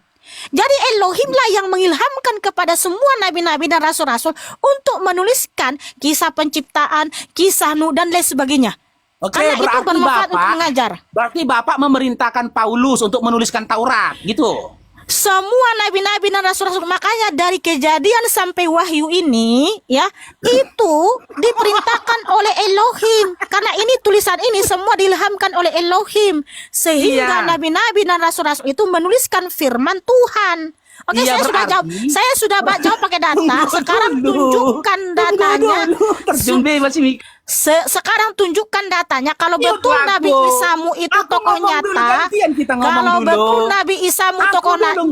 Jadi Elohim lah yang mengilhamkan kepada semua nabi-nabi dan rasul-rasul untuk menuliskan kisah penciptaan, kisah Nuh dan lain sebagainya. Oke, karena itu berarti bermanfaat untuk Bapak, mengajar. Berarti Bapak memerintahkan Paulus untuk menuliskan Taurat, gitu. Semua nabi-nabi dan rasul-rasul, makanya dari Kejadian sampai Wahyu ini ya, itu diperintahkan oleh Elohim. Karena ini tulisan ini semua diilhamkan oleh Elohim, sehingga nabi-nabi dan rasul-rasul itu menuliskan firman Tuhan. Oke, saya sudah jawab pakai data. Sekarang tunjukkan datanya. Sekarang tunjukkan datanya. Kalau betul Nabi Isamu itu tokoh nyata, kalau betul Nabi Isamu tokoh nyata,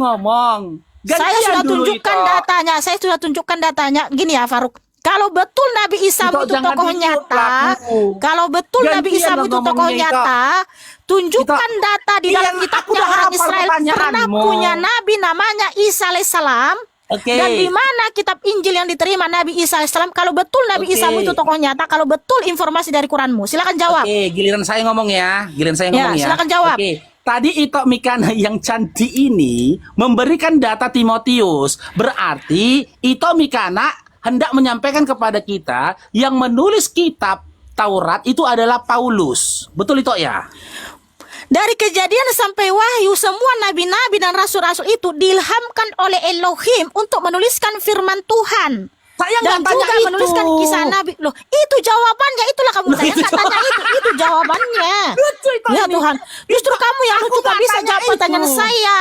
saya sudah tunjukkan datanya. Saya sudah tunjukkan datanya. Gini ya, Faruk. Kalau betul Nabi Isamu itu tokoh nyata, kalau betul Nabi Isamu itu tokoh nyata, tunjukkan data di dalam kitabnya orang Israel pernah punya nabi namanya Isa alaihissalam. Dan di mana kitab Injil yang diterima Nabi Isa alaihissalam? Kalau betul Nabi Isamu itu tokoh nyata, kalau betul informasi dari Quranmu, silakan jawab. Giliran saya ngomong ya. Silakan jawab. Tadi Ito Mikana yang cantik ini memberikan data Timotius. Berarti Ito Mikana hendak menyampaikan kepada kita yang menulis kitab Taurat itu adalah Paulus. Betul itu ya? Dari Kejadian sampai Wahyu, semua nabi-nabi dan rasul-rasul itu diilhamkan oleh Elohim untuk menuliskan firman Tuhan. Saya dan juga itu. Menuliskan kisah nabi. Loh, itu jawabannya. Itulah kamu saya nggak tanya itu jawabannya. Ya Tuhan, justru kamu yang lucu gak bisa jawab pertanyaan saya.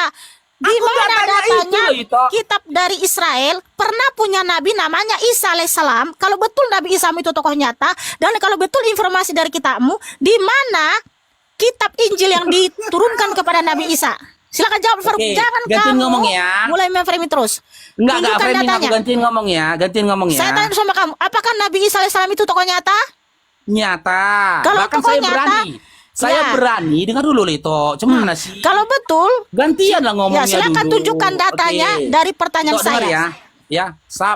Di mana datanya kitab dari Israel pernah punya nabi namanya Isa alaihissalam. Kalau betul Nabi Isa itu tokoh nyata, dan kalau betul informasi dari kitabmu, di mana kitab Injil yang diturunkan kepada Nabi Isa? Silakan jawab, Faruk. Jangan kamu ngomong ya. mulai memframing terus. Enggak framing, aku gantiin ngomong ya. Saya tanya sama kamu, apakah Nabi Isa alaihissalam itu tokoh nyata? Nyata. Kalau bahkan tokoh saya nyata, berani. Saya berani, dengar dulu Lito. Cuman sih. Kalau betul, gantian lah ngomongnya dulu. Silakan tunjukkan datanya dari pertanyaan saya.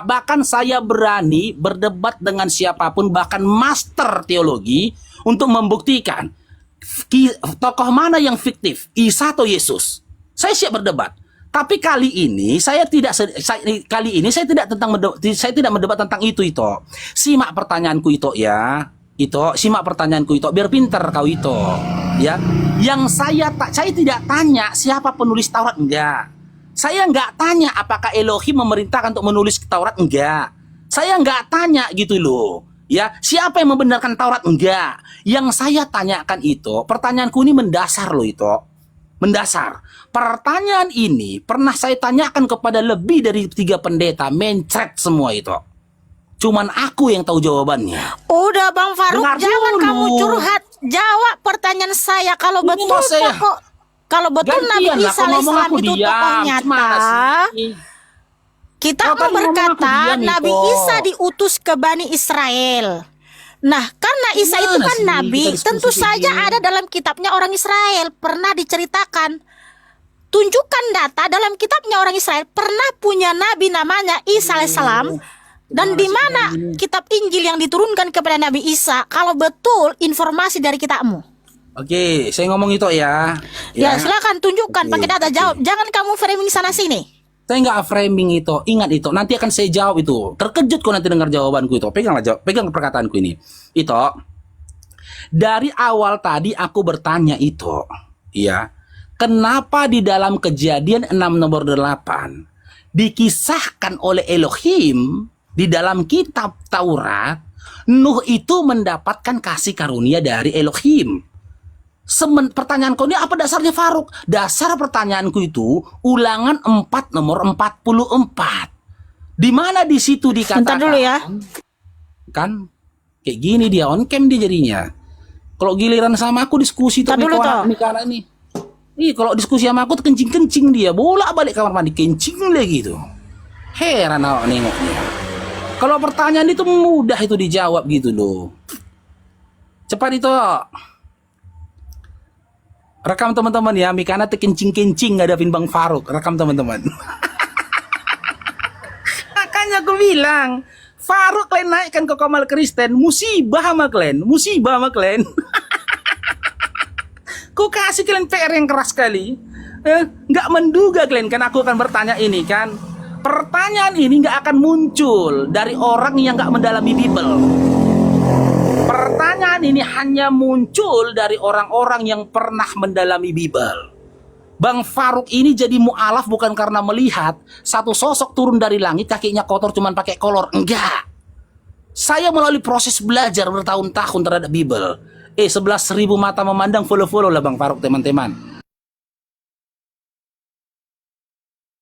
Bahkan saya berani berdebat dengan siapapun, bahkan master teologi, untuk membuktikan tokoh mana yang fiktif, Isa atau Yesus. Saya siap berdebat. Tapi kali ini saya tidak mendebat tentang itu. Simak pertanyaanku ya. Simak pertanyaanku biar pinter kau ya. Yang saya tidak tanya siapa penulis Taurat, enggak. Saya enggak tanya apakah Elohim memerintahkan untuk menulis Taurat, enggak. Saya enggak tanya gitu loh. Ya, siapa yang membenarkan Taurat, enggak. Yang saya tanyakan pertanyaanku ini mendasar loh mendasar. Pertanyaan ini pernah saya tanyakan kepada lebih dari 3 pendeta, mencret semua itu. Cuman aku yang tahu jawabannya. Udah Bang Faruk, Dengar jangan dulu. kamu curhat. Jawab pertanyaan saya. Kalau Ini betul mas saya. pokok, kalau betul Nabi Gantian lah, Isa kalau ngomong alaihissalam aku itu diam. tokoh Gimana nyata, sih? kita Kalau mau tadi ngomong aku berkata diam Nabi itu. Isa diutus ke Bani Israel. Nah, karena Isa itu Gimana kan sih Nabi, kita diskusi tentu kayak saja gini? ada dalam kitabnya orang Israel. Pernah diceritakan. Tunjukkan data dalam kitabnya orang Israel pernah punya Nabi namanya Isa alaihissalam. Dan di mana kitab Injil yang diturunkan kepada Nabi Isa? Kalau betul informasi dari kitabmu. Oke, saya ngomong itu ya. Ya, silakan tunjukkan Oke, pakai data, oke. jawab. Jangan kamu framing sana sini. Saya nggak framing itu, ingat itu. Nanti akan saya jawab itu. Terkejut kok nanti dengar jawabanku itu. Pegang perkataanku ini. Itu dari awal tadi aku bertanya itu, ya. Kenapa di dalam Kejadian 6 nomor 8 dikisahkan oleh Elohim di dalam kitab Taurat, Nuh itu mendapatkan kasih karunia dari Elohim. Pertanyaanku ini apa dasarnya, Faruk? Dasar pertanyaanku itu Ulangan 4 nomor 44. Di mana di situ dikatakan? Bentar dulu ya. Kan kayak gini dia on cam dia jadinya. Kalau giliran sama aku diskusi tuh Bentar dulu, toh. ini. Ih, kalau diskusi sama aku tuh kencing-kencing dia, bolak-balik kamar mandi kencing lagi tuh. Heran awak nengoknya. Kalau pertanyaan itu mudah itu dijawab gitu loh. Cepat itu. Rekam teman-teman ya, Mikana tuh kencing-kencing ngadapin Bang Faruk. Rekam teman-teman. Makanya aku bilang, Faruk kalian naikkan ke Kamal Kristen, musibah sama kalian. Ku kasih kalian PR yang keras sekali. Nggak menduga kalian kan aku akan bertanya ini kan. Pertanyaan ini nggak akan muncul dari orang yang nggak mendalami Bible. Pertanyaan ini hanya muncul dari orang-orang yang pernah mendalami Bible. Bang Faruk ini jadi mu'alaf bukan karena melihat satu sosok turun dari langit kakinya kotor cuman pakai kolor. Enggak. Saya melalui proses belajar bertahun-tahun terhadap Bible. 11.000 mata memandang, follow lah Bang Faruk teman-teman.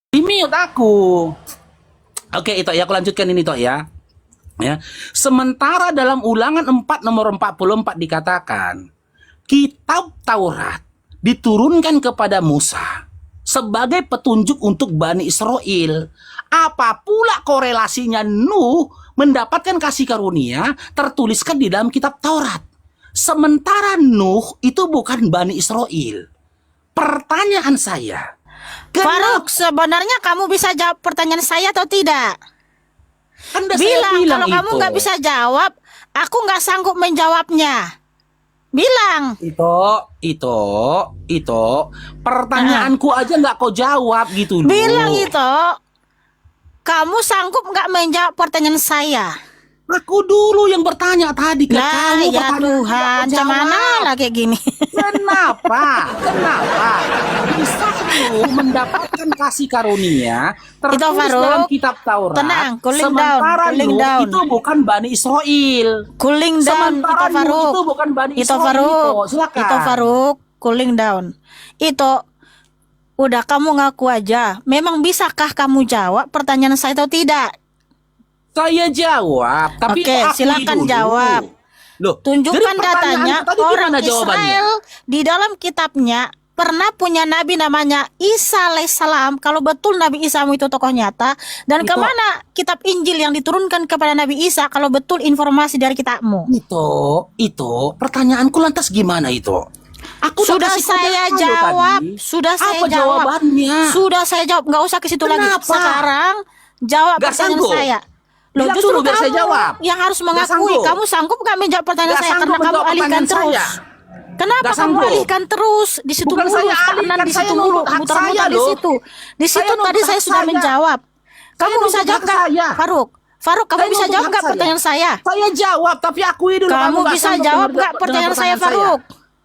Di mute aku. Oke, itu ya aku lanjutkan ini toh ya. Ya. Sementara dalam Ulangan 4 nomor 44 dikatakan, kitab Taurat diturunkan kepada Musa sebagai petunjuk untuk Bani Israel. Apa pula korelasinya Nuh mendapatkan kasih karunia tertuliskan di dalam kitab Taurat? Sementara Nuh itu bukan Bani Israel. Pertanyaan saya, Faruk, sebenarnya kamu bisa jawab pertanyaan saya atau tidak? Kan udah saya Bilang, bilang kalau kamu itu. nggak bisa jawab, aku nggak sanggup menjawabnya. Bilang. Itu pertanyaanku aja nggak kau jawab gitu loh. Bilang itu, kamu sanggup nggak menjawab pertanyaan saya? Aku dulu yang bertanya tadi ke Lah kamu. ya pertanyaan Tuhan, nggak kau mana jawab. lah kayak gini? Kenapa bisa Nuh mendapatkan kasih karunia tertulis Faruk, dalam kitab Taurat? tenang, cooling sementara down, cooling Nuh down. itu bukan Bani Israel. Cooling down, Sementara itu Nuh Faruk. itu bukan Bani Itu Israel. Faruk, Silakan. itu Faruk, cooling down. Itu udah kamu ngaku aja. Memang bisakah kamu jawab pertanyaan saya atau tidak? Saya jawab, tapi Oke, itu akui silakan dulu. jawab. Loh, Tunjukkan jadi datanya. pertanyaanku tadi Orang gimana jawabannya? Israel di dalam kitabnya pernah punya nabi namanya Isa alaihissalam. Kalau betul Nabi Isa itu tokoh nyata, dan Itu. kemana kitab Injil yang diturunkan kepada Nabi Isa? Kalau betul informasi dari kitabmu. Itu pertanyaanku lantas gimana itu? Aku udah Sudah kasih kode saya halo jawab, tadi. sudah saya Apa jawab. jawabannya? Sudah saya jawab, nggak usah ke situ lagi. Kenapa? Sekarang jawab Nggak pertanyaan sanggup? saya. Loh, Bilang justru dulu biar kamu saya jawab. yang harus Nggak mengakui. sanggup. Kamu sanggup nggak menjawab pertanyaan Nggak saya sanggup karena kamu menjawab alihkan pertanyaan terus. saya. Kenapa Nggak kamu sanggup. alihkan terus? Di situ Bukan mulu, saya stagnan alihkan, di saya situ mulu, nuntut hak muter-muter saya di loh. situ. Di Saya situ nuntut tadi hak saya sudah saya. menjawab. Kamu nuntut bisa hak jawab nggak, saya. Faruk? Faruk, kamu Saya bisa nuntut jawab hak nggak saya. pertanyaan saya? Saya jawab, tapi akui dulu. Kamu nggak bisa sanggup jawab dengan- nggak dengan pertanyaan saya, pertanyaan Faruk?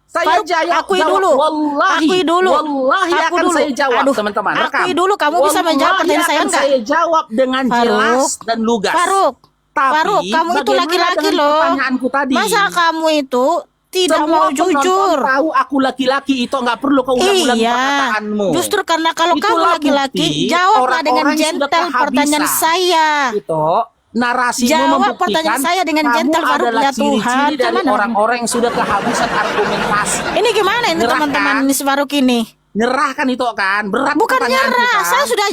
Saya Faruk, jawab, akui jawab. dulu. Wallahi, Akui dulu. wallahi Aku akan dulu. saya jawab, Aduh, teman-teman. Rekam. akui dulu, kamu bisa menjawab Wallahi pertanyaan saya akan nggak? saya jawab dengan jelas dan lugas. Faruk, Tapi Faruk, kamu itu bagaimana laki-laki dengan loh. pertanyaanku tadi? Masa kamu itu tidak Semua mau penonton jujur. tahu aku laki-laki itu nggak perlu kau ulang-ulangi Iya, perkataanmu. justru karena kalau kamu Itulah laki-laki, bukti jawablah dengan orang-orang sudah gentle pertanyaan kehabisan. saya. Itu narasimu Jawab membuktikan pertanyaan saya dengan kamu gentle, baru adalah ya Tuhan. ciri-ciri dari Cuman- orang-orang yang sudah kehabisan argumentasi. Ini gimana ini Nyerah, teman-teman kan? ini Faruk ini? Nyerah kan itu kan berat Bukan pertanyaanku nyerah, kan? saya sudah